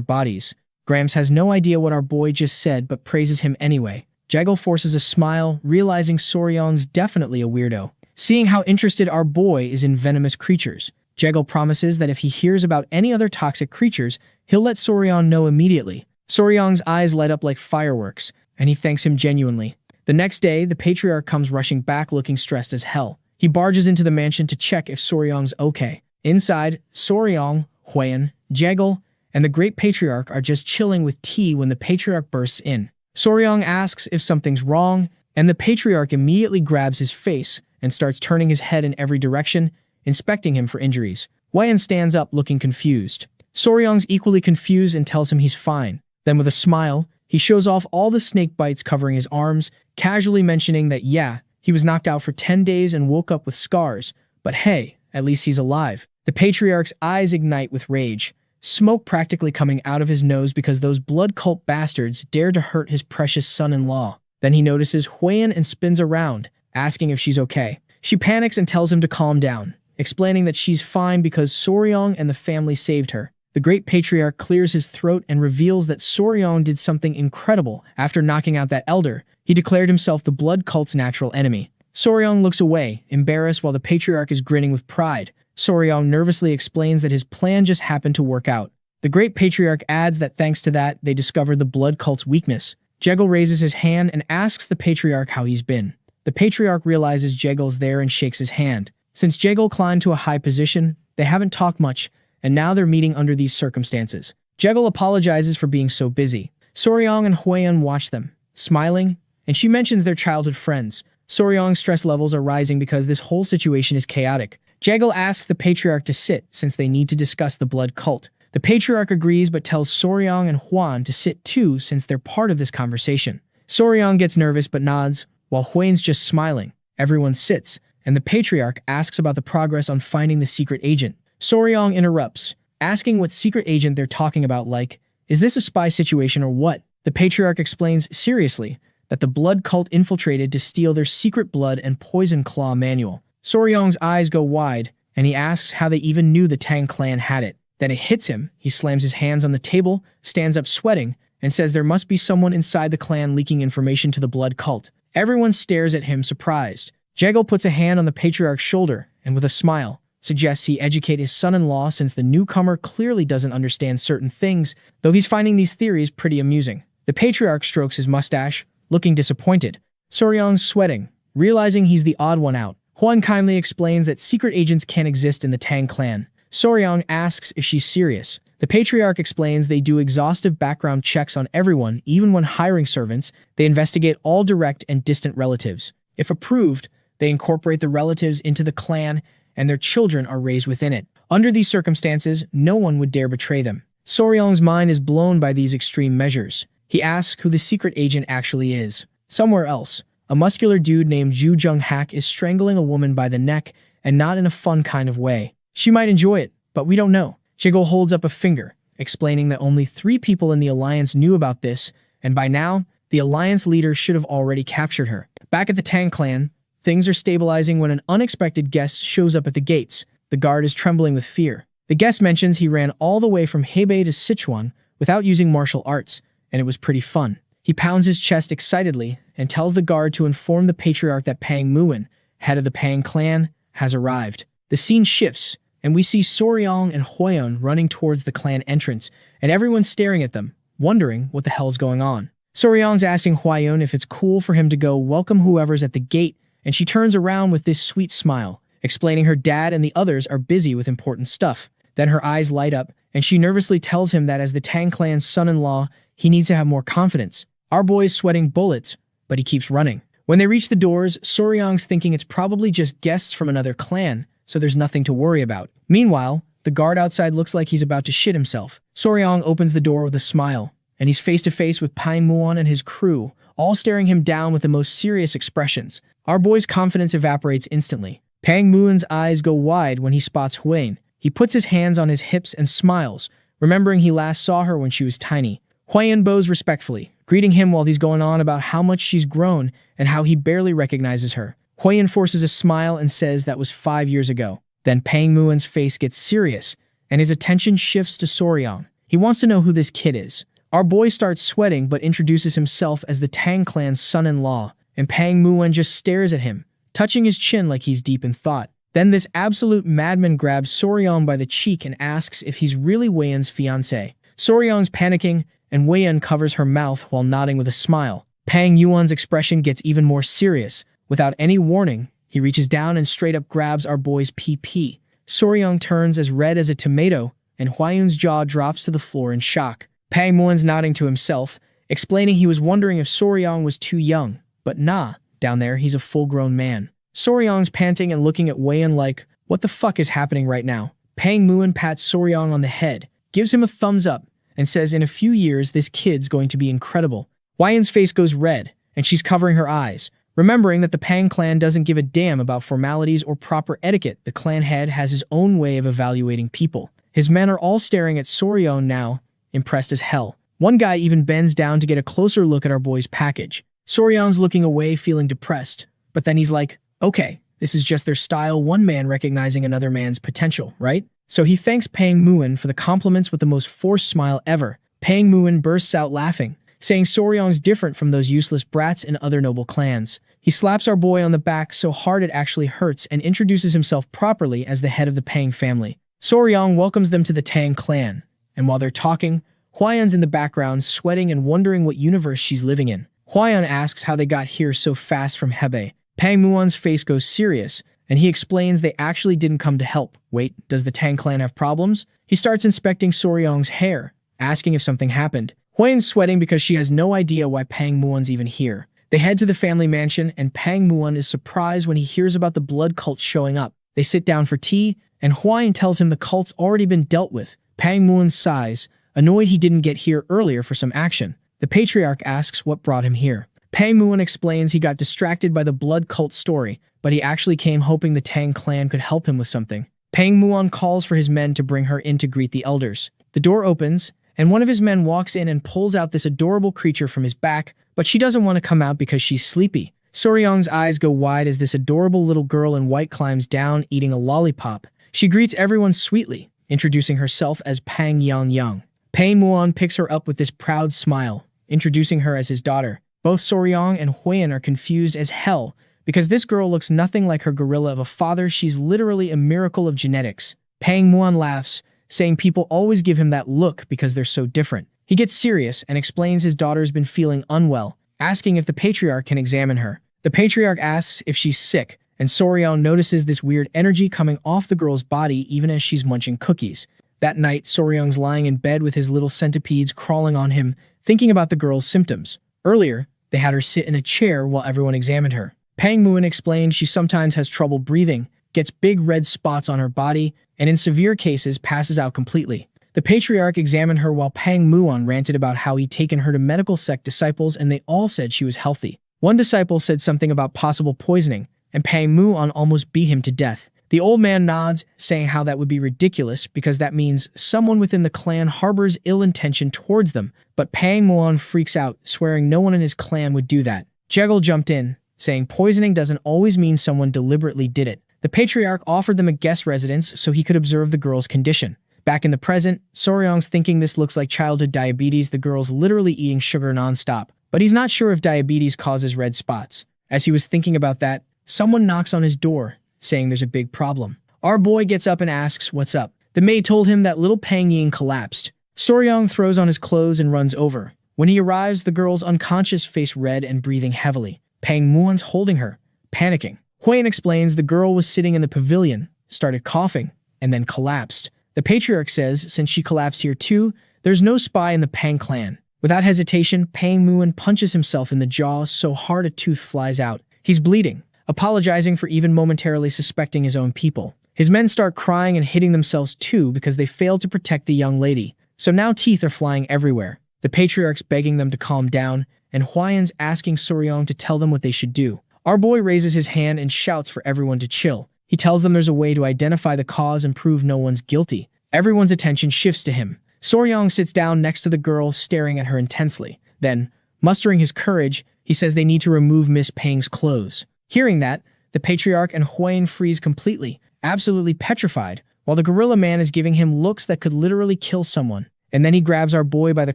bodies. Grams has no idea what our boy just said but praises him anyway. Jegel forces a smile, realizing Soryang's definitely a weirdo. Seeing how interested our boy is in venomous creatures, Jegel promises that if he hears about any other toxic creatures, he'll let Soryang know immediately. Soryang's eyes light up like fireworks, and he thanks him genuinely. The next day, the patriarch comes rushing back looking stressed as hell. He barges into the mansion to check if Soryang's okay. Inside, Soryang, Huiyan, Jegel, and the great patriarch are just chilling with tea when the patriarch bursts in. Soryang asks if something's wrong, and the patriarch immediately grabs his face and starts turning his head in every direction, inspecting him for injuries. Huiyan stands up looking confused. Soryang's equally confused and tells him he's fine. Then with a smile, he shows off all the snake bites covering his arms, casually mentioning that yeah, he was knocked out for 10 days and woke up with scars, but hey, at least he's alive. The patriarch's eyes ignite with rage, smoke practically coming out of his nose because those blood cult bastards dared to hurt his precious son-in-law. Then he notices Huiyan and spins around, asking if she's okay. She panics and tells him to calm down, explaining that she's fine because Soryang and the family saved her. The great patriarch clears his throat and reveals that Soryang did something incredible after knocking out that elder. He declared himself the blood cult's natural enemy. Soryang looks away, embarrassed, while the patriarch is grinning with pride. Soryang nervously explains that his plan just happened to work out. The great patriarch adds that thanks to that, they discovered the blood cult's weakness. Jegel raises his hand and asks the patriarch how he's been. The patriarch realizes Jegel's there and shakes his hand. Since Jegel climbed to a high position, they haven't talked much, and now they're meeting under these circumstances. Jegel apologizes for being so busy. Soryang and Huiyan watch them, smiling, and she mentions their childhood friends. Soryang's stress levels are rising because this whole situation is chaotic. Jegel asks the patriarch to sit since they need to discuss the blood cult. The patriarch agrees but tells Soryang and Huan to sit too since they're part of this conversation. Soryang gets nervous but nods, while Huiyan's just smiling. Everyone sits, and the patriarch asks about the progress on finding the secret agent. Soryang interrupts, asking what secret agent they're talking about, like, is this a spy situation or what? The patriarch explains seriously that the blood cult infiltrated to steal their secret blood and poison claw manual. Soryang's eyes go wide, and he asks how they even knew the Tang clan had it. Then it hits him. He slams his hands on the table, stands up sweating, and says there must be someone inside the clan leaking information to the blood cult. Everyone stares at him surprised. Jegel puts a hand on the patriarch's shoulder, and with a smile, suggests he educate his son-in-law since the newcomer clearly doesn't understand certain things, though he's finding these theories pretty amusing. The patriarch strokes his mustache, looking disappointed. Soryang's sweating, realizing he's the odd one out. Huan kindly explains that secret agents can't exist in the Tang clan. Soryang asks if she's serious. The patriarch explains they do exhaustive background checks on everyone, even when hiring servants. They investigate all direct and distant relatives. If approved, they incorporate the relatives into the clan, and their children are raised within it. Under these circumstances, no one would dare betray them. Soryang's mind is blown by these extreme measures. He asks who the secret agent actually is. Somewhere else, a muscular dude named Zhu Junghak is strangling a woman by the neck, and not in a fun kind of way. She might enjoy it, but we don't know. Jiggle holds up a finger, explaining that only 3 people in the Alliance knew about this, and by now, the Alliance leader should have already captured her. Back at the Tang clan, things are stabilizing when an unexpected guest shows up at the gates. The guard is trembling with fear. The guest mentions he ran all the way from Hebei to Sichuan without using martial arts, and it was pretty fun. He pounds his chest excitedly and tells the guard to inform the patriarch that Pang Muin, head of the Pang clan, has arrived. The scene shifts, and we see Soryang and Huiyan running towards the clan entrance, and everyone's staring at them, wondering what the hell's going on. Soryang's asking Huiyan if it's cool for him to go welcome whoever's at the gate, and she turns around with this sweet smile, explaining her dad and the others are busy with important stuff. Then her eyes light up, and she nervously tells him that as the Tang clan's son-in-law, he needs to have more confidence. Our boy's sweating bullets, but he keeps running. When they reach the doors, Soryang's thinking it's probably just guests from another clan, so there's nothing to worry about. Meanwhile, the guard outside looks like he's about to shit himself. Soryang opens the door with a smile, and he's face to face with Pai Muon and his crew, all staring him down with the most serious expressions. Our boy's confidence evaporates instantly. Pang Muan's eyes go wide when he spots Huyen. He puts his hands on his hips and smiles, remembering he last saw her when she was tiny. Huyen bows respectfully, greeting him while he's going on about how much she's grown and how he barely recognizes her. Huyen forces a smile and says that was 5 years ago. Then Pang Muan's face gets serious, and his attention shifts to Soryang. He wants to know who this kid is. Our boy starts sweating but introduces himself as the Tang clan's son-in-law, and Pang Muan just stares at him, touching his chin like he's deep in thought. Then this absolute madman grabs Soryang by the cheek and asks if he's really Weiyan's fiancé. Soryang's panicking, and Weiyan covers her mouth while nodding with a smile. Pang Yuan's expression gets even more serious. Without any warning, he reaches down and straight up grabs our boy's PP. Soryang turns as red as a tomato, and Huayun's jaw drops to the floor in shock. Pang Muan's nodding to himself, explaining he was wondering if Soryang was too young. But nah, down there he's a full-grown man. Soryang's panting and looking at Weiyan like, what the fuck is happening right now? Pang Muan pats Soryang on the head, gives him a thumbs up, and says in a few years this kid's going to be incredible. Weiyan's face goes red, and she's covering her eyes, remembering that the Pang clan doesn't give a damn about formalities or proper etiquette. The clan head has his own way of evaluating people. His men are all staring at Soryang now, impressed as hell. One guy even bends down to get a closer look at our boy's package. Soryang's looking away, feeling depressed, but then he's like, okay, this is just their style, one man recognizing another man's potential, right? So he thanks Pang Muan for the compliments with the most forced smile ever. Pang Muan bursts out laughing, saying Soryang's different from those useless brats in other noble clans. He slaps our boy on the back so hard it actually hurts and introduces himself properly as the head of the Pang family. Soryang welcomes them to the Tang clan, and while they're talking, Huayan's in the background sweating and wondering what universe she's living in. Huayan asks how they got here so fast from Hebei. Pang Muan's face goes serious, and he explains they actually didn't come to help. Wait, does the Tang clan have problems? He starts inspecting Soryang's hair, asking if something happened. Huayan's sweating because she has no idea why Pang Muan's even here. They head to the family mansion, and Pang Muan is surprised when he hears about the blood cult showing up. They sit down for tea, and Huayan tells him the cult's already been dealt with. Pang Muan sighs, annoyed he didn't get here earlier for some action. The patriarch asks what brought him here. Pang Muan explains he got distracted by the blood cult story, but he actually came hoping the Tang clan could help him with something. Pang Muan calls for his men to bring her in to greet the elders. The door opens, and one of his men walks in and pulls out this adorable creature from his back, but she doesn't want to come out because she's sleepy. Soryang's eyes go wide as this adorable little girl in white climbs down, eating a lollipop. She greets everyone sweetly, introducing herself as Pang Yang. Pang Muan picks her up with this proud smile, introducing her as his daughter. Both Soryang and Huyen are confused as hell because this girl looks nothing like her gorilla of a father. She's literally a miracle of genetics. Pang Muan laughs, saying people always give him that look because they're so different. He gets serious and explains his daughter's been feeling unwell, asking if the patriarch can examine her. The patriarch asks if she's sick, and Soryang notices this weird energy coming off the girl's body even as she's munching cookies. That night, Soryang's lying in bed with his little centipedes crawling on him, thinking about the girl's symptoms. Earlier, they had her sit in a chair while everyone examined her. Pang Muan explained she sometimes has trouble breathing, gets big red spots on her body, and in severe cases passes out completely. The patriarch examined her while Pang Muan ranted about how he'd taken her to medical sect disciples and they all said she was healthy. One disciple said something about possible poisoning, and Pang Muan almost beat him to death. The old man nods, saying how that would be ridiculous because that means someone within the clan harbors ill intention towards them, but Pang Muan freaks out, swearing no one in his clan would do that. Jegel jumped in, saying poisoning doesn't always mean someone deliberately did it. The patriarch offered them a guest residence so he could observe the girl's condition. Back in the present, Soryang's thinking this looks like childhood diabetes. The girl's literally eating sugar nonstop, but he's not sure if diabetes causes red spots. As he was thinking about that, someone knocks on his door, saying there's a big problem. Our boy gets up and asks what's up. The maid told him that little Pang Ying collapsed. Soryang throws on his clothes and runs over. When he arrives, the girl's unconscious, face red and breathing heavily. Pang Muan's holding her, panicking. Huyen explains the girl was sitting in the pavilion, started coughing, and then collapsed. The patriarch says since she collapsed here too, there's no spy in the Pang clan. Without hesitation, Pang Muan punches himself in the jaw so hard a tooth flies out. He's bleeding, apologizing for even momentarily suspecting his own people. His men start crying and hitting themselves too because they failed to protect the young lady, so now teeth are flying everywhere. The patriarch's begging them to calm down, and Huayan's asking Soryong to tell them what they should do. Our boy raises his hand and shouts for everyone to chill. He tells them there's a way to identify the cause and prove no one's guilty. Everyone's attention shifts to him. Soryong sits down next to the girl, staring at her intensely. Then, mustering his courage, he says they need to remove Miss Pang's clothes. Hearing that, the patriarch and Huayan freeze completely, absolutely petrified, while the gorilla man is giving him looks that could literally kill someone. And then he grabs our boy by the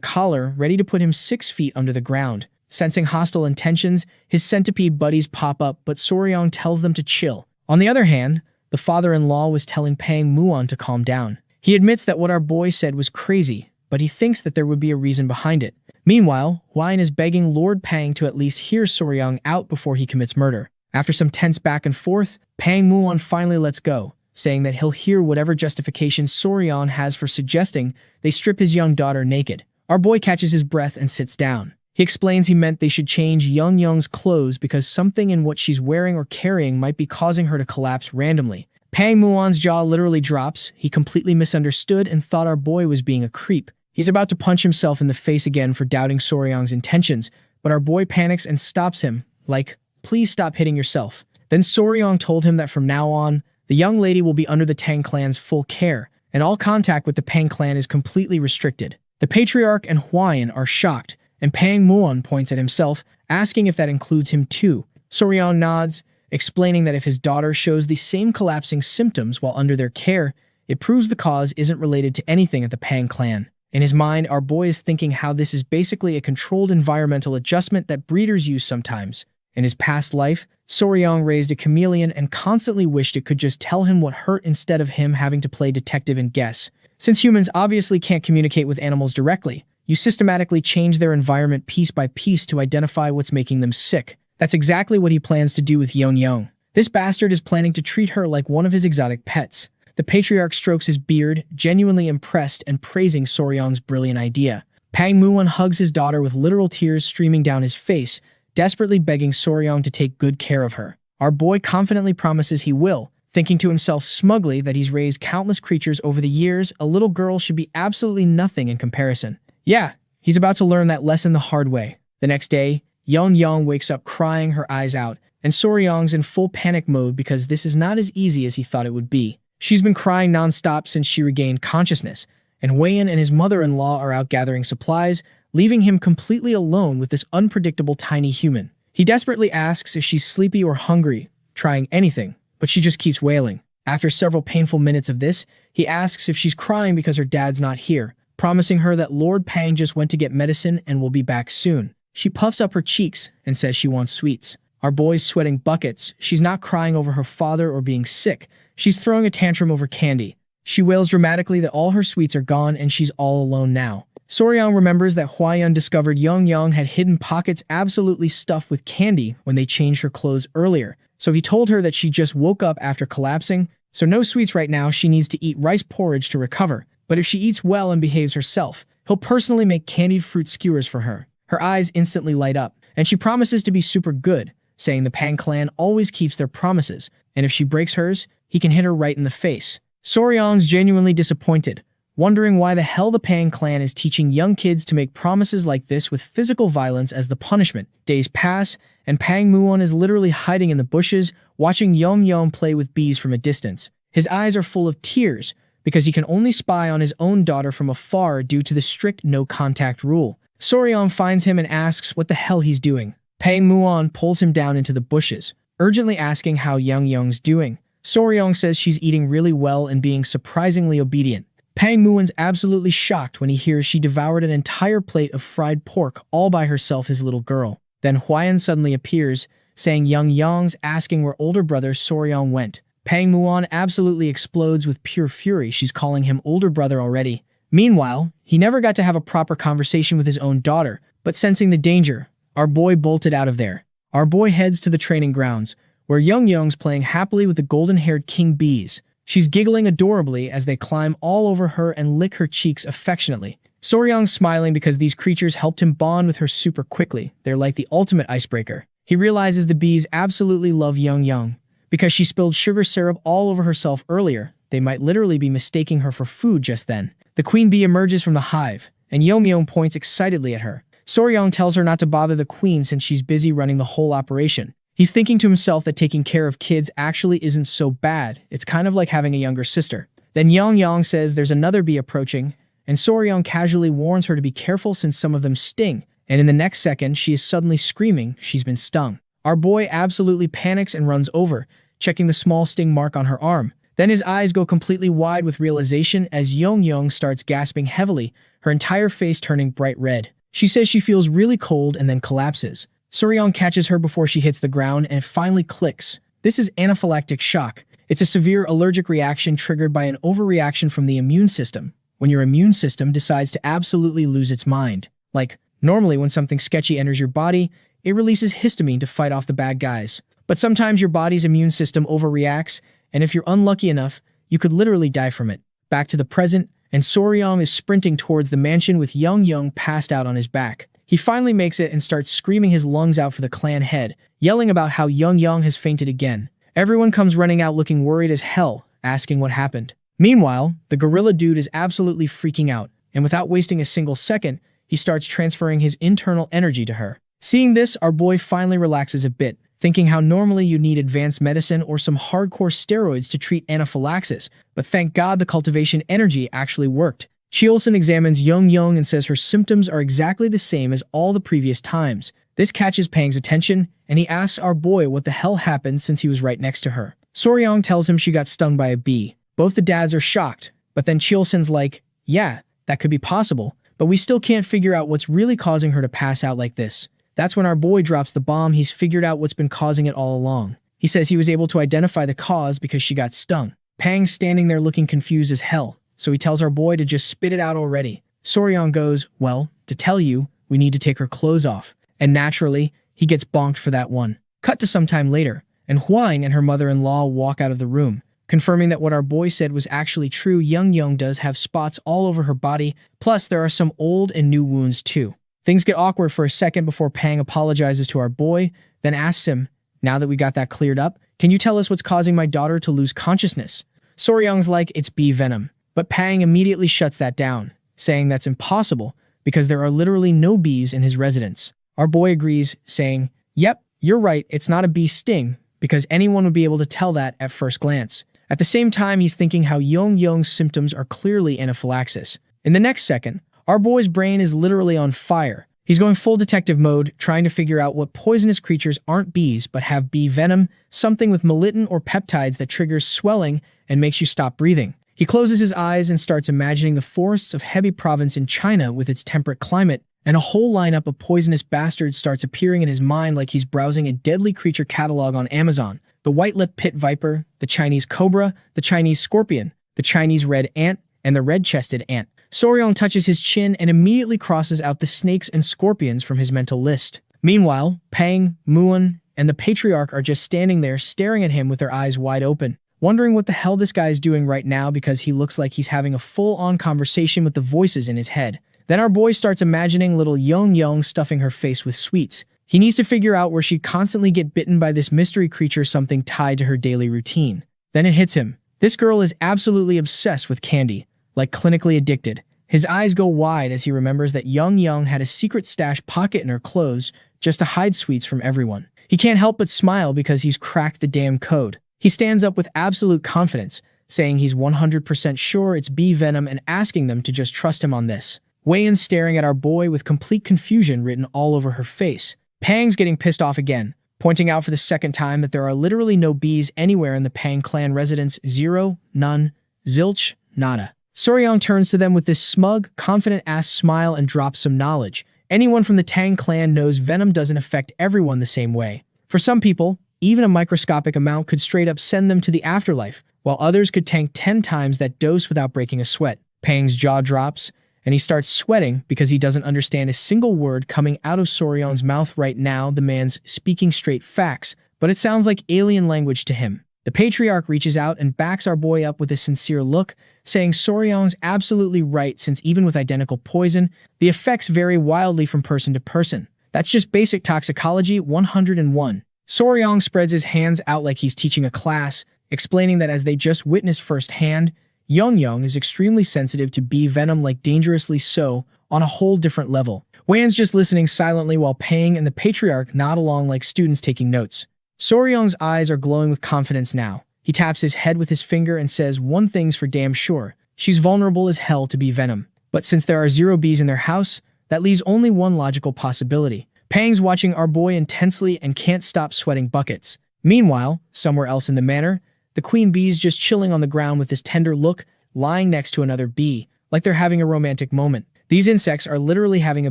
collar, ready to put him 6 feet under the ground. Sensing hostile intentions, his centipede buddies pop up, but Soryong tells them to chill. On the other hand, the father-in-law was telling Pang Muon to calm down. He admits that what our boy said was crazy, but he thinks that there would be a reason behind it. Meanwhile, Huayan is begging Lord Pang to at least hear Soryong out before he commits murder. After some tense back and forth, Pang Muon finally lets go, saying that he'll hear whatever justification Soryong has for suggesting they strip his young daughter naked. Our boy catches his breath and sits down. He explains he meant they should change Young Young's clothes because something in what she's wearing or carrying might be causing her to collapse randomly. Pang Muon's jaw literally drops. He completely misunderstood and thought our boy was being a creep. He's about to punch himself in the face again for doubting Soryong's intentions, but our boy panics and stops him, like, "Please stop hitting yourself." Then Soryong told him that from now on, the young lady will be under the Tang clan's full care, and all contact with the Pang clan is completely restricted. The patriarch and Huayan are shocked, and Pang Muon points at himself, asking if that includes him too. Soryong nods, explaining that if his daughter shows the same collapsing symptoms while under their care, it proves the cause isn't related to anything at the Pang clan. In his mind, our boy is thinking how this is basically a controlled environmental adjustment that breeders use sometimes. In his past life, Soryong raised a chameleon and constantly wished it could just tell him what hurt instead of him having to play detective and guess. Since humans obviously can't communicate with animals directly, you systematically change their environment piece by piece to identify what's making them sick. That's exactly what he plans to do with Young Young. This bastard is planning to treat her like one of his exotic pets. The patriarch strokes his beard, genuinely impressed and praising Soryong's brilliant idea. Pang Muon hugs his daughter with literal tears streaming down his face, desperately begging Soryong to take good care of her. Our boy confidently promises he will, thinking to himself smugly that he's raised countless creatures over the years. A little girl should be absolutely nothing in comparison. Yeah, he's about to learn that lesson the hard way. The next day, Young Young wakes up crying her eyes out, and Soryong's in full panic mode because this is not as easy as he thought it would be. She's been crying nonstop since she regained consciousness, and Huayan and his mother-in-law are out gathering supplies, leaving him completely alone with this unpredictable tiny human. He desperately asks if she's sleepy or hungry, trying anything, but she just keeps wailing. After several painful minutes of this, he asks if she's crying because her dad's not here, promising her that Lord Pang just went to get medicine and will be back soon. She puffs up her cheeks and says she wants sweets. Our boy's sweating buckets. She's not crying over her father or being sick. She's throwing a tantrum over candy. She wails dramatically that all her sweets are gone and she's all alone now. Soryong remembers that Huayan discovered Young Young had hidden pockets absolutely stuffed with candy when they changed her clothes earlier, so he told her that she just woke up after collapsing, so no sweets right now. She needs to eat rice porridge to recover, but if she eats well and behaves herself, he'll personally make candied fruit skewers for her. Her eyes instantly light up, and she promises to be super good, saying the Pang clan always keeps their promises, and if she breaks hers, he can hit her right in the face. Soryong's genuinely disappointed, wondering why the hell the Pang clan is teaching young kids to make promises like this with physical violence as the punishment. Days pass, and Pang Muon is literally hiding in the bushes, watching Young Young play with bees from a distance. His eyes are full of tears, because he can only spy on his own daughter from afar due to the strict no-contact rule. Soryong finds him and asks what the hell he's doing. Pang Muon pulls him down into the bushes, urgently asking how Young Young's doing. Soryong says she's eating really well and being surprisingly obedient. Pang Muon's absolutely shocked when he hears she devoured an entire plate of fried pork all by herself, his little girl. Then Huayan suddenly appears, saying Young Young's asking where older brother Soryong went. Pang Muon absolutely explodes with pure fury. She's calling him older brother already. Meanwhile, he never got to have a proper conversation with his own daughter, but sensing the danger, our boy bolted out of there. Our boy heads to the training grounds, where Young Young's playing happily with the golden-haired king bees. She's giggling adorably as they climb all over her and lick her cheeks affectionately. Soryong's smiling because these creatures helped him bond with her super quickly. They're like the ultimate icebreaker. He realizes the bees absolutely love Young Young. Because she spilled sugar syrup all over herself earlier, they might literally be mistaking her for food just then. The queen bee emerges from the hive, and Young Young points excitedly at her, Soryong tells her not to bother the queen since she's busy running the whole operation. He's thinking to himself that taking care of kids actually isn't so bad. It's kind of like having a younger sister. Then Yang says there's another bee approaching, and Soryong casually warns her to be careful since some of them sting. And in the next second, she is suddenly screaming she's been stung. Our boy absolutely panics and runs over, checking the small sting mark on her arm. Then his eyes go completely wide with realization as Yang starts gasping heavily, her entire face turning bright red. She says she feels really cold and then collapses. Soryong catches her before she hits the ground and it finally clicks. This is anaphylactic shock. It's a severe allergic reaction triggered by an overreaction from the immune system, when your immune system decides to absolutely lose its mind. Like, normally when something sketchy enters your body, it releases histamine to fight off the bad guys. But sometimes your body's immune system overreacts, and if you're unlucky enough, you could literally die from it. Back to the present, and Soryong is sprinting towards the mansion with Yang passed out on his back. He finally makes it and starts screaming his lungs out for the clan head, yelling about how Yang has fainted again. Everyone comes running out looking worried as hell, asking what happened. Meanwhile, the gorilla dude is absolutely freaking out, and without wasting a single second, he starts transferring his internal energy to her. Seeing this, our boy finally relaxes a bit, thinking how normally you need advanced medicine or some hardcore steroids to treat anaphylaxis, but thank God the cultivation energy actually worked. Cheolson examines Yang and says her symptoms are exactly the same as all the previous times. This catches Pang's attention, and he asks our boy what the hell happened since he was right next to her. Soryong tells him she got stung by a bee. Both the dads are shocked, but then Cheolson's like, yeah, that could be possible, but we still can't figure out what's really causing her to pass out like this. That's when our boy drops the bomb. He's figured out what's been causing it all along. He says he was able to identify the cause because she got stung. Pang's standing there looking confused as hell, so he tells our boy to just spit it out already. Soryong goes, well, to tell you, we need to take her clothes off. And naturally, he gets bonked for that one. Cut to some time later, and Huang and her mother-in-law walk out of the room, confirming that what our boy said was actually true. Yang does have spots all over her body, plus there are some old and new wounds too. Things get awkward for a second before Pang apologizes to our boy, then asks him, now that we got that cleared up, can you tell us what's causing my daughter to lose consciousness? Soryong's like, it's bee venom. But Pang immediately shuts that down, saying that's impossible because there are literally no bees in his residence. Our boy agrees, saying, yep, you're right, it's not a bee sting, because anyone would be able to tell that at first glance. At the same time, he's thinking how Yang symptoms are clearly anaphylaxis. In the next second, our boy's brain is literally on fire. He's going full detective mode, trying to figure out what poisonous creatures aren't bees but have bee venom, something with melittin or peptides that triggers swelling and makes you stop breathing. He closes his eyes and starts imagining the forests of Hebei province in China with its temperate climate, and a whole lineup of poisonous bastards starts appearing in his mind like he's browsing a deadly creature catalog on Amazon. The white-lipped pit viper, the Chinese cobra, the Chinese scorpion, the Chinese red ant, and the red-chested ant. Soryong touches his chin and immediately crosses out the snakes and scorpions from his mental list. Meanwhile, Pang, Muon, and the patriarch are just standing there staring at him with their eyes wide open, wondering what the hell this guy is doing right now because he looks like he's having a full-on conversation with the voices in his head. Then our boy starts imagining little Yang stuffing her face with sweets. He needs to figure out where she'd constantly get bitten by this mystery creature, something tied to her daily routine. Then it hits him. This girl is absolutely obsessed with candy, like clinically addicted. His eyes go wide as he remembers that Yang had a secret stash pocket in her clothes just to hide sweets from everyone. He can't help but smile because he's cracked the damn code. He stands up with absolute confidence, saying he's 100% sure it's bee venom and asking them to just trust him on this. Wei-Yin's staring at our boy with complete confusion written all over her face. Pang's getting pissed off again, pointing out for the second time that there are literally no bees anywhere in the Pang clan residence. Zero, none, zilch, nada. Soryong turns to them with this smug, confident-ass smile and drops some knowledge. Anyone from the Tang clan knows venom doesn't affect everyone the same way. For some people, even a microscopic amount could straight up send them to the afterlife, while others could tank 10 times that dose without breaking a sweat. Pang's jaw drops, and he starts sweating because he doesn't understand a single word coming out of Soryong's mouth right now. The man's speaking straight facts, but it sounds like alien language to him. The patriarch reaches out and backs our boy up with a sincere look, saying Soryong's absolutely right since even with identical poison, the effects vary wildly from person to person. That's just basic toxicology 101. Soryong spreads his hands out like he's teaching a class, explaining that as they just witnessed firsthand, Yang is extremely sensitive to bee venom, like dangerously so, on a whole different level. Wan's just listening silently while Pang and the patriarch nod along like students taking notes. Soryong's eyes are glowing with confidence now. He taps his head with his finger and says, "One thing's for damn sure. She's vulnerable as hell to bee venom. But since there are 0 bees in their house, that leaves only one logical possibility." Pang's watching our boy intensely and can't stop sweating buckets. Meanwhile, somewhere else in the manor, the queen bee's just chilling on the ground with this tender look, lying next to another bee, like they're having a romantic moment. These insects are literally having a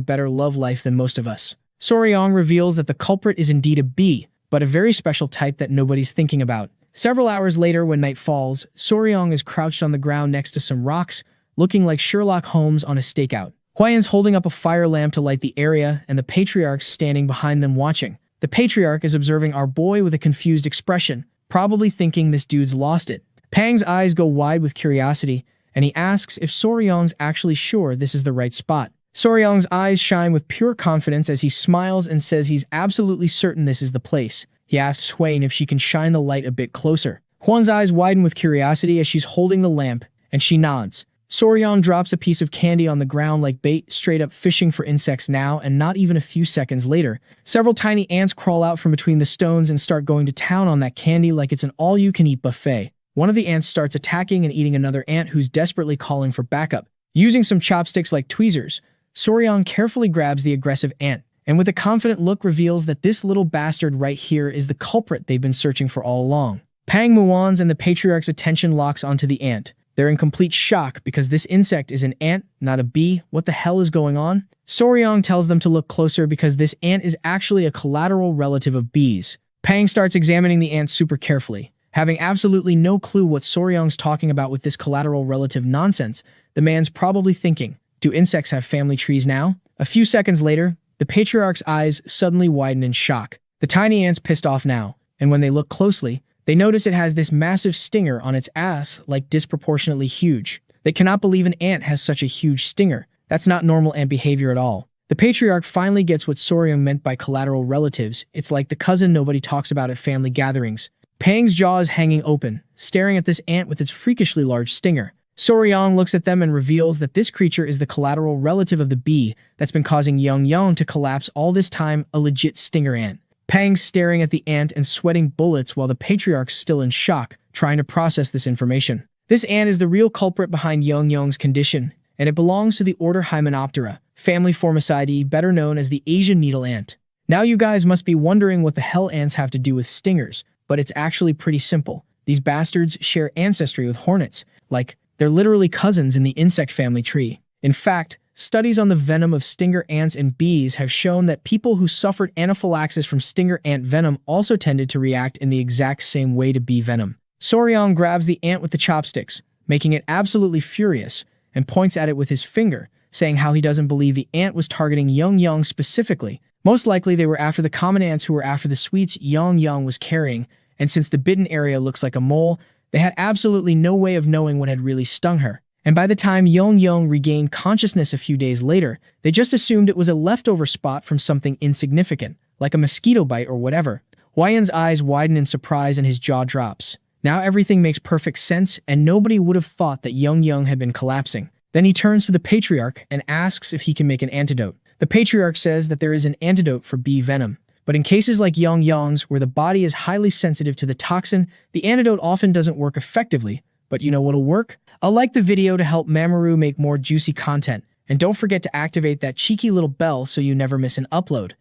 better love life than most of us. Soryong reveals that the culprit is indeed a bee, but a very special type that nobody's thinking about. Several hours later, when night falls, Soryong is crouched on the ground next to some rocks, looking like Sherlock Holmes on a stakeout. Hwayan's holding up a fire lamp to light the area, and the patriarch's standing behind them watching. The patriarch is observing our boy with a confused expression, probably thinking this dude's lost it. Pang's eyes go wide with curiosity, and he asks if Soryong's actually sure this is the right spot. Soryong's eyes shine with pure confidence as he smiles and says he's absolutely certain this is the place. He asks Hwayan if she can shine the light a bit closer. Hwan's eyes widen with curiosity as she's holding the lamp, and she nods. Soryong drops a piece of candy on the ground like bait, straight up fishing for insects now, and not even a few seconds later, several tiny ants crawl out from between the stones and start going to town on that candy like it's an all-you-can-eat buffet. One of the ants starts attacking and eating another ant who's desperately calling for backup. Using some chopsticks like tweezers, Soryong carefully grabs the aggressive ant, and with a confident look reveals that this little bastard right here is the culprit they've been searching for all along. Pang Muwan's and the patriarch's attention locks onto the ant. They're in complete shock because this insect is an ant, not a bee. What the hell is going on? Soryong tells them to look closer because this ant is actually a collateral relative of bees. Pang starts examining the ant super carefully. Having absolutely no clue what Soryong's talking about with this collateral relative nonsense, the man's probably thinking, do insects have family trees now? A few seconds later, the patriarch's eyes suddenly widen in shock. The tiny ant's pissed off now, and when they look closely, they notice it has this massive stinger on its ass, like disproportionately huge. They cannot believe an ant has such a huge stinger. That's not normal ant behavior at all. The patriarch finally gets what Soryong meant by collateral relatives. It's like the cousin nobody talks about at family gatherings. Pang's jaw is hanging open, staring at this ant with its freakishly large stinger. Soryong looks at them and reveals that this creature is the collateral relative of the bee that's been causing Young to collapse all this time, a legit stinger ant. Pang's staring at the ant and sweating bullets while the patriarch's still in shock, trying to process this information. This ant is the real culprit behind Young's condition, and it belongs to the order Hymenoptera, family Formicidae, better known as the Asian needle ant. Now you guys must be wondering what the hell ants have to do with stingers, but it's actually pretty simple. These bastards share ancestry with hornets, like they're literally cousins in the insect family tree. In fact, studies on the venom of stinger ants and bees have shown that people who suffered anaphylaxis from stinger ant venom also tended to react in the exact same way to bee venom. Soryong grabs the ant with the chopsticks, making it absolutely furious, and points at it with his finger, saying how he doesn't believe the ant was targeting Young specifically. Most likely they were after the common ants who were after the sweets Young was carrying, and since the bitten area looks like a mole, they had absolutely no way of knowing what had really stung her. And by the time Young regained consciousness a few days later, they just assumed it was a leftover spot from something insignificant, like a mosquito bite or whatever. Hwayan's eyes widen in surprise and his jaw drops. Now everything makes perfect sense, and nobody would have thought that Young had been collapsing. Then he turns to the patriarch and asks if he can make an antidote. The patriarch says that there is an antidote for bee venom. But in cases like Young's, where the body is highly sensitive to the toxin, the antidote often doesn't work effectively. But you know what'll work? I'll like the video to help Mamoru make more juicy content. And don't forget to activate that cheeky little bell so you never miss an upload.